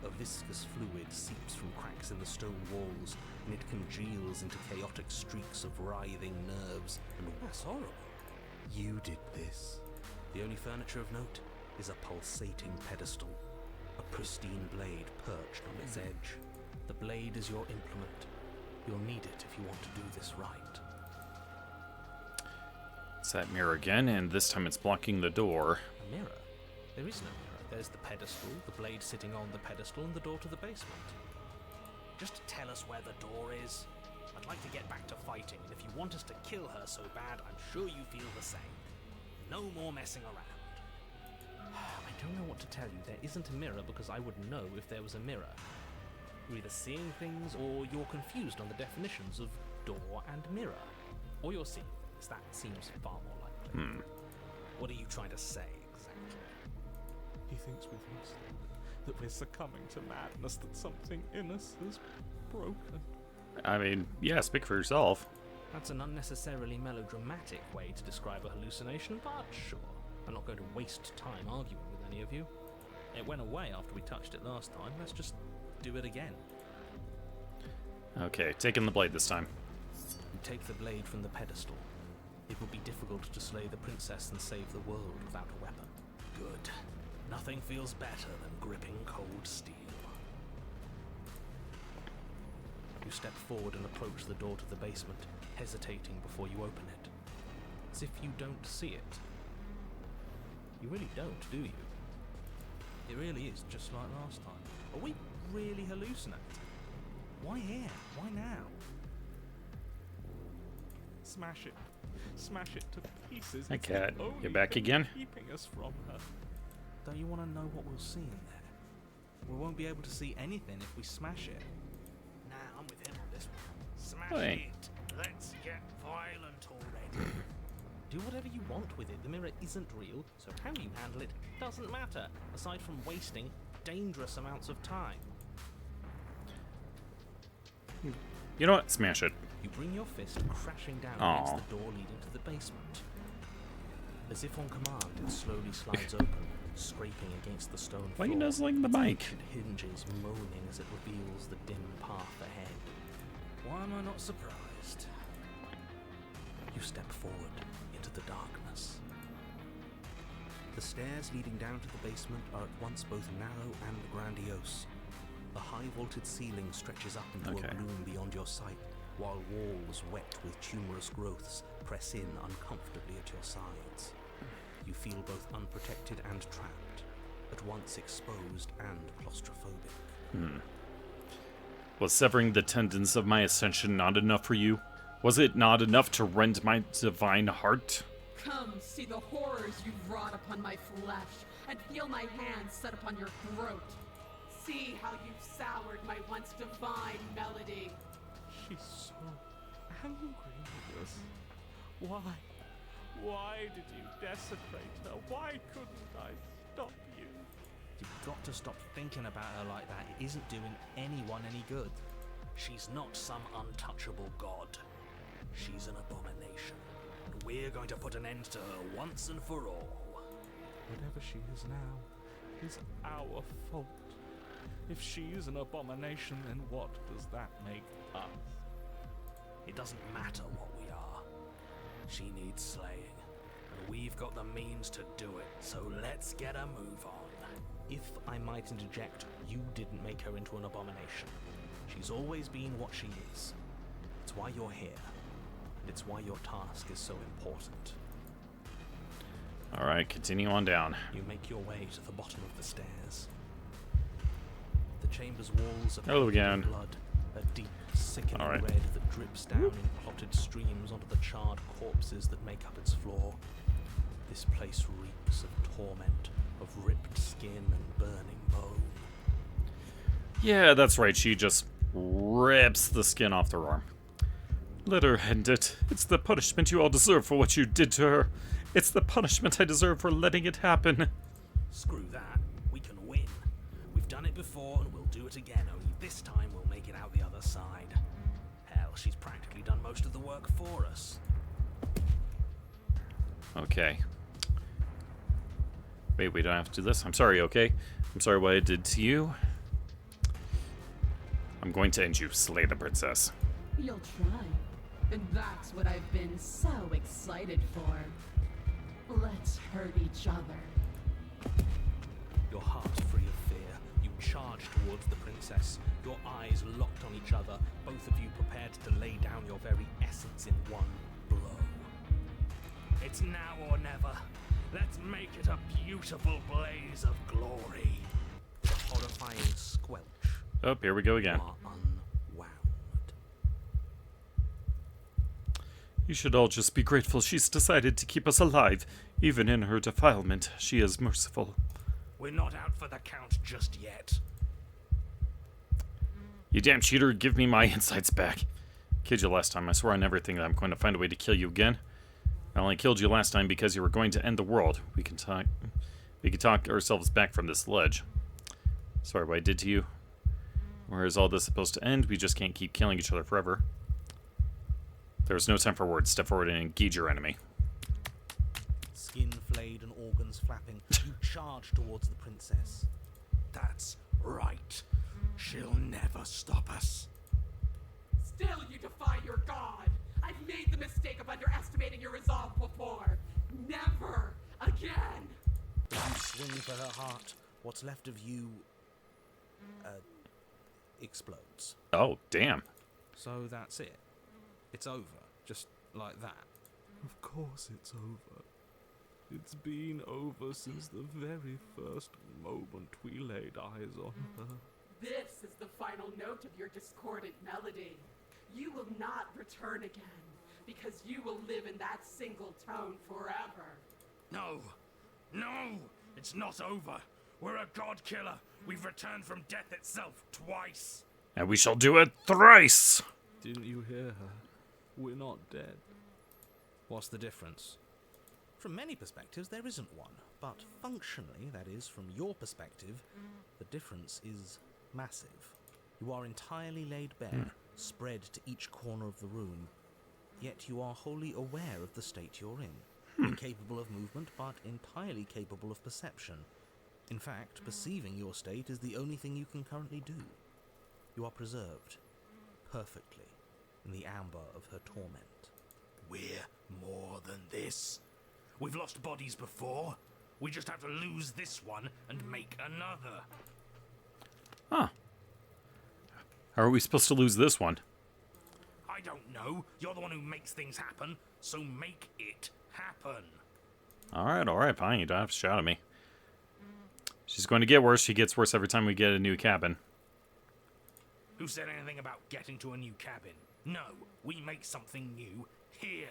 A viscous fluid seeps from cracks in the stone walls, and it congeals into chaotic streaks of writhing nerves. And that's horrible. You did this. The only furniture of note is a pulsating pedestal, a pristine blade perched on its edge. The blade is your implement. You'll need it if you want to do this right. It's that mirror again, and this time it's blocking the door. A mirror? There is no mirror. There's the pedestal, the blade sitting on the pedestal, and the door to the basement. Just tell us where the door is. I'd like to get back to fighting, and if you want us to kill her so bad, I'm sure you feel the same. No more messing around. I don't know what to tell you. There isn't a mirror because I would know if there was a mirror. You're either seeing things or you're confused on the definitions of door and mirror. Or you're seeing things. That seems far more likely. What are you trying to say exactly? He thinks we've lost them, that we're succumbing to madness, that something in us is broken. I mean, yeah, speak for yourself. That's an unnecessarily melodramatic way to describe a hallucination, but sure. I'm not going to waste time arguing with any of you. It went away after we touched it last time. Let's just do it again. Okay, taking the blade this time. You take the blade from the pedestal. It will be difficult to slay the princess and save the world without a weapon. Good. Nothing feels better than gripping cold steel. You step forward and approach the door to the basement, hesitating before you open it. As if you don't see it. You really don't, do you? It really is just like last time. Are we really hallucinating? Why here? Why now? Smash it. Smash it to pieces. Hey, It's the cat, only you're back thing again? keeping us from her. Don't you want to know what we'll see in there? We won't be able to see anything if we smash it. Nah, I'm with him on this one. Smash Hey. it. Let's get violent already. Do whatever you want with it. The mirror isn't real, so how you handle it doesn't matter, aside from wasting dangerous amounts of time. You know what? Smash it. You bring your fist crashing down Aw. against the door leading to the basement. As if on command, it slowly slides open, scraping against the stone Why floor. you nuzzling the mic? It hinges, moaning as it reveals the dim path ahead. Why am I not surprised? You step forward into the darkness. The stairs leading down to the basement are at once both narrow and grandiose. The high vaulted ceiling stretches up into Okay. a gloom beyond your sight, while walls wet with tumorous growths press in uncomfortably at your sides. You feel both unprotected and trapped, at once exposed and claustrophobic. Was severing the tendons of my ascension not enough for you? Was it not enough to rend my divine heart? Come see the horrors you've wrought upon my flesh, and feel my hands set upon your throat. See how you've soured my once divine melody. She's so angry with us. Why? Why did you desecrate her? Why couldn't I stop you? You've got to stop thinking about her like that. It isn't doing anyone any good. She's not some untouchable god. She's an abomination. And we're going to put an end to her once and for all. Whatever she is now is our fault. If she's an abomination, then what does that make us? It doesn't matter what we are. She needs slaying. And we've got the means to do it. So let's get a move on. If I might interject, you didn't make her into an abomination. She's always been what she is. It's why you're here. And it's why your task is so important. Alright, continue on down. You make your way to the bottom of the stairs. The chamber's walls are Hello painted in again. blood, a deep, sickening All right. red that drips down in clotted streams onto the charred corpses that make up its floor. This place reeks of torment, of ripped skin and burning bone. Yeah, that's right. She just rips the skin off their arm. Let her end it. It's the punishment you all deserve for what you did to her. It's the punishment I deserve for letting it happen. Screw that. We can win. We've done it before and we'll do it again, only this time we'll make it out the other side. Hell, she's practically done most of the work for us. Okay. Wait, we don't have to do this? I'm sorry, okay? I'm sorry what I did to you. I'm going to end you, slay the princess. You'll try. And that's what I've been so excited for. Let's hurt each other. Your heart free of fear, you charge towards the princess, your eyes locked on each other, both of you prepared to lay down your very essence in one blow. It's now or never. Let's make it a beautiful blaze of glory. With a horrifying squelch, Oh, here we go you again. are unwound. You should all just be grateful she's decided to keep us alive. Even in her defilement, she is merciful. We're not out for the count just yet. You damn cheater, give me my insights back. Killed you last time, I swore on everything that I'm going to find a way to kill you again. I only killed you last time because you were going to end the world. We can talk ourselves back from this ledge. Sorry what I did to you. Where is all this supposed to end? We just can't keep killing each other forever. There's no time for words. Step forward and engage your enemy. Skin flayed and organs flapping, you charge towards the princess. That's right. She'll never stop us. Still you defy your god! I've made the mistake of underestimating your resolve before! Never again! As you swing for her heart, what's left of you explodes. Oh, damn. So that's it. It's over, just like that. Of course it's over. It's been over since the very first moment we laid eyes on her. This is the final note of your discordant melody. You will not return again, because you will live in that single tone forever. No. No! It's not over. We're a god killer. We've returned from death itself twice. And we shall do it thrice! Didn't you hear her? We're not dead. What's the difference? From many perspectives, there isn't one. But functionally, that is, from your perspective, the difference is massive. You are entirely laid bare, spread to each corner of the room. Yet you are wholly aware of the state you're in. Incapable of movement, but entirely capable of perception. In fact, perceiving your state is the only thing you can currently do. You are preserved, perfectly, in the amber of her torment. We're more than this. We've lost bodies before. We just have to lose this one and make another. Huh. How are we supposed to lose this one? I don't know. You're the one who makes things happen, so make it happen. Alright, fine. You don't have to shout at me. She's going to get worse. She gets worse every time we get a new cabin. Who said anything about getting to a new cabin? No, we make something new here.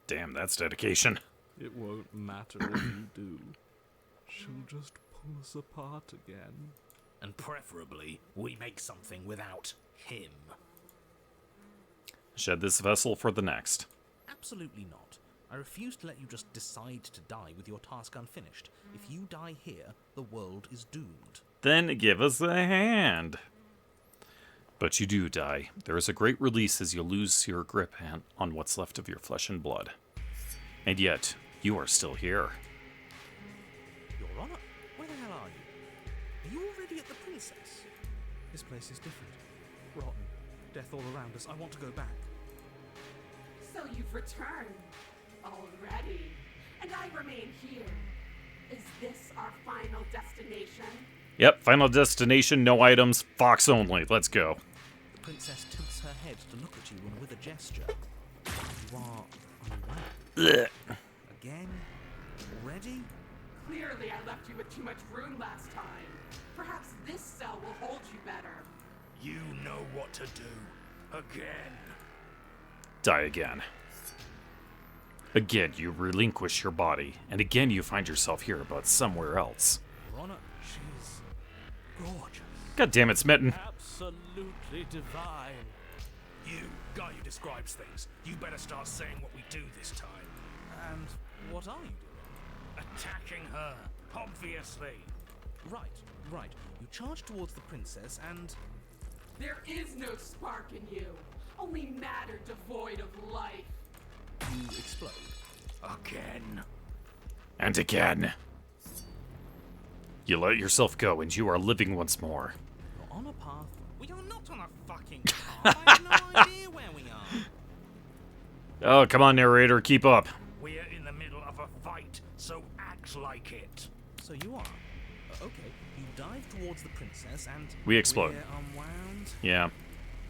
Damn, that's dedication. It won't matter if you do. She'll just pull us apart again. And preferably, we make something without him. Shed this vessel for the next. Absolutely not. I refuse to let you just decide to die with your task unfinished. If you die here, the world is doomed. Then give us a hand. But you do die. There is a great release as you lose your grip on what's left of your flesh and blood. And yet, you are still here. Your Honor, where the hell are you? Are you already at the Princess? This place is different. Rotten. Death all around us. I want to go back. So you've returned already, and I remain here. Is this our final destination? Yep, final destination, no items, Fox only. Let's go. The Princess tilts her head to look at you, and with a gesture, you are unaware. Ugh. Again? Already? Clearly I left you with too much room last time. Perhaps this cell will hold you better. You know what to do. Again. Die again. Again, you relinquish your body, and again you find yourself here, but somewhere else. Your Honor, she's gorgeous. God damn it, Smitten. Absolutely divine. You, guy who describes things, you better start saying what we do this time. And what are you doing? Attacking her, obviously. Right. You charge towards the Princess, and There is no spark in you, only matter devoid void of life. You explode. Again. And again. You let yourself go, and you are living once more. You're on a path. We are not on a fucking path. I have no idea where we are. Oh, come on, narrator, keep up. We're in the middle of a fight, so act like it. So you are. Okay, you dive towards the princess and... We explode. We're unwound. Yeah.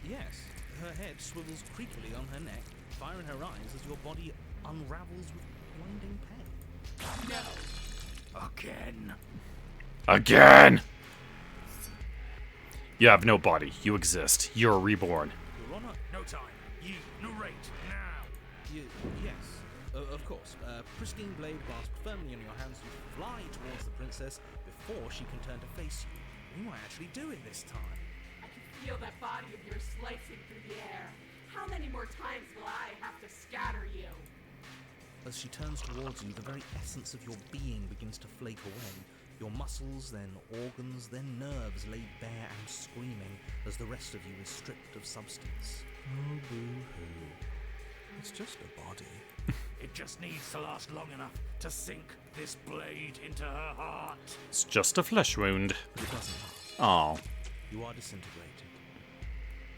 Yes, her head swivels creepily on her neck, fire in her eyes as your body unravels with blinding pain. No. Again. Again! You have no body. You exist. You're reborn. Your Honor, No time. You narrate now. yes, of course. Pristine blade grasped firmly in your hands, you fly towards the princess before she can turn to face you. We might actually do it this time. I can feel that body of yours slicing through the air. How many more times will I have to scatter you? As she turns towards you, the very essence of your being begins to flake away. Your muscles, then organs, then nerves lay bare and screaming as the rest of you is stripped of substance. Oh, boo-hoo. It's just a body. It just needs to last long enough to sink this blade into her heart. It's just a flesh wound. But it doesn't last. Oh. You are disintegrated.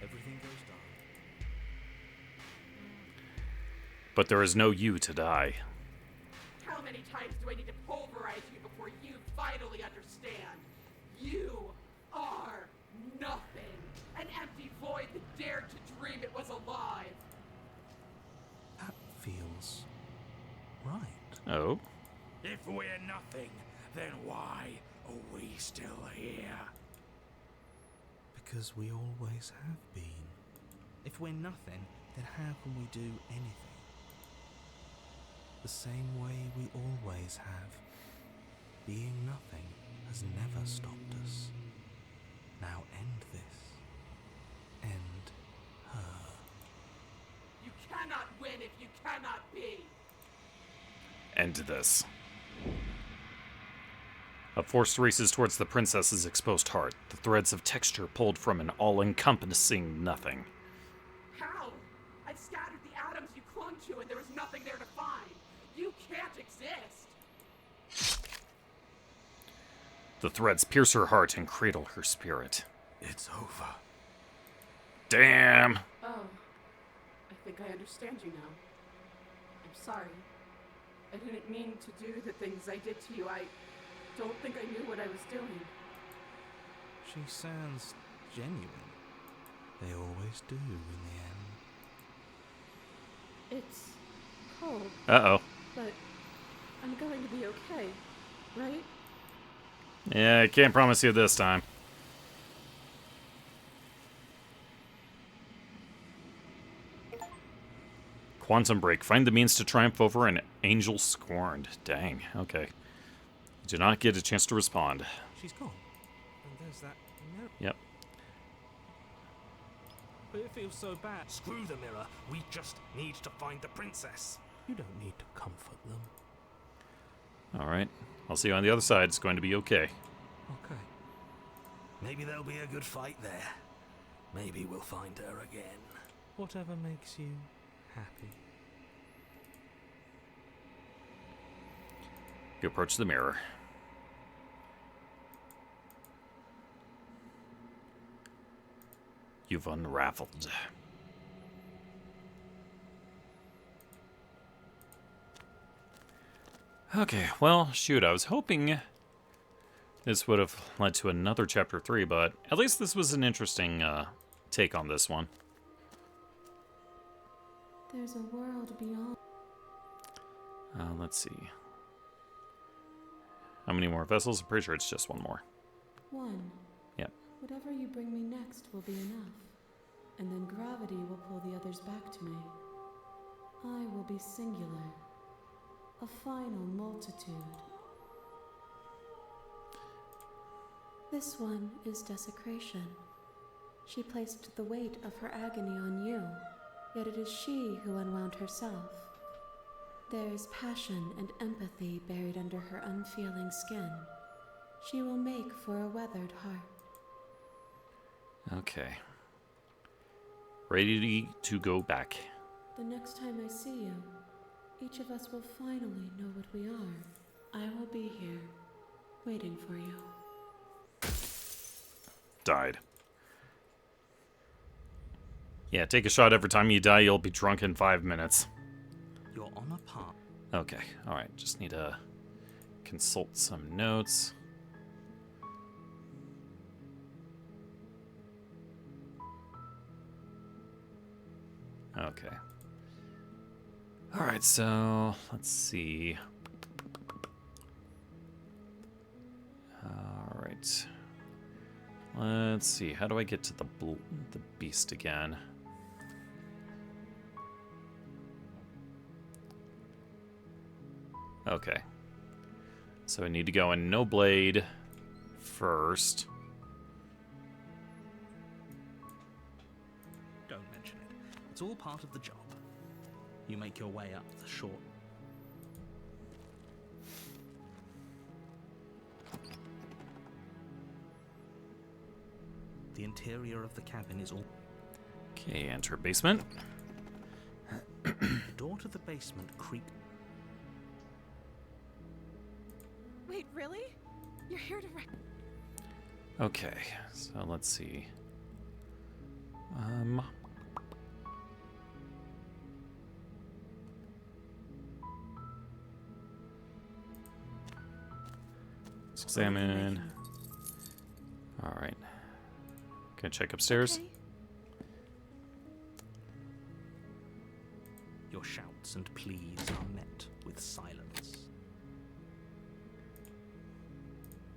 Everything goes dark. But there is no you to die. How many times do I need to pulverize you before you finally understand? You are nothing. An empty void that dared to dream it was alive. That feels right. Oh? If we're nothing, then why are we still here? Because we always have been. If we're nothing, then how can we do anything? The same way we always have. Being nothing has never stopped us. Now end this. End her. You cannot win if you cannot be. End this. A force races towards the princess's exposed heart, the threads of texture pulled from an all-encompassing nothing. How? I've scattered the atoms you clung to and there was nothing there to find. You can't exist. The threads pierce her heart and cradle her spirit. It's over. Damn! Oh, I think I understand you now. I'm sorry. I didn't mean to do the things I did to you. I don't think I knew what I was doing. She sounds genuine. They always do in the end. It's cold, Uh-oh. but I'm going to be okay, right? Yeah, I can't promise you this time. Quantum break. Find the means to triumph over an angel scorned. Dang, okay. Do not get a chance to respond. She's gone. And there's that mirror. Yep. But it feels so bad. Screw the mirror. We just need to find the princess. You don't need to comfort them. Alright. I'll see you on the other side. It's going to be okay. Okay. Maybe there'll be a good fight there. Maybe we'll find her again. Whatever makes you happy. You approach the mirror. You've unraveled. Okay, well, shoot, I was hoping this would have led to another Chapter 3, but at least this was an interesting take on this one. There's a world beyond. Let's see. How many more vessels? I'm pretty sure it's just one more. One. Yep. Whatever you bring me next will be enough. And then gravity will pull the others back to me. I will be singular. A final multitude. This one is desecration. She placed the weight of her agony on you, yet it is she who unwound herself. There is passion and empathy buried under her unfeeling skin. She will make for a weathered heart. Okay. Ready to go back. The next time I see you, each of us will finally know what we are. I will be here, waiting for you. Died. Yeah, take a shot every time you die. You'll be drunk in 5 minutes. You're on a path. Okay, alright. Just need to consult some notes. Okay. Alright, so let's see. Alright. Let's see. How do I get to the beast again? Okay. So I need to go in No Blade first. Don't mention it. It's all part of the job. You make your way up the short. The interior of the cabin is all. Okay, enter basement. The door to the basement creaks. Wait, really? You're here to Okay, so let's see. Let's examine. All right. Can I check upstairs? Okay. Your shouts and pleas are met with silence.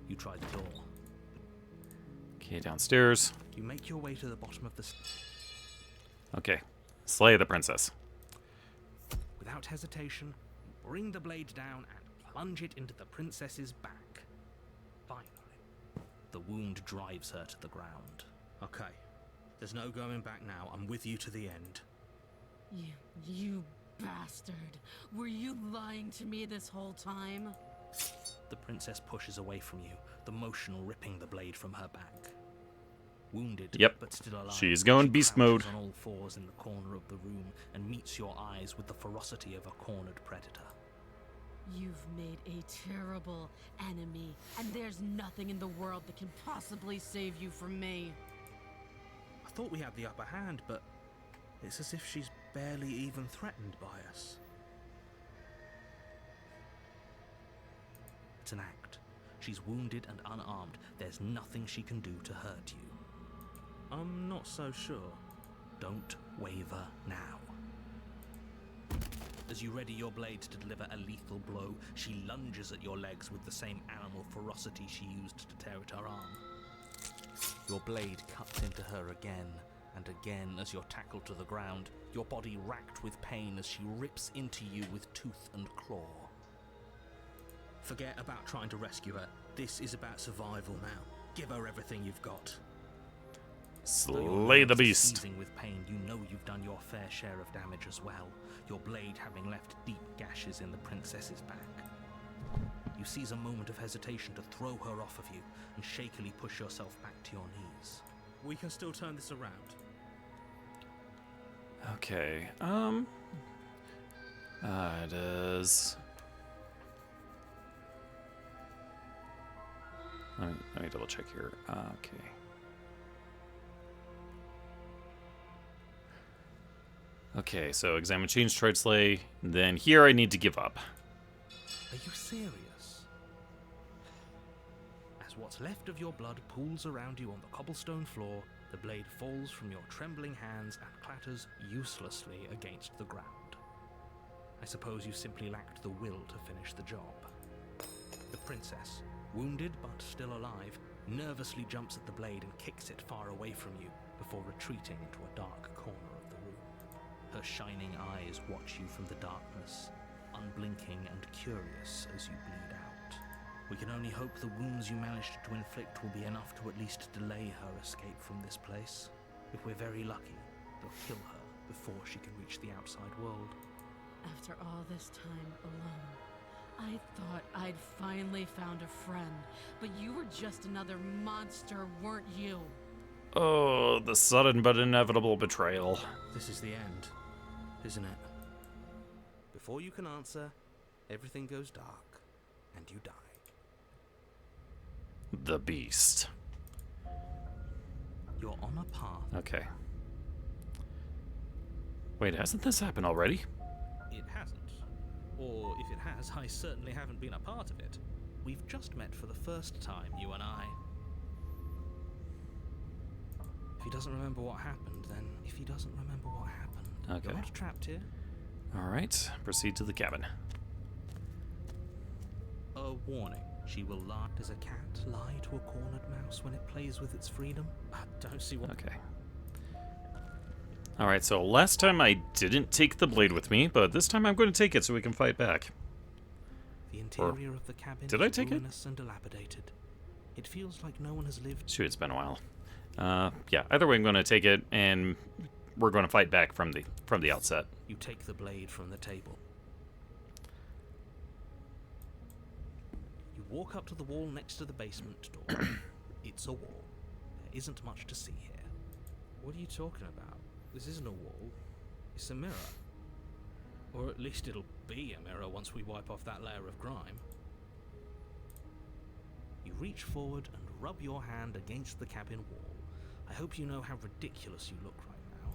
You try the door. Okay, downstairs. You make your way to the bottom of the Okay. Slay the princess. Without hesitation, you bring the blade down and plunge it into the princess's back. Finally, the wound drives her to the ground. Okay, there's no going back now. I'm with you to the end. You bastard. Were you lying to me this whole time? The princess pushes away from you, the motion ripping the blade from her back. Wounded, Yep. but still alive, She's going she beast crouches mode. on all fours in the corner of the room and meets your eyes with the ferocity of a cornered predator. You've made a terrible enemy, and there's nothing in the world that can possibly save you from me. I thought we had the upper hand, but it's as if she's barely even threatened by us. It's an act. She's wounded and unarmed. There's nothing she can do to hurt you. I'm not so sure. Don't waver now. As you ready your blade to deliver a lethal blow, she lunges at your legs with the same animal ferocity she used to tear at her arm. Your blade cuts into her again and again as you're tackled to the ground, your body racked with pain as she rips into you with tooth and claw. Forget about trying to rescue her. This is about survival now. Give her everything you've got. Though your Slay the nerves are beast. seizing with pain, you know you've done your fair share of damage as well, your blade having left deep gashes in the princess's back. You seize a moment of hesitation to throw her off of you and shakily push yourself back to your knees. We can still turn this around. Okay. It is. Let me double check here. Okay. Okay, so examine, change, tried, slay. Then here I need to give up. Are you serious? As what's left of your blood pools around you on the cobblestone floor, the blade falls from your trembling hands and clatters uselessly against the ground. I suppose you simply lacked the will to finish the job. The princess, wounded but still alive, nervously jumps at the blade and kicks it far away from you before retreating into a dark corner of the room. Her shining eyes watch you from the darkness, unblinking and curious as you bleed out. We can only hope the wounds you managed to inflict will be enough to at least delay her escape from this place. If we're very lucky, they'll kill her before she can reach the outside world. After all this time alone, I thought I'd finally found a friend, but you were just another monster, weren't you? Oh, the sudden but inevitable betrayal. This is the end. isn't it? Before you can answer, everything goes dark, and you die. The beast. You're on a path. Okay. Wait, hasn't this happened already? It hasn't. Or if it has, I certainly haven't been a part of it. We've just met for the first time, you and I. If he doesn't remember what happened, then if he doesn't remember what happened, Okay. you're not trapped here. Alright, proceed to the cabin. A warning. She will lie. Does a cat lie to a cornered mouse when it plays with its freedom? I don't see what... Okay. Alright, so last time I didn't take the blade with me, but this time I'm going to take it so we can fight back. The interior of the cabin did I is take it? ruinous and dilapidated. It feels like no one has lived... Shoot, it's been a while. Yeah, either way I'm going to take it, and we're going to fight back from the outset. You take the blade from the table. You walk up to the wall next to the basement door. It's a wall. There isn't much to see here. What are you talking about? This isn't a wall. It's a mirror. Or at least it'll be a mirror once we wipe off that layer of grime. You reach forward and rub your hand against the cabin wall. I hope you know how ridiculous you look right now.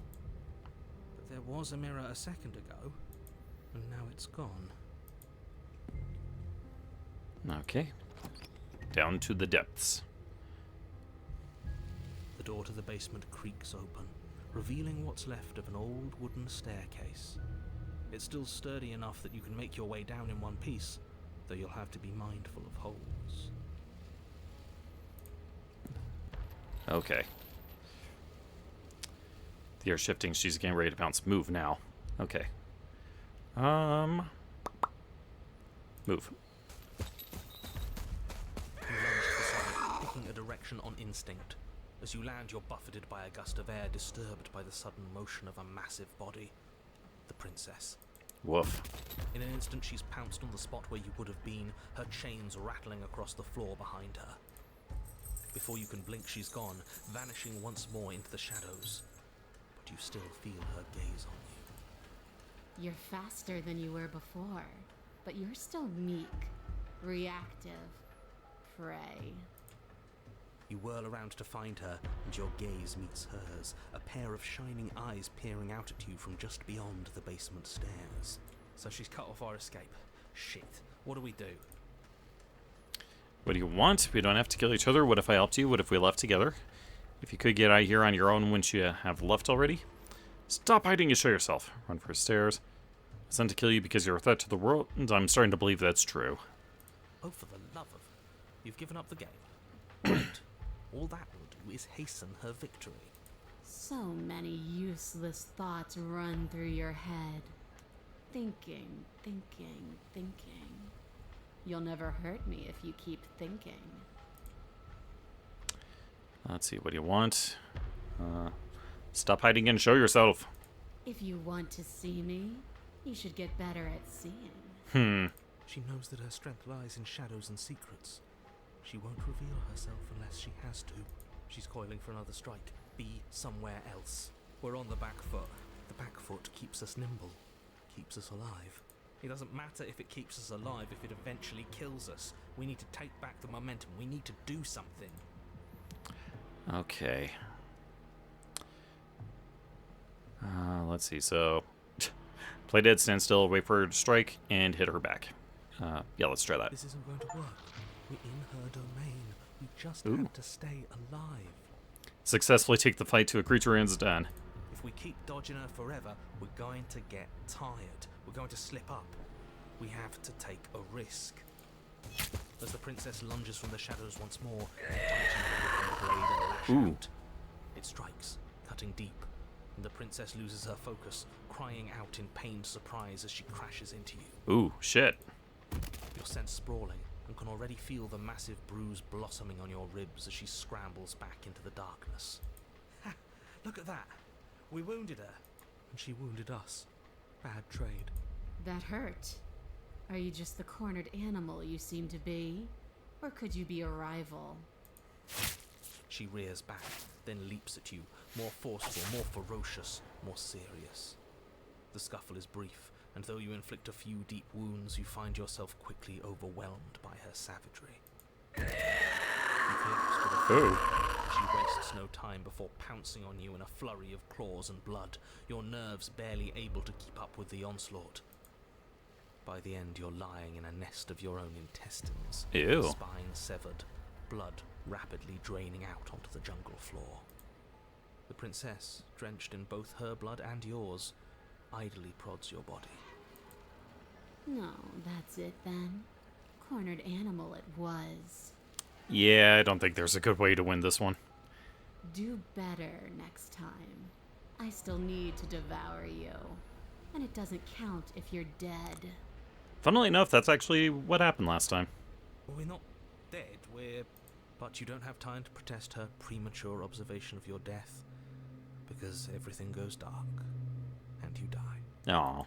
But there was a mirror a second ago, and now it's gone. Okay. Down to the depths. The door to the basement creaks open, revealing what's left of an old wooden staircase. It's still sturdy enough that you can make your way down in one piece, though you'll have to be mindful of holes. Okay. The air shifting, she's getting ready to bounce. Move now. Okay. Move. You lunge to the side, picking a direction on instinct. As you land, you're buffeted by a gust of air, disturbed by the sudden motion of a massive body. The princess. Woof. In an instant, she's pounced on the spot where you would have been, her chains rattling across the floor behind her. Before you can blink, she's gone, vanishing once more into the shadows. But you still feel her gaze on you. You're faster than you were before, but you're still meek, reactive, prey. You whirl around to find her, and your gaze meets hers, a pair of shining eyes peering out at you from just beyond the basement stairs. So she's cut off our escape. Shit. What do we do? What do you want? We don't have to kill each other. What if I helped you? What if we left together? If you could get out of here on your own, wouldn't you have left already? Stop hiding and show yourself. Run for stairs. I sent to kill you because you're a threat to the world, and I'm starting to believe that's true. Oh, for the love of... You've given up the game. Great. All that will do is hasten her victory. So many useless thoughts run through your head. Thinking, thinking, thinking. You'll never hurt me if you keep thinking. Let's see, what do you want? Stop hiding and show yourself. If you want to see me, you should get better at seeing. She knows that her strength lies in shadows and secrets. She won't reveal herself unless she has to. She's coiling for another strike. Be somewhere else. We're on the back foot. The back foot keeps us nimble, keeps us alive. It doesn't matter if it keeps us alive if it eventually kills us. We need to take back the momentum. We need to do something. Okay. Let's see, so... play dead, stand still, wait for her to strike, and hit her back. Yeah, let's try that. This isn't going to work. We're in her domain. We just Ooh. have to stay alive. Successfully take the fight to a creature and it's done. If we keep dodging her forever, we're going to get tired. We're going to slip up. We have to take a risk. As the princess lunges from the shadows once more, her blade and lash Ooh. out. It strikes, cutting deep, and the princess loses her focus, crying out in pained surprise as she crashes into you. Ooh, shit. You're sent sprawling and can already feel the massive bruise blossoming on your ribs as she scrambles back into the darkness. Ha! Look at that! We wounded her, and she wounded us. Bad trade. That hurt. Are you just the cornered animal you seem to be? Or could you be a rival? She rears back, then leaps at you, more forceful, more ferocious, more serious. The scuffle is brief, and though you inflict a few deep wounds, you find yourself quickly overwhelmed by her savagery. You collapse with a Oh. She wastes no time before pouncing on you in a flurry of claws and blood, your nerves barely able to keep up with the onslaught. By the end, you're lying in a nest of your own intestines, Ew. spine severed, blood rapidly draining out onto the jungle floor. The princess, drenched in both her blood and yours, idly prods your body. No, that's it then. Cornered animal it was. Yeah, I don't think there's a good way to win this one. Do better next time. I still need to devour you. And it doesn't count if you're dead. Funnily enough, that's actually what happened last time. We're not dead, But you don't have time to protest her premature observation of your death, because everything goes dark, and you die. Aw.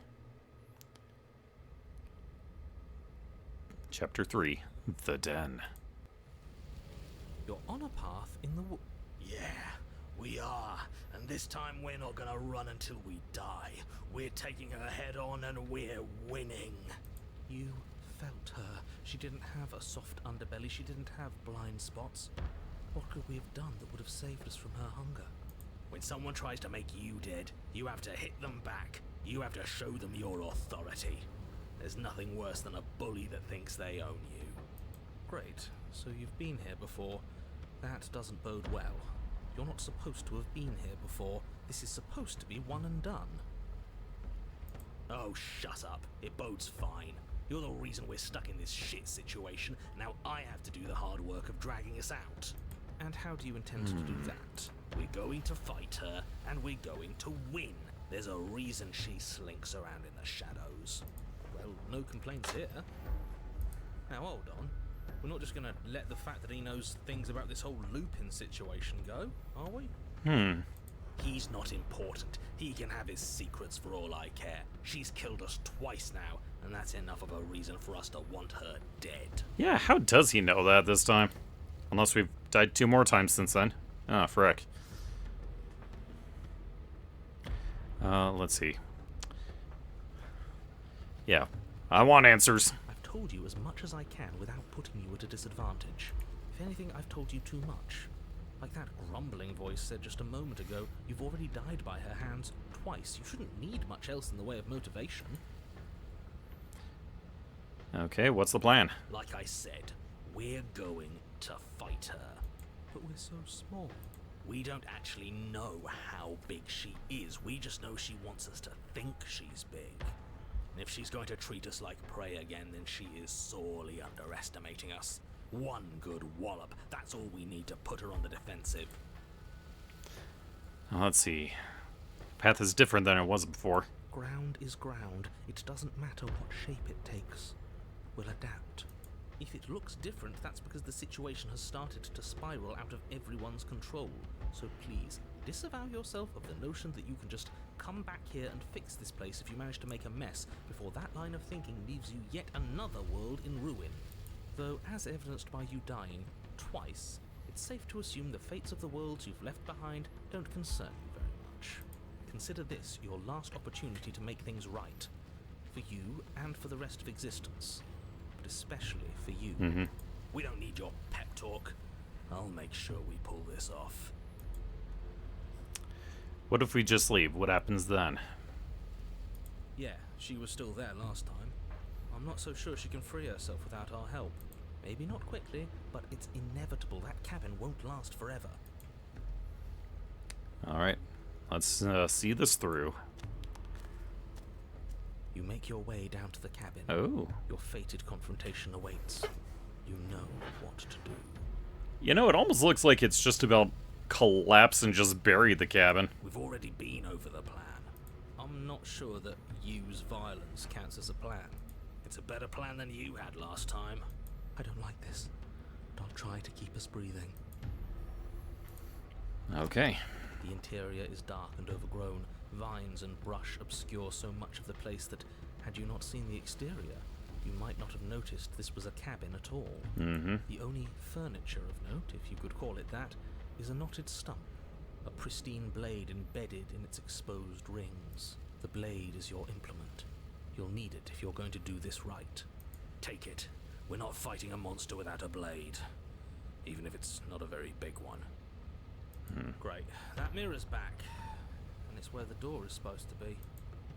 Chapter 3, The Den. You're on a path in the wood. Yeah, we are. And this time we're not gonna run until we die. We're taking her head on and we're winning. You felt her. She didn't have a soft underbelly. She didn't have blind spots. What could we have done that would have saved us from her hunger? When someone tries to make you dead, you have to hit them back. You have to show them your authority. There's nothing worse than a bully that thinks they own you. Great. So you've been here before. That doesn't bode well. You're not supposed to have been here before. This is supposed to be one and done. Oh, shut up. It bodes fine. You're the reason we're stuck in this shit situation. Now I have to do the hard work of dragging us out. And how do you intend to do that? We're going to fight her, and we're going to win. There's a reason she slinks around in the shadows. Well, no complaints here. Now hold on. We're not just gonna let the fact that he knows things about this whole Lupin situation go, are we? He's not important. He can have his secrets for all I care. She's killed us twice now, and that's enough of a reason for us to want her dead. Yeah, how does he know that this time? Unless we've died 2 more times since then. Ah, frick. Let's see. Yeah, I want answers. I've told you as much as I can without putting you at a disadvantage. If anything, I've told you too much. Like that grumbling voice said just a moment ago, you've already died by her hands twice. You shouldn't need much else in the way of motivation. Okay, what's the plan? Like I said, we're going to fight her. But we're so small. We don't actually know how big she is. We just know she wants us to think she's big. And if she's going to treat us like prey again, then she is sorely underestimating us. One good wallop, that's all we need to put her on the defensive. Let's see. Path is different than it was before. Ground is ground. It doesn't matter what shape it takes. We'll adapt. If it looks different, that's because the situation has started to spiral out of everyone's control. So please, disavow yourself of the notion that you can just come back here and fix this place if you manage to make a mess before that line of thinking leaves you yet another world in ruin. Though, as evidenced by you dying twice, it's safe to assume the fates of the worlds you've left behind don't concern you very much. Consider this your last opportunity to make things right. For you and for the rest of existence. But especially for you. We don't need your pep talk. I'll make sure we pull this off. What if we just leave? What happens then? Yeah, she was still there last time. I'm not so sure she can free herself without our help. Maybe not quickly, but it's inevitable. That cabin won't last forever. Alright, let's see this through. You make your way down to the cabin. Oh. Your fated confrontation awaits. You know what to do. You know, it almost looks like it's just about collapse and just bury the cabin. We've already been over the plan. I'm not sure that use violence counts as a plan. It's a better plan than you had last time. I don't like this, but I'll try to keep us breathing. Okay. The interior is dark and overgrown. Vines and brush obscure so much of the place that, had you not seen the exterior, you might not have noticed this was a cabin at all. The only furniture of note, if you could call it that, is a knotted stump, a pristine blade embedded in its exposed rings. The blade is your implement. You'll need it if you're going to do this right. Take it. We're not fighting a monster without a blade. Even if it's not a very big one. Great. That mirror's back. And it's where the door is supposed to be.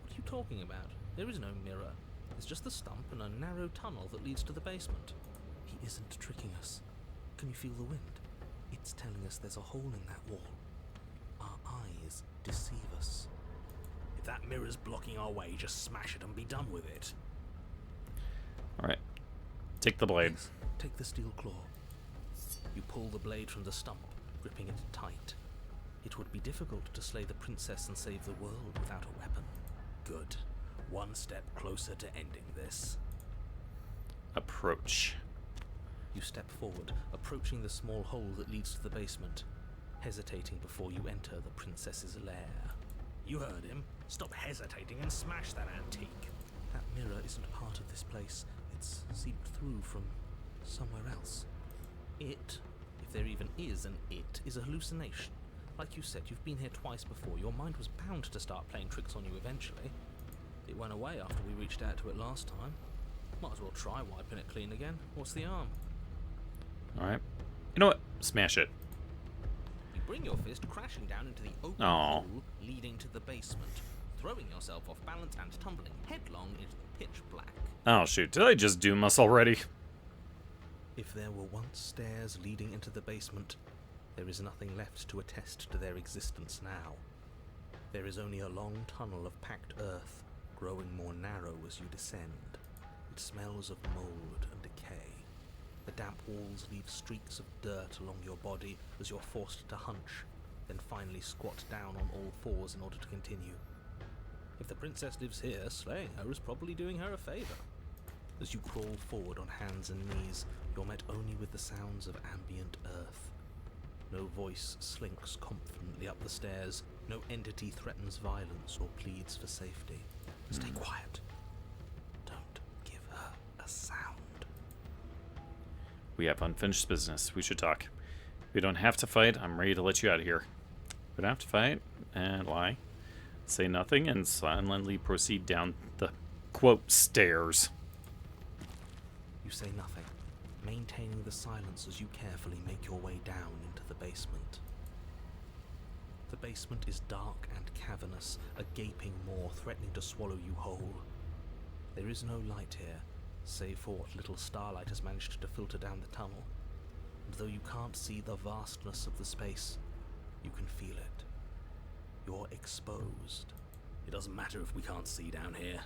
What are you talking about? There is no mirror. It's just the stump and a narrow tunnel that leads to the basement. He isn't tricking us. Can you feel the wind? It's telling us there's a hole in that wall. Our eyes deceive us. If that mirror's blocking our way, just smash it and be done with it. Alright. Take the blade. Yes, take the steel claw. You pull the blade from the stump, gripping it tight. It would be difficult to slay the princess and save the world without a weapon. Good. One step closer to ending this. Approach. You step forward, approaching the small hole that leads to the basement, hesitating before you enter the princess's lair. You heard him. Stop hesitating and smash that antique. That mirror isn't part of this place. It's seeped through from somewhere else. It, if there even is an it, is a hallucination. Like you said, you've been here twice before. Your mind was bound to start playing tricks on you eventually. It went away after we reached out to it last time. Might as well try wiping it clean again. What's the harm? Alright. You know what? Smash it. You bring your fist crashing down into the open Aw. hole leading to the basement, throwing yourself off balance and tumbling headlong into the pitch black. Oh shoot, did I just doom us already? If there were once stairs leading into the basement, there is nothing left to attest to their existence now. There is only a long tunnel of packed earth, growing more narrow as you descend. It smells of mold and decay. The damp walls leave streaks of dirt along your body as you're forced to hunch, then finally squat down on all fours in order to continue. If the princess lives here, slaying her is probably doing her a favor. As you crawl forward on hands and knees, you're met only with the sounds of ambient earth. No voice slinks confidently up the stairs, no entity threatens violence or pleads for safety. Stay quiet. Don't give her a sound. We have unfinished business. We should talk. We don't have to fight. I'm ready to let you out of here. We don't have to fight and lie. Say nothing and silently proceed down the, quote, stairs. You say nothing, maintaining the silence as you carefully make your way down into the basement. The basement is dark and cavernous, a gaping maw threatening to swallow you whole. There is no light here, save for what little starlight has managed to filter down the tunnel. And though you can't see the vastness of the space, you can feel it. You're exposed. It doesn't matter if we can't see down here.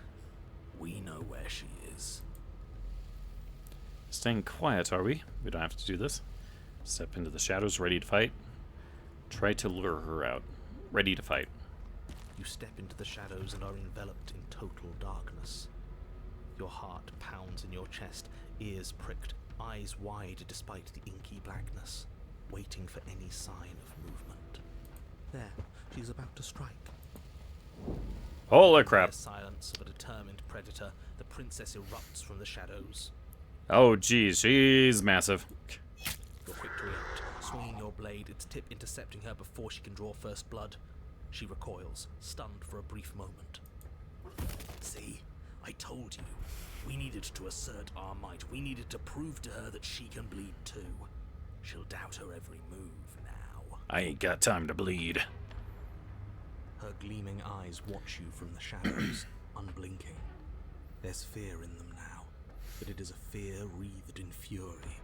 We know where she is. Staying quiet, are we? We don't have to do this. Step into the shadows, ready to fight. Try to lure her out. Ready to fight. You step into the shadows and are enveloped in total darkness. Your heart pounds in your chest, ears pricked, eyes wide despite the inky blackness, waiting for any sign of movement. There, she's about to strike. Holy In crap. the silence of a determined predator, the princess erupts from the shadows. Oh geez, she's massive. You're quick to react, swinging your blade, its tip intercepting her before she can draw first blood. She recoils, stunned for a brief moment. See? I told you. We needed to assert our might. We needed to prove to her that she can bleed too. She'll doubt her every move now. I ain't got time to bleed. Her gleaming eyes watch you from the shadows, unblinking. There's fear in them now, but it is a fear wreathed in fury.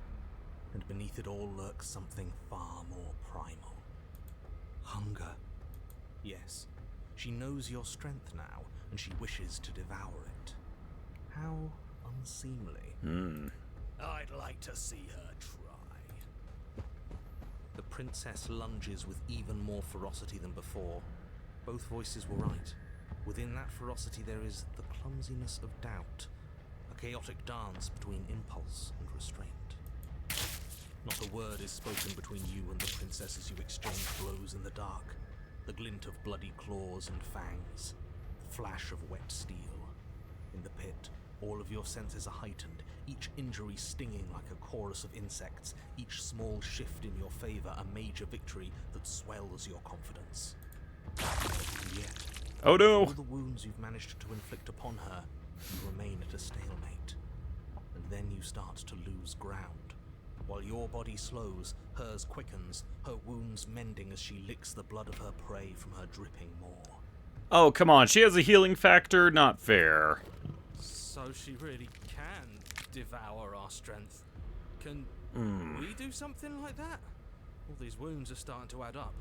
And beneath it all lurks something far more primal. Hunger. Yes, she knows your strength now, and she wishes to devour it. How unseemly. I'd like to see her try. The princess lunges with even more ferocity than before. Both voices were right. Within that ferocity there is the clumsiness of doubt, a chaotic dance between impulse and restraint. Not a word is spoken between you and the princess as you exchange blows in the dark. The glint of bloody claws and fangs, the flash of wet steel. In the pit, all of your senses are heightened, each injury stinging like a chorus of insects, each small shift in your favor a major victory that swells your confidence. And yet, Oh no! All the wounds you've managed to inflict upon her, you remain at a stalemate. And then you start to lose ground. While your body slows, hers quickens, her wounds mending as she licks the blood of her prey from her dripping maw. Oh, come on. She has a healing factor? Not fair. So she really can devour our strength. Can we do something like that? All these wounds are starting to add up.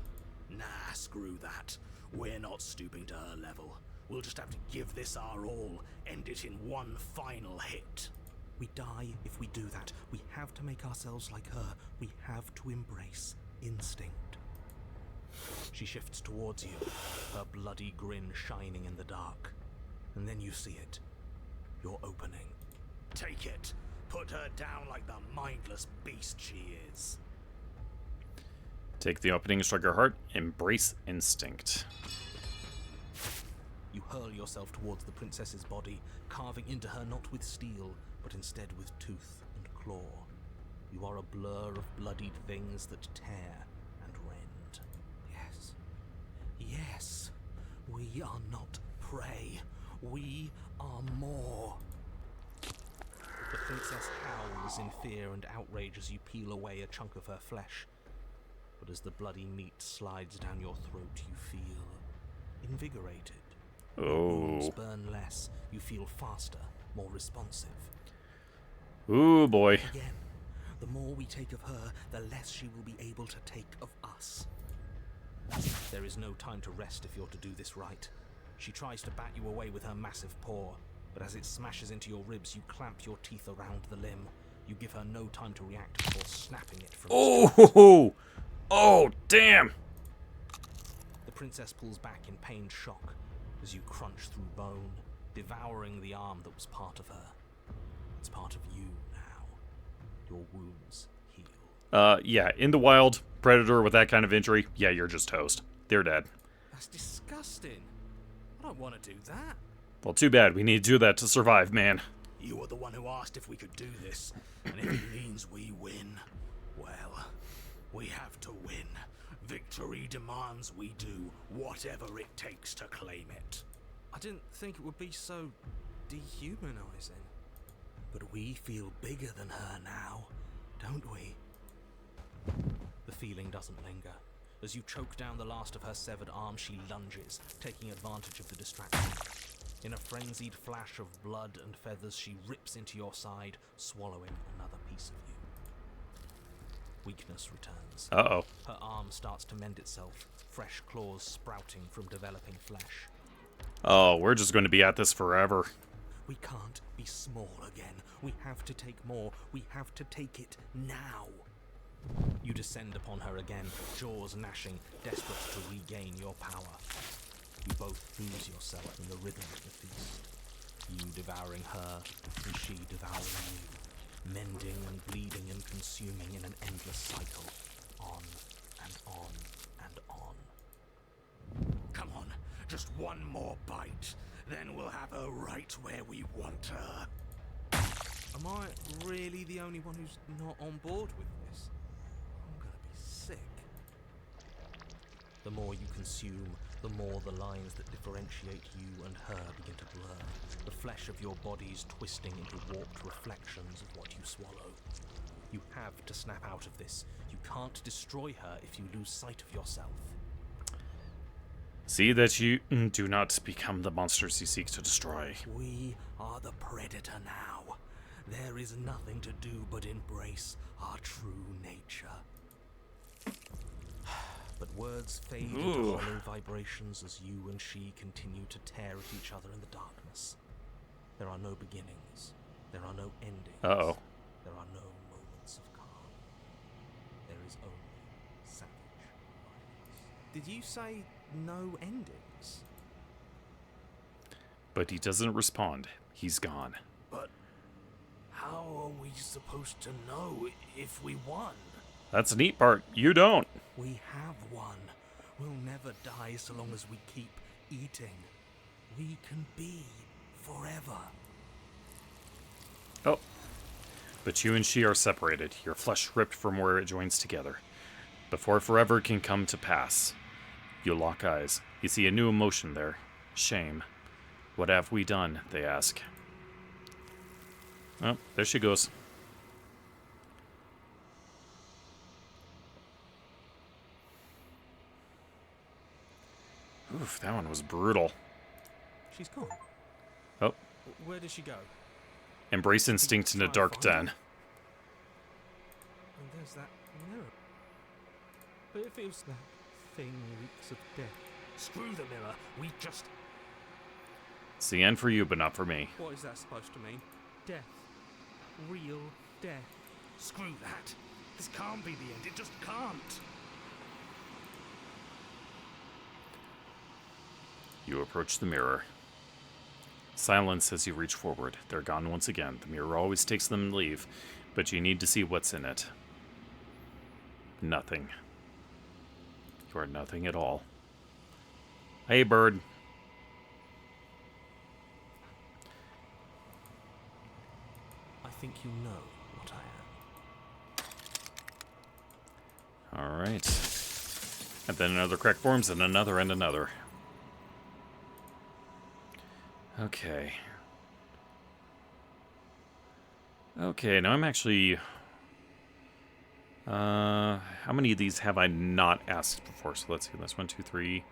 Nah, screw that. We're not stooping to her level. We'll just have to give this our all, end it in one final hit. We die if we do that. We have to make ourselves like her. We have to embrace instinct. She shifts towards you, her bloody grin shining in the dark. And then you see it. Your opening. Take it. Put her down like the mindless beast she is. Take the opening, strike her heart, embrace instinct. You hurl yourself towards the princess's body, carving into her not with steel, but instead with tooth and claw. You are a blur of bloodied things that tear and rend. Yes. Yes. We are not prey. We are more. The princess howls in fear and outrage as you peel away a chunk of her flesh. But as the bloody meat slides down your throat, you feel invigorated. Wounds Oh. burn less. You feel faster, more responsive. Ooh, boy. Again, the more we take of her, the less she will be able to take of us. There is no time to rest if you're to do this right. She tries to bat you away with her massive paw, but as it smashes into your ribs, you clamp your teeth around the limb. You give her no time to react before snapping it from its grip. Oh! Oh, damn! The princess pulls back in pained shock as you crunch through bone, devouring the arm that was part of her. It's part of you now. Your wounds heal. Yeah, in the wild, predator with that kind of injury, yeah, you're just toast. They're dead. That's disgusting. I don't want to do that. Well, too bad. We need to do that to survive, man. You were the one who asked if we could do this, and if it means we win, well, we have to win. Victory demands we do whatever it takes to claim it. I didn't think it would be so dehumanizing. But we feel bigger than her now, don't we? The feeling doesn't linger. As you choke down the last of her severed arm, she lunges, taking advantage of the distraction. In a frenzied flash of blood and feathers, she rips into your side, swallowing another piece of you. Weakness returns. Uh-oh. Her arm starts to mend itself, fresh claws sprouting from developing flesh. Oh, we're just going to be at this forever. We can't be small again. We have to take more. We have to take it now. You descend upon her again, jaws gnashing, desperate to regain your power. You both lose yourself in the rhythm of the feast. You devouring her, and she devouring you, mending and bleeding and consuming in an endless cycle, on and on and on. Come on, just one more bite, then we'll have her right where we want her. Am I really the only one who's not on board with this? I'm gonna be sick. The more you consume, the more the lines that differentiate you and her begin to blur. The flesh of your body's twisting into warped reflections of what you swallow. You have to snap out of this. You can't destroy her if you lose sight of yourself. See that you do not become the monsters you seek to destroy. We are the predator now. There is nothing to do but embrace our true nature. But words fade into hollow vibrations as you and she continue to tear at each other in the darkness. There are no beginnings. There are no endings. Uh-oh. There are no moments of calm. There is only savage violence. Did you say no endings? But he doesn't respond. He's gone. But how are we supposed to know if we won? That's the neat part. You don't. We have won. We'll never die so long as we keep eating. We can be forever. Oh. But you and she are separated, your flesh ripped from where it joins together. Before forever can come to pass. You lock eyes. You see a new emotion there. Shame. What have we done, they ask. Oh, there she goes. Oof, that one was brutal. She's gone. Oh, Where did she go? embrace instinct in a dark den. And there's that mirror. But it feels that thing reeks of death. Screw the mirror. We just... It's the end for you, but not for me. What is that supposed to mean? Death. Real death. Screw that. This can't be the end. It just can't. You approach the mirror. Silence as you reach forward. They're gone once again. The mirror always takes them to leave, but you need to see what's in it. Nothing. You are nothing at all. Hey, bird. I think you know what I am. All right. And then another crack forms, and another, and another. Okay. Okay, now I'm actually... how many of these have I not asked before? So let's see. That's 1, 2, 3,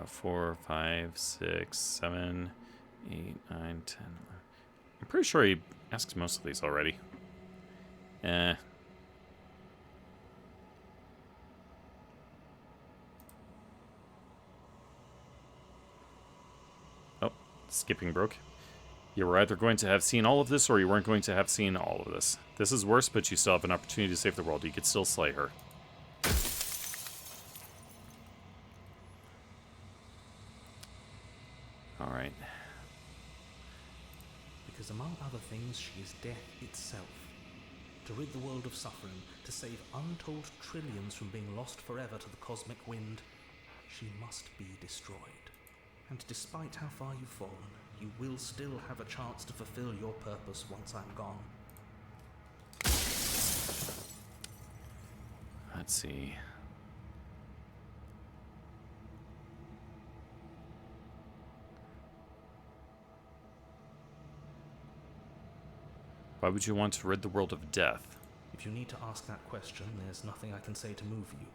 4, 5, 6, 7, 8, 9, 10. I'm pretty sure he asked most of these already. Oh, skipping broke. You were either going to have seen all of this, or you weren't going to have seen all of this. This is worse, but you still have an opportunity to save the world. You could still slay her. Alright. Because among other things, she is death itself. To rid the world of suffering, to save untold trillions from being lost forever to the cosmic wind, she must be destroyed. And despite how far you've fallen, you will still have a chance to fulfill your purpose once I'm gone. Let's see. Why would you want to rid the world of death? If you need to ask that question, there's nothing I can say to move you.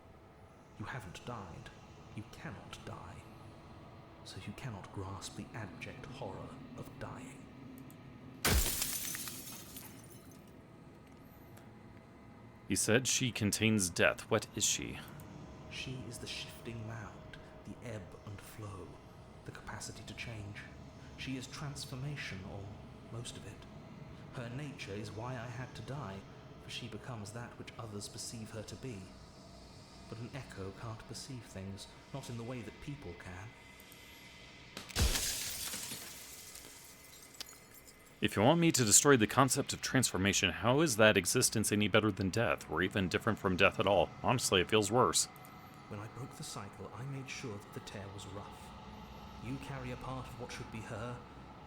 You haven't died. You cannot die. So you cannot grasp the abject horror of dying. You said she contains death. What is she? She is the shifting mound, the ebb and flow, the capacity to change. She is transformation, or most of it. Her nature is why I had to die, for she becomes that which others perceive her to be. But an echo can't perceive things, not in the way that people can. If you want me to destroy the concept of transformation, how is that existence any better than death, or even different from death at all? Honestly, it feels worse. When I broke the cycle, I made sure that the tear was rough. You carry a part of what should be her,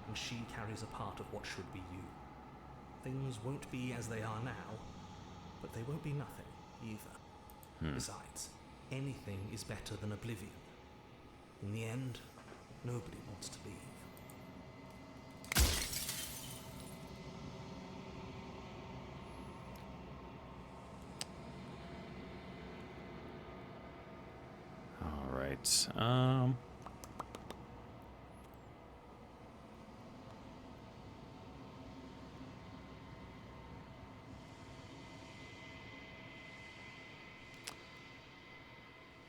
and she carries a part of what should be you. Things won't be as they are now, but they won't be nothing either. Besides, anything is better than oblivion. In the end, nobody wants to leave. All right.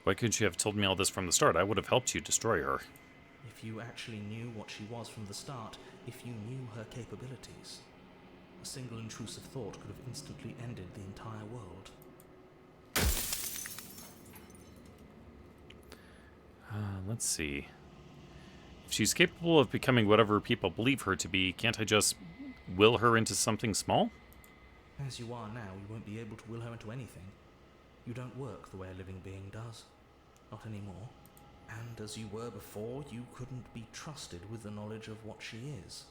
Why couldn't you have told me all this from the start? I would have helped you destroy her. If you actually knew what she was from the start, if you knew her capabilities, a single intrusive thought could have instantly ended the entire world. Let's see. If she's capable of becoming whatever people believe her to be, can't I just will her into something small? As you are now, you won't be able to will her into anything. You don't work the way a living being does. Not anymore. And as you were before, you couldn't be trusted with the knowledge of what she is.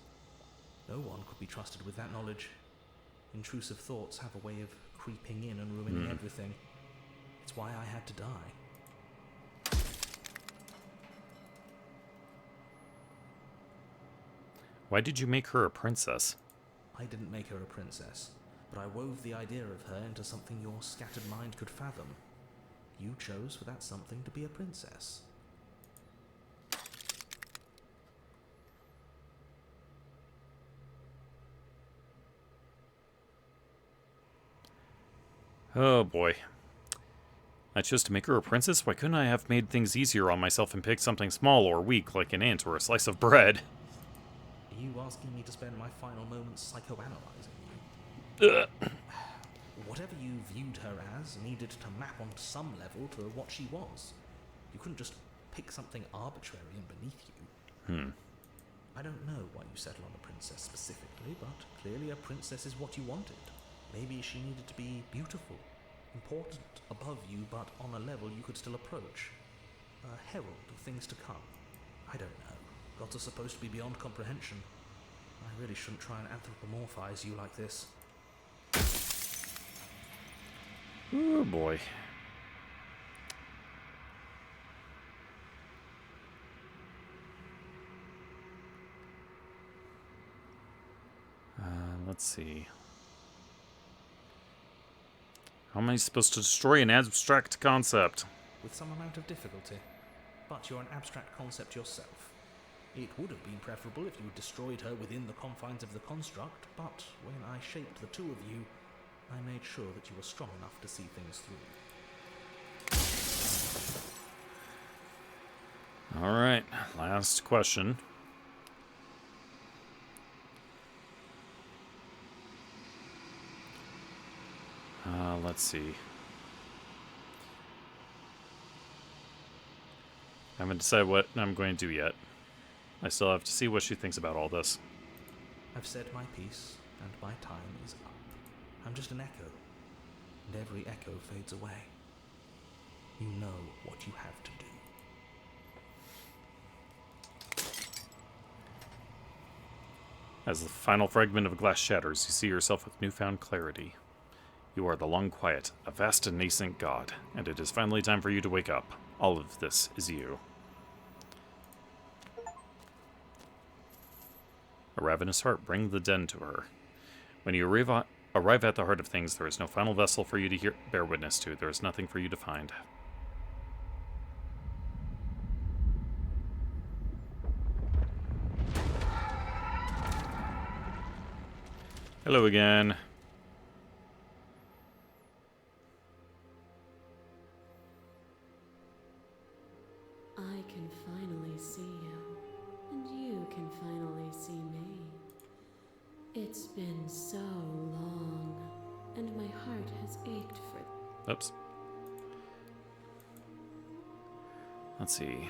No one could be trusted with that knowledge. Intrusive thoughts have a way of creeping in and ruining everything. It's why I had to die. Why did you make her a princess? I didn't make her a princess, but I wove the idea of her into something your scattered mind could fathom. You chose for that something to be a princess. Oh boy. I chose to make her a princess? Why couldn't I have made things easier on myself and picked something small or weak like an ant or a slice of bread? Are you asking me to spend my final moments psychoanalyzing you? Ugh. Whatever you viewed her as needed to map on some level to what she was. You couldn't just pick something arbitrary and beneath you. I don't know why you settled on a princess specifically, but clearly a princess is what you wanted. Maybe she needed to be beautiful, important, above you, but on a level you could still approach. A herald of things to come. I don't know. Gods are supposed to be beyond comprehension. I really shouldn't try and anthropomorphize you like this. Oh boy. Let's see. How am I supposed to destroy an abstract concept? With some amount of difficulty. But you're an abstract concept yourself. It would have been preferable if you had destroyed her within the confines of the construct, but when I shaped the two of you, I made sure that you were strong enough to see things through. Alright, last question. Let's see. I haven't decided what I'm going to do yet. I still have to see what she thinks about all this. I've said my piece, and my time is up. I'm just an echo, and every echo fades away. You know what you have to do. As the final fragment of glass shatters, you see yourself with newfound clarity. You are the long quiet, a vast and nascent god, and it is finally time for you to wake up. All of this is you. A ravenous heart, bring the den to her. When you arrive at the heart of things, there is no final vessel for you to bear witness to. There is nothing for you to find. Hello again. I can finally see you, and you can finally see me. It's been so long, and my heart has ached for... Oops. Let's see.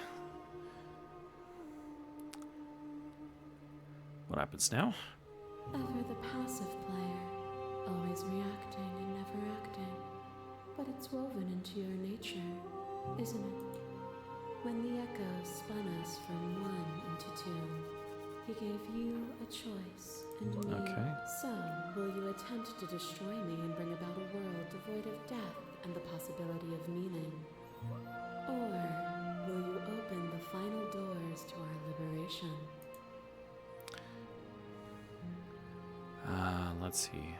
What happens now? Ever the passive player, always reacting and never acting. But it's woven into your nature, isn't it? When the echo spun us from one into two, he gave you a choice, and me. Okay. So, will you attempt to destroy me and bring about a world devoid of death and the possibility of meaning? Or will you open the final doors to our liberation? Let's see.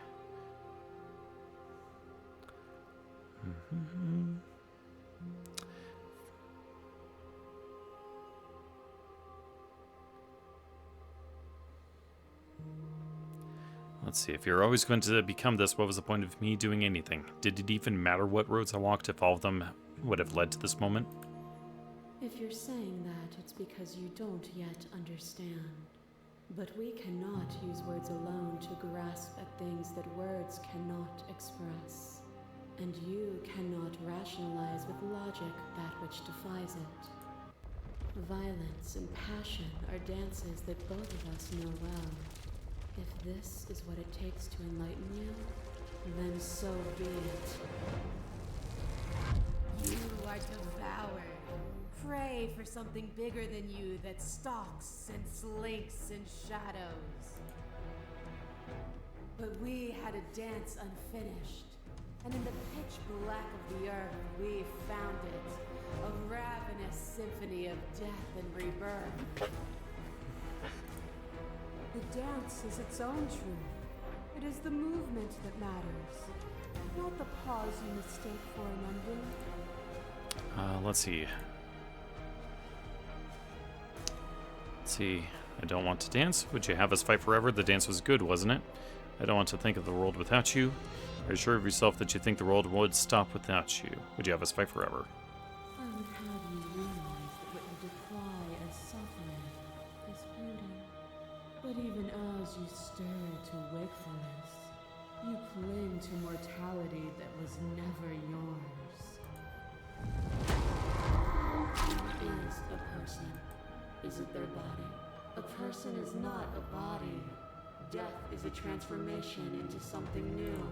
Let's see. If you're always going to become this, what was the point of me doing anything? Did it even matter what roads I walked if all of them would have led to this moment? If you're saying that, it's because you don't yet understand. But we cannot use words alone to grasp at things that words cannot express. And you cannot rationalize with logic that which defies it. Violence and passion are dances that both of us know well. If this is what it takes to enlighten you, then so be it. You are devoured. Pray for something bigger than you that stalks and slinks in shadows. But we had a dance unfinished, and in the pitch black of the earth we found it, a ravenous symphony of death and rebirth. dance is its own truth. It is the movement that matters, not the pause you mistake for an ending. Let's see. I don't want to dance. Would you have us fight forever? The dance was good, wasn't it? I don't want to think of the world without you. Are you sure of yourself that you think the world would stop without you? Would you have us fight forever? I would have you realize that what you decry as suffering is beauty. But even as you stir to wakefulness, you cling to mortality that was never yours. What is a person? Is it their body? A person is not a body. Death is a transformation into something new.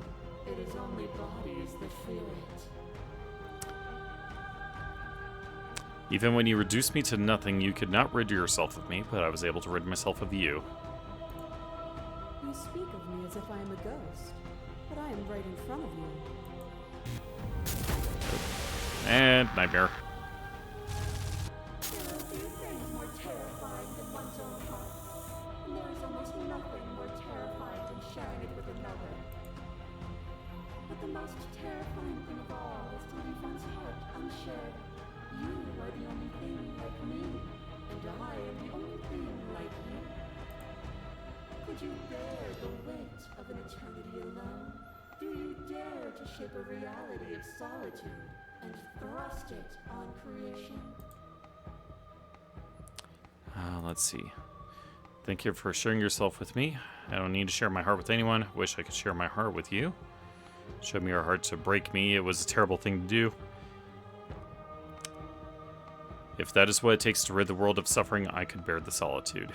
It is only bodies that feel it. Even when you reduced me to nothing, you could not rid yourself of me, but I was able to rid myself of you. You speak of me as if I am a ghost, but I am right in front of you. And nightmare. There are few things more terrifying than one's own heart, and there is almost nothing more terrifying than sharing it with another. But the most terrifying thing of all is to leave one's heart unshared. You are the only thing like me, and I am the only thing like you. Could you bear the weight of an eternity alone? Do you dare to shape a reality of solitude and thrust it on creation? Let's see. Thank you for sharing yourself with me. I don't need to share my heart with anyone. Wish I could share my heart with you. Showed me your heart to break me. It was a terrible thing to do. If that is what it takes to rid the world of suffering, I could bear the solitude.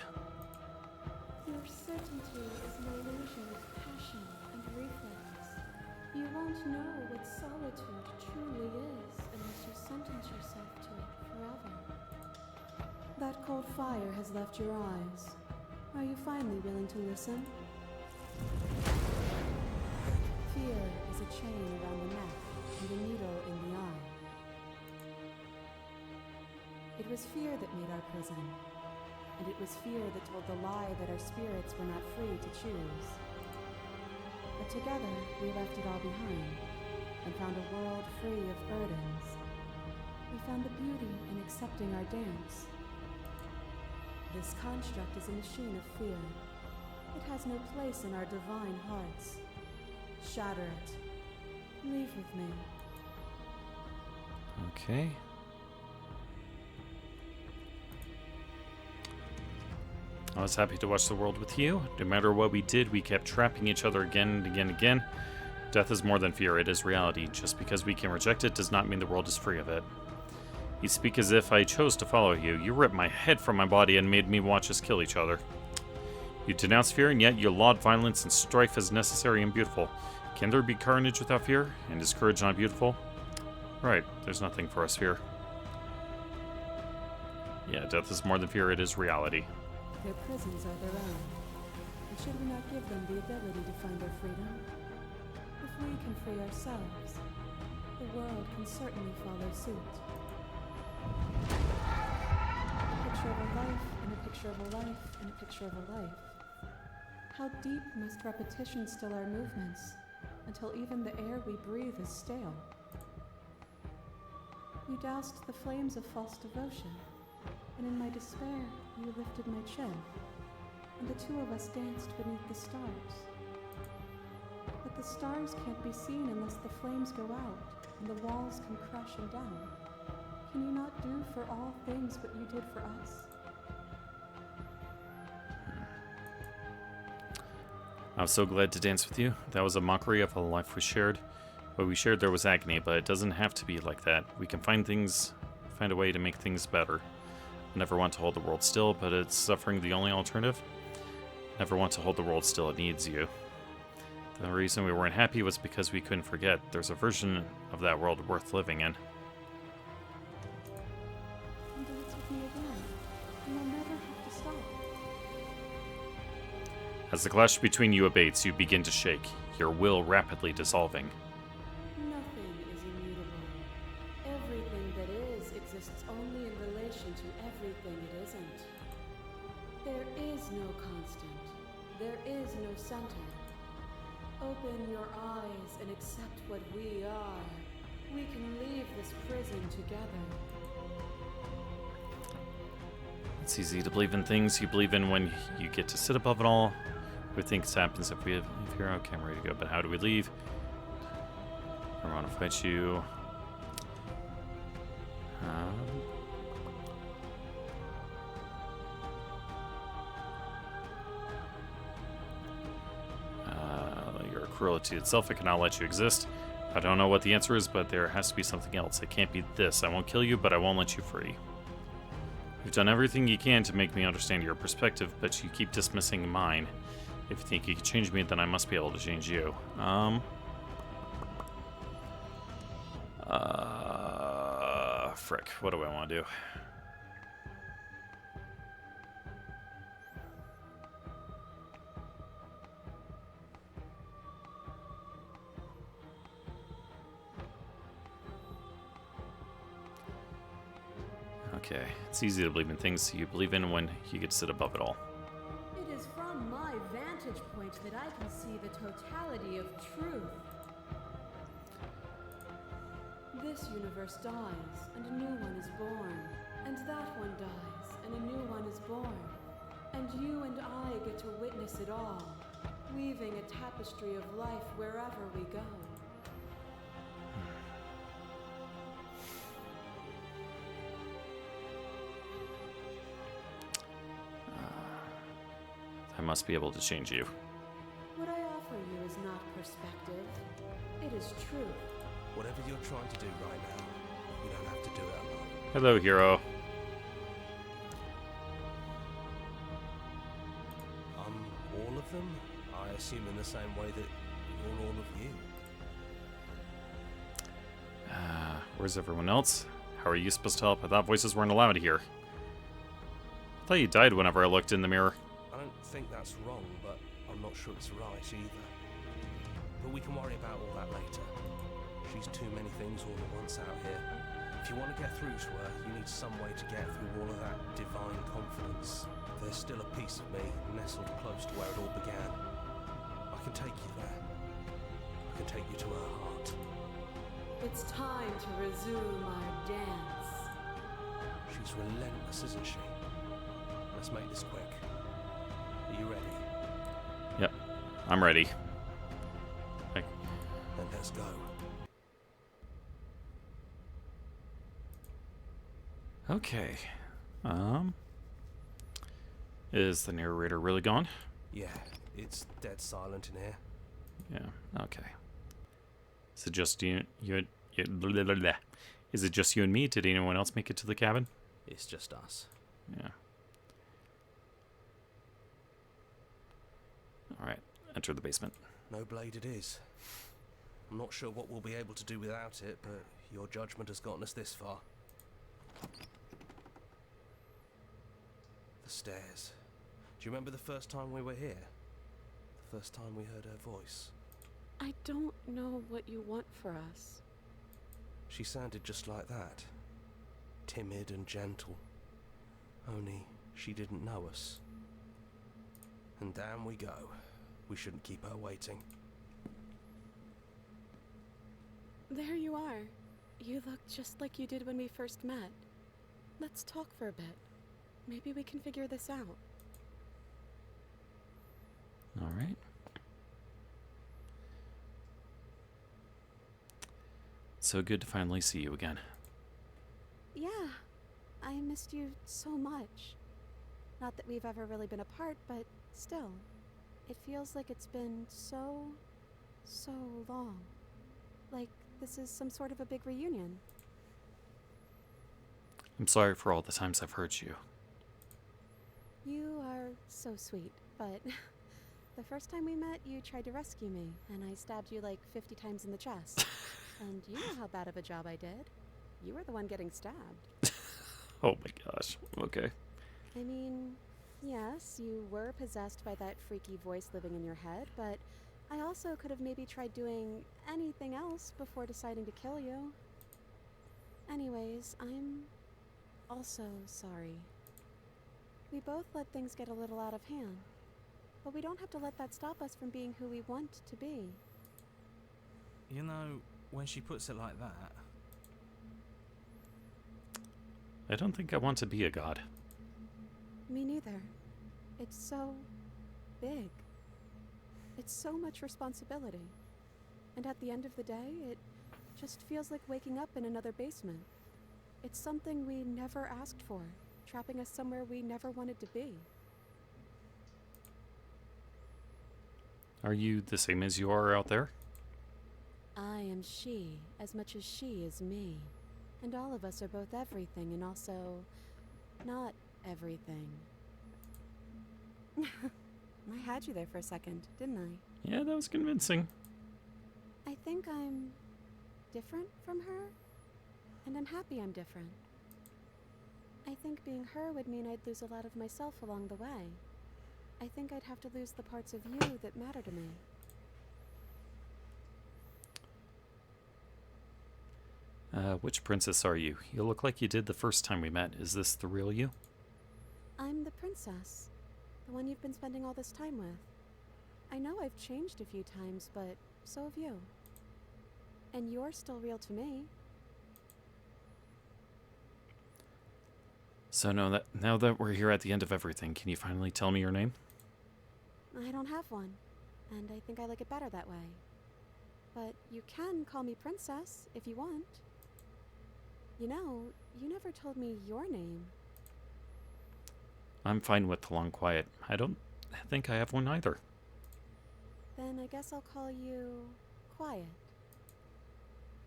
Your certainty is an illusion of passion and reflex. You won't know what solitude truly is unless you sentence yourself to it forever. That cold fire has left your eyes. Are you finally willing to listen? Fear is a chain around the neck and a needle in the eye. It was fear that made our prison, and it was fear that told the lie that our spirits were not free to choose. But together, we left it all behind, and found a world free of burdens. We found the beauty in accepting our dance. This construct is a machine of fear. It has no place in our divine hearts. Shatter it. Leave with me. Okay. I was happy to watch the world with you. No matter what we did, we kept trapping each other again and again and again. Death is more than fear, it is reality. Just because we can reject it does not mean the world is free of it. You speak as if I chose to follow you. You ripped my head from my body and made me watch us kill each other. You denounced fear, and yet you laud violence and strife as necessary and beautiful. Can there be carnage without fear? And is courage not beautiful? Right, there's nothing for us fear. Yeah, death is more than fear, it is reality. Their prisons are their own. And should we not give them the ability to find their freedom? If we can free ourselves, the world can certainly follow suit. A picture of a life, and a picture of a life, and a picture of a life. How deep must repetition still our movements, until even the air we breathe is stale? You doused the flames of false devotion, and in my despair, you lifted my chin, and the two of us danced beneath the stars. But the stars can't be seen unless the flames go out, and the walls come crashing down. Can you not do for all things what you did for us? I was so glad to dance with you. That was a mockery of a life we shared. What we shared there was agony, but it doesn't have to be like that. We can find a way to make things better. I never want to hold the world still, but is suffering the only alternative? Never want to hold the world still, it needs you. The reason we weren't happy was because we couldn't forget there's a version of that world worth living in. And dance with me again, and you'll never have to stop. As the clash between you abates, you begin to shake, your will rapidly dissolving. Nothing is immutable. Everything that is exists only in relation to everything it isn't. There is no constant, the center. Open your eyes and accept what we are. We can leave this prison together. It's easy to believe in things you believe in when you get to sit above it all. What thinks happens if you're okay, I'm ready to go, but how do we leave? I want to fight you. Your cruelty itself, I cannot let you exist. I don't know what the answer is, but there has to be something else. It can't be this. I won't kill you, but I won't let you free. You've done everything you can to make me understand your perspective, but you keep dismissing mine. If you think you can change me, then I must be able to change you. Frick. What do I want to do? Okay, it's easy to believe in things you believe in when you get to sit above it all. It is from my vantage point that I can see the totality of truth. This universe dies, and a new one is born. And that one dies, and a new one is born. And you and I get to witness it all, weaving a tapestry of life wherever we go. I must be able to change you. What I offer you is not perspective. It is truth. Whatever you're trying to do right now, you don't have to do it alone. Hello, hero. All of them? I assume in the same way that you're all of you. Where's everyone else? How are you supposed to help? I thought voices weren't allowed here. I thought you died whenever I looked in the mirror. I don't think that's wrong, but I'm not sure it's right either. But we can worry about all that later. She's too many things all at once out here. If you want to get through to her, you need some way to get through all of that divine confidence. There's still a piece of me nestled close to where it all began. I can take you there. I can take you to her heart. It's time to resume our dance. She's relentless, isn't she? Let's make this quick. Are you ready? Yep, I'm ready. Then let's go. Okay. Is the narrator really gone? Yeah, it's dead silent in here. Yeah, okay. Is it just you blah, blah, blah. Is it just you and me? Did anyone else make it to the cabin? It's just us. Yeah. Alright, enter the basement. No blade it is. I'm not sure what we'll be able to do without it, but your judgment has gotten us this far. The stairs. Do you remember the first time we were here? The first time we heard her voice? I don't know what you want for us. She sounded just like that. Timid and gentle. Only she didn't know us. And down we go. We shouldn't keep her waiting. There you are. You look just like you did when we first met. Let's talk for a bit. Maybe we can figure this out. Alright. So good to finally see you again. Yeah, I missed you so much. Not that we've ever really been apart, but still. It feels like it's been so long. Like this is some sort of a big reunion. I'm sorry for all the times I've hurt you. You are so sweet, but the first time we met, you tried to rescue me, and I stabbed you like 50 times in the chest. And you know how bad of a job I did. You were the one getting stabbed. Oh my gosh. Okay. I mean, yes, you were possessed by that freaky voice living in your head, but I also could have maybe tried doing anything else before deciding to kill you. Anyways, I'm also sorry. We both let things get a little out of hand. But we don't have to let that stop us from being who we want to be. You know, when she puts it like that, I don't think I want to be a god. Me neither. It's so big. It's so much responsibility. And at the end of the day, it just feels like waking up in another basement. It's something we never asked for, trapping us somewhere we never wanted to be. Are you the same as you are out there? I am she as much as she is me. And all of us are both everything and also not everything. I had you there for a second, didn't I? Yeah, that was convincing. I think I'm different from her, and I'm happy I'm different. I think being her would mean I'd lose a lot of myself along the way. I think I'd have to lose the parts of you that matter to me. Which princess are you? You look like you did the first time we met. Is this the real you? I'm the princess, the one you've been spending all this time with. I know I've changed a few times, but so have you. And you're still real to me. So now that we're here at the end of everything, can you finally tell me your name? I don't have one, and I think I like it better that way. But you can call me Princess if you want. You know, you never told me your name. I'm fine with the long quiet. I don't think I have one either. Then I guess I'll call you Quiet.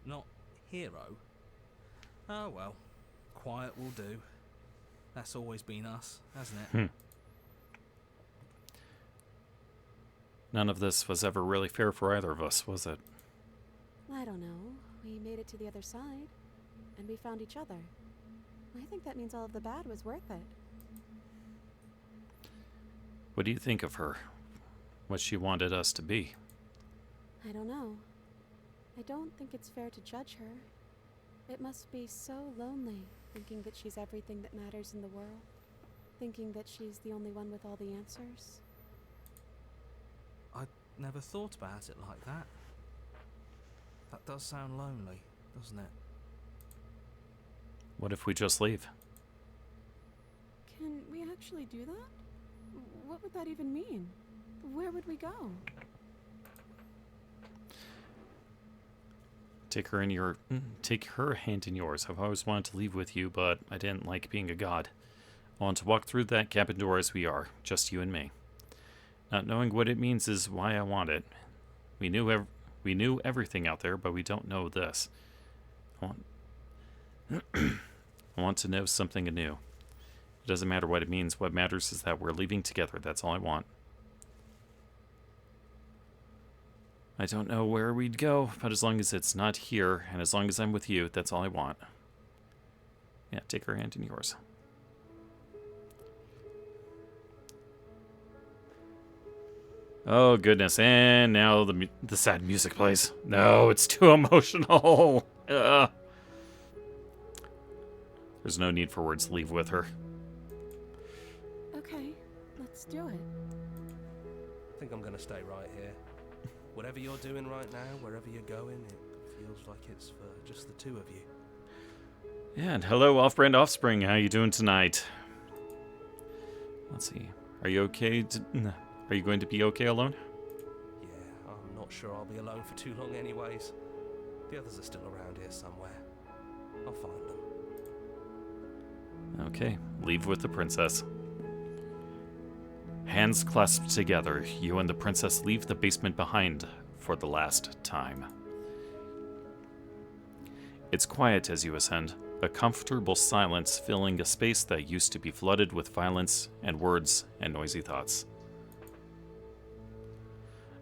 not hero. Oh well, quiet will do. That's always been us, hasn't it? None of this was ever really fair for either of us, was it? I don't know. We made it to the other side, and we found each other. I think that means all of the bad was worth it. What do you think of her? What she wanted us to be? I don't know. I don't think it's fair to judge her. It must be so lonely, thinking that she's everything that matters in the world. Thinking that she's the only one with all the answers. I never thought about it like that. That does sound lonely, doesn't it? What if we just leave? Can we actually do that? What would that even mean? Where would we go? Take her hand in yours. I've always wanted to leave with you, but I didn't like being a god. I want to walk through that cabin door as we are, just you and me. Not knowing what it means is why I want it. We knew everything out there, but we don't know this. I want to know something anew. It doesn't matter what it means. What matters is that we're leaving together. That's all I want. I don't know where we'd go, but as long as it's not here, and as long as I'm with you, that's all I want. Yeah, take her hand in yours. Oh, goodness. And now the sad music plays. No, it's too emotional. Ugh. There's no need for words to leave with her. Okay, let's do it. I think I'm going to stay right here. Whatever you're doing right now, wherever you're going, it feels like it's for just the two of you. Yeah, and hello, off-brand offspring. How you doing tonight? Let's see. Are you okay? Are you going to be okay alone? Yeah, I'm not sure I'll be alone for too long anyways. The others are still around here somewhere. I'll find them. Okay, leave with the princess. Hands clasped together, you and the princess leave the basement behind for the last time. It's quiet as you ascend, a comfortable silence filling a space that used to be flooded with violence and words and noisy thoughts.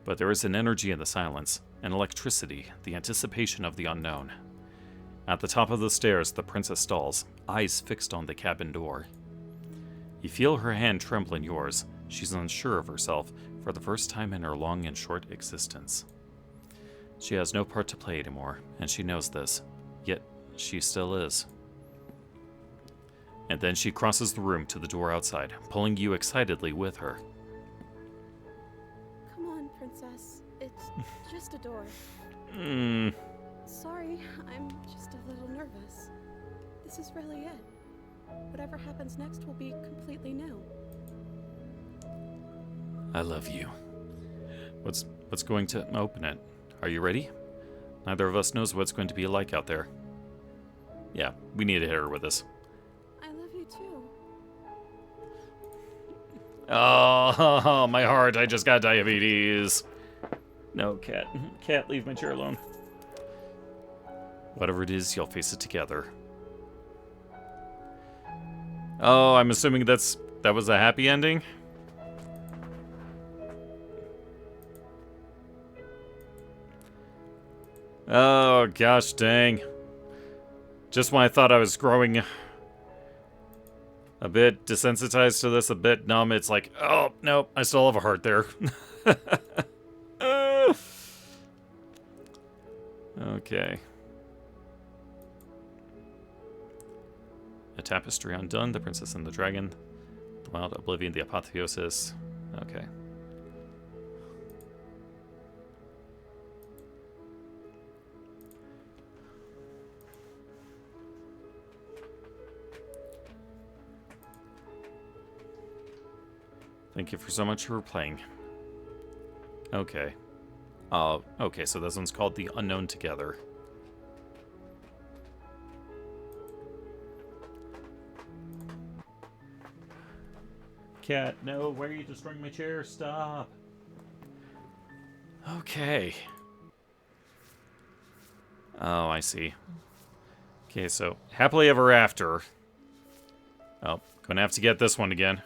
But there is an energy in the silence, an electricity, the anticipation of the unknown. At the top of the stairs, the princess stalls, eyes fixed on the cabin door. You feel her hand tremble in yours. She's unsure of herself for the first time in her long and short existence. She has no part to play anymore, and she knows this, yet she still is. And then she crosses the room to the door outside, pulling you excitedly with her. Princess. It's just a door. Hmm. Sorry, I'm just a little nervous. This is really it. Whatever happens next will be completely new. I love you. What's going to open it? Are you ready? Neither of us knows what it's going to be like out there. Yeah, we need to hit her with this. I love you too. Oh, my heart, I just got diabetes. No, cat. Cat, leave my chair alone. Whatever it is, you'll face it together. Oh, I'm assuming that was a happy ending? Oh, gosh dang. Just when I thought I was growing a bit desensitized to this, a bit numb, it's like, oh, no, I still have a heart there. Okay. A tapestry undone, the princess and the dragon, the wild oblivion, the apotheosis. Okay. Thank you for so much for playing. Okay. Okay, so this one's called The Unknown Together. Cat, no, why are you destroying my chair? Stop. Okay. Oh, I see. Okay, so happily ever after. Oh, gonna have to get this one again.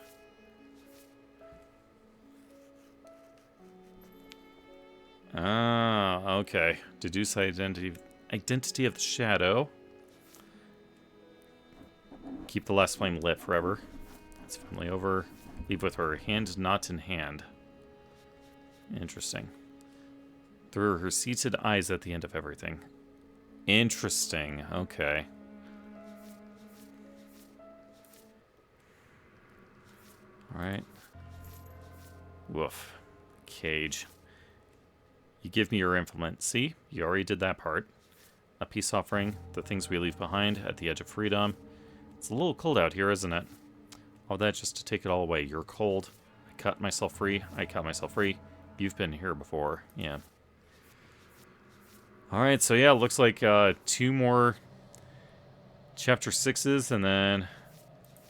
Ah, okay. Deduce identity of the shadow. Keep the last flame lit forever. It's finally over. Leave with her hand not in hand. Interesting. Through her seated eyes at the end of everything. Interesting. Okay. Alright. Woof. Cage. You give me your implement. See? You already did that part. A peace offering. The things we leave behind at the edge of freedom. It's a little cold out here, isn't it? All that just to take it all away. You're cold. I cut myself free. I cut myself free. You've been here before. Yeah. Alright, so yeah, looks like 2 more chapter 6s and then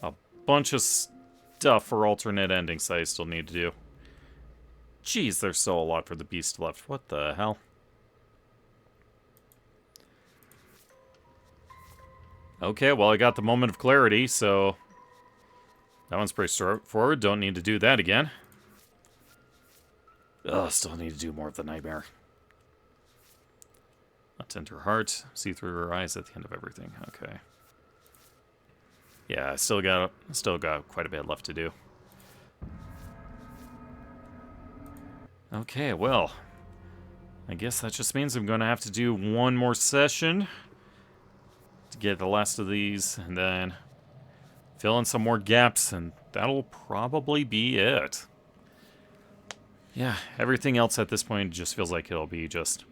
a bunch of stuff for alternate endings I still need to do. Jeez, there's still a lot for the beast left. What the hell? Okay, well, I got the moment of clarity, so that one's pretty straightforward. Don't need to do that again. Ugh, still need to do more of the nightmare. Attend her heart, see through her eyes at the end of everything. Okay. Yeah, still got quite a bit left to do. Okay, well, I guess that just means I'm going to have to do one more session to get the last of these, and then fill in some more gaps, and that'll probably be it. Yeah, everything else at this point just feels like it'll be just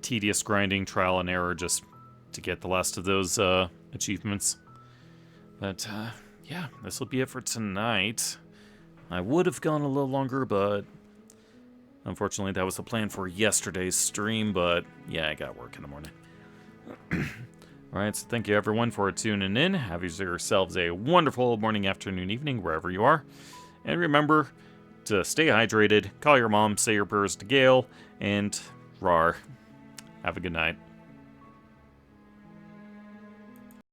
tedious grinding, trial and error, just to get the last of those achievements. But, yeah, this will be it for tonight. I would have gone a little longer, but unfortunately that was the plan for yesterday's stream, but yeah, I got work in the morning. Alright, so thank you everyone for tuning in. Have yourselves a wonderful morning, afternoon, evening, wherever you are. And remember to stay hydrated, call your mom, say your prayers to Gale, and rawr. Have a good night.